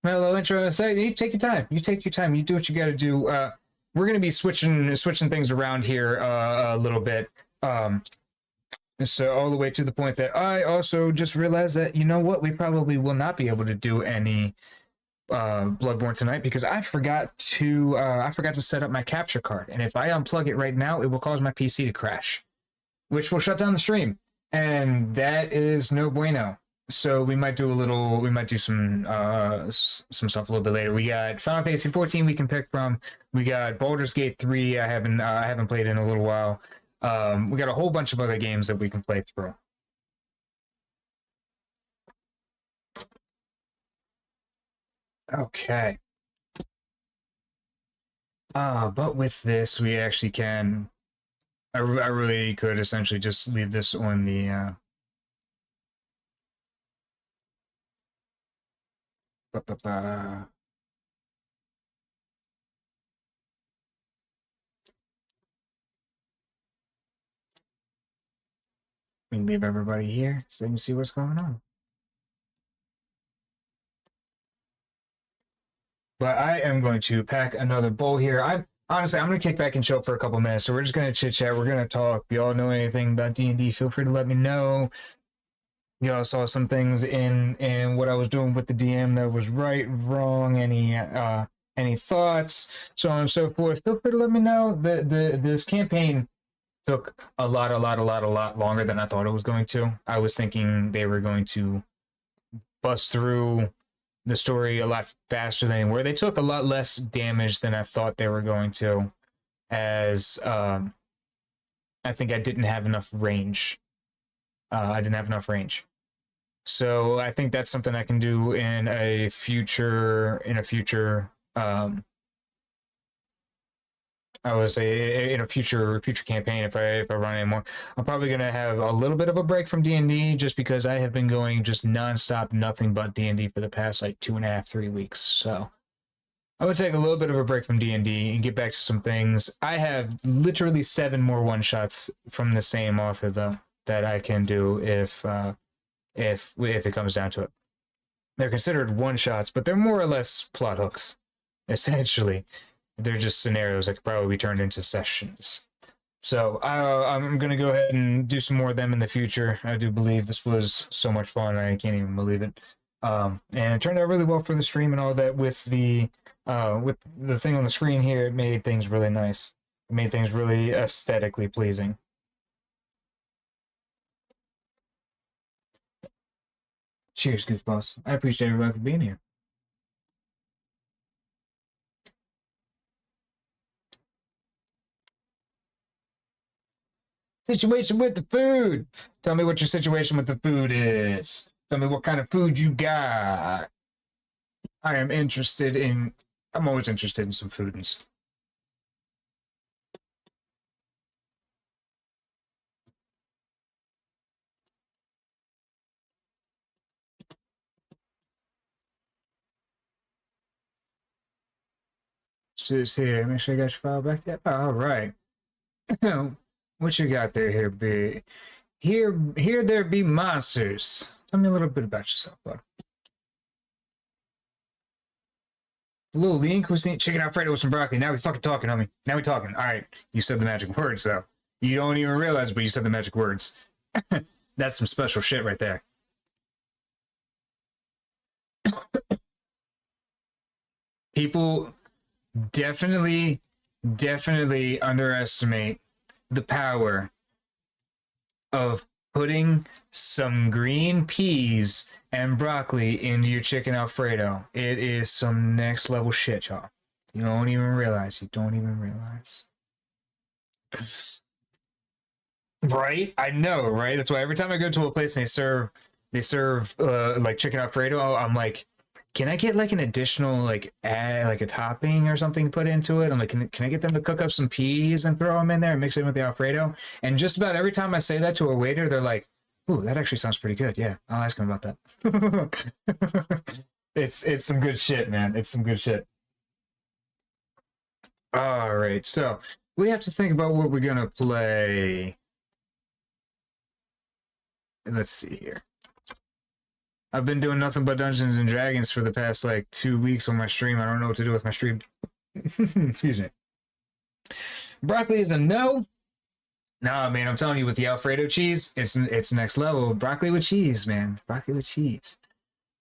Well, little intro. Say, you take your time. You take your time. You do what you got to do. We're gonna be switching things around here a little bit. So all the way to the point that I also just realized that, you know what, we probably will not be able to do any Bloodborne tonight because I forgot to set up my capture card, and if I unplug it right now, it will cause my PC to crash, which will shut down the stream. And that is no bueno. So we might do some stuff a little bit later. We got Final Fantasy 14 we can pick from. We got Baldur's Gate 3 I haven't played in a little while. We got a whole bunch of other games that we can play through. Okay. But with this, we actually can. I really could essentially just leave this on the we can leave everybody here so you can see what's going on. But I am going to pack another bowl here. I'm going to kick back and chill for a couple minutes. So we're just going to chit chat. We're going to talk. If y'all know anything about D&D, feel free to let me know. y'all saw some things in what I was doing with the DM that was right, wrong, any thoughts, so on and so forth. Feel free to let me know. This campaign took a lot longer than I thought it was going to. I was thinking they were going to bust through the story a lot faster than they were. They took a lot less damage than I thought they were going to, as I think I didn't have enough range. So I think that's something I can do in a future I would say in a future campaign, if I run any more. I'm probably gonna have a little bit of a break from D&D just because I have been going just nonstop nothing but D&D for the past like 2.5, 3 weeks. So I would take a little bit of a break from D&D and get back to some things. I have literally 7 more one-shots from the same author though that I can do if it comes down to it. They're considered one-shots, but they're more or less plot hooks, essentially. They're just scenarios that could probably be turned into sessions. So I'm going to go ahead and do some more of them in the future. I do believe this was so much fun. I can't even believe it. And it turned out really well for the stream and all that with the thing on the screen here. It made things really nice. It made things really aesthetically pleasing. Cheers, Gooseboss. I appreciate everybody for being here. Situation with the food. Tell me what your situation with the food is. Tell me what kind of food you got. I'm always interested in some foodins. Just here, make sure you got your file back there. All right. What you got there, be here there be monsters. Tell me a little bit about yourself, bud. A little lean cuisine, chicken alfredo with some broccoli. Now we fucking talking, homie. Now we talking. All right, you said the magic words though. You don't even realize, but you said the magic words. That's some special shit right there. People definitely underestimate the power of putting some green peas and broccoli into your chicken alfredo. It is some next level shit, y'all. You don't even realize. Right? I know, right? That's why every time I go to a place and they serve like chicken alfredo, I'm like, can I get like an additional like like a topping or something put into it? I'm like, can I get them to cook up some peas and throw them in there and mix it in with the Alfredo? And just about every time I say that to a waiter, they're like, "Ooh, that actually sounds pretty good. Yeah, I'll ask him about that." It's some good shit, man. It's some good shit. All right, so we have to think about what we're gonna play. Let's see here. I've been doing nothing but Dungeons and Dragons for the past like 2 weeks on my stream. I don't know what to do with my stream. Excuse me. Broccoli is a no. Nah, man, I'm telling you, with the Alfredo cheese, it's next level. Broccoli with cheese, man. Broccoli with cheese.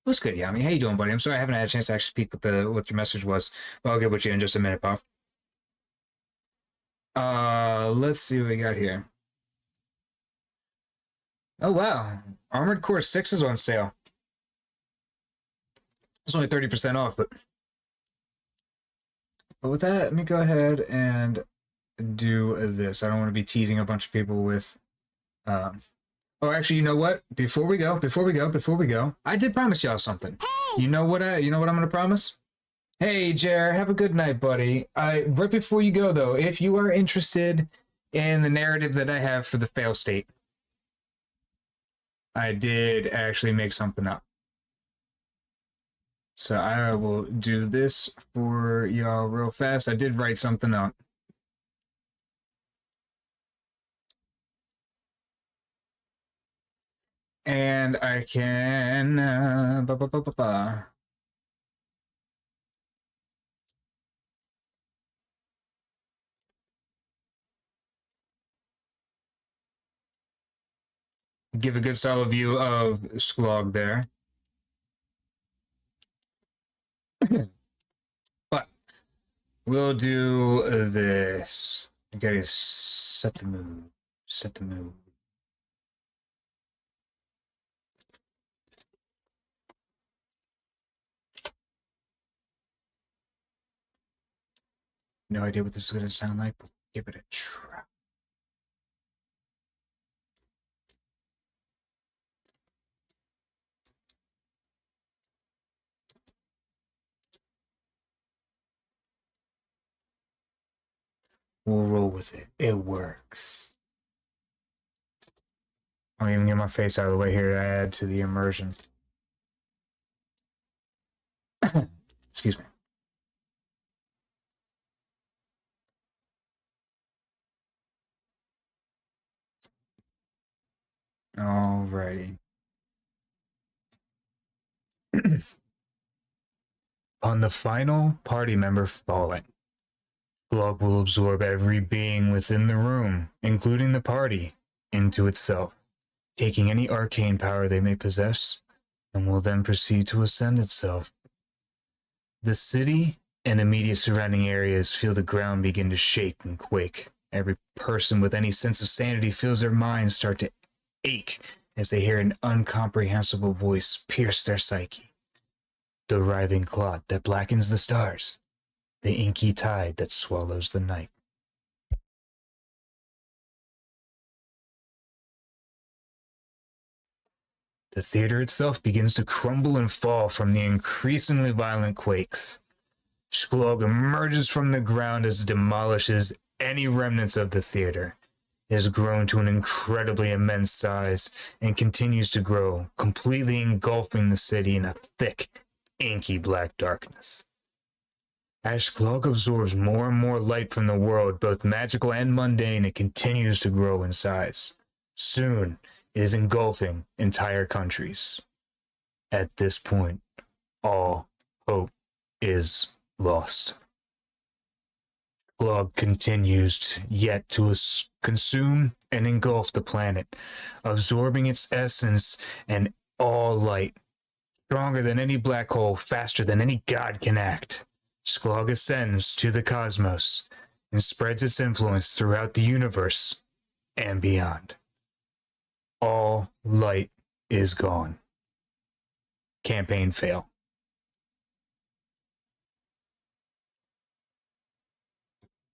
What's good, Yami? How you doing, buddy? I'm sorry I haven't had a chance to actually speak what your message was. But I'll get with you in just a minute, Puff. Let's see what we got here. Oh wow, Armored Core 6 is on sale. It's only 30% off, but with that, let me go ahead and do this. I don't want to be teasing a bunch of people with. Oh, actually, you know what? Before we go, I did promise y'all something. Hey! You know what I'm gonna promise? Hey, Jer, have a good night, buddy. Right before you go, though, if you are interested in the narrative that I have for the fail state, I did actually make something up. So I will do this for y'all real fast. I did write something up. And I can... give a good solid view of Sklog there. But we'll do this. I gotta set the mood. Set the mood. No idea what this is gonna sound like, but give it a try. We'll roll with it. It works. I'll even get my face out of the way here to add to the immersion. Excuse me. Alrighty. On the final party member falling, Glog will absorb every being within the room, including the party, into itself, taking any arcane power they may possess, and will then proceed to ascend itself. The city and immediate surrounding areas feel the ground begin to shake and quake. Every person with any sense of sanity feels their minds start to ache as they hear an incomprehensible voice pierce their psyche. The writhing clot that blackens the stars, the inky tide that swallows the night. The theater itself begins to crumble and fall from the increasingly violent quakes. Sklog emerges from the ground as it demolishes any remnants of the theater. It has grown to an incredibly immense size and continues to grow, completely engulfing the city in a thick, inky black darkness. As Sklog absorbs more and more light from the world, both magical and mundane, it continues to grow in size. Soon, it is engulfing entire countries. At this point, all hope is lost. Sklog continues yet to consume and engulf the planet, absorbing its essence and all light. Stronger than any black hole, faster than any god can act, Sklog ascends to the cosmos and spreads its influence throughout the universe and beyond. All light is gone. Campaign fail.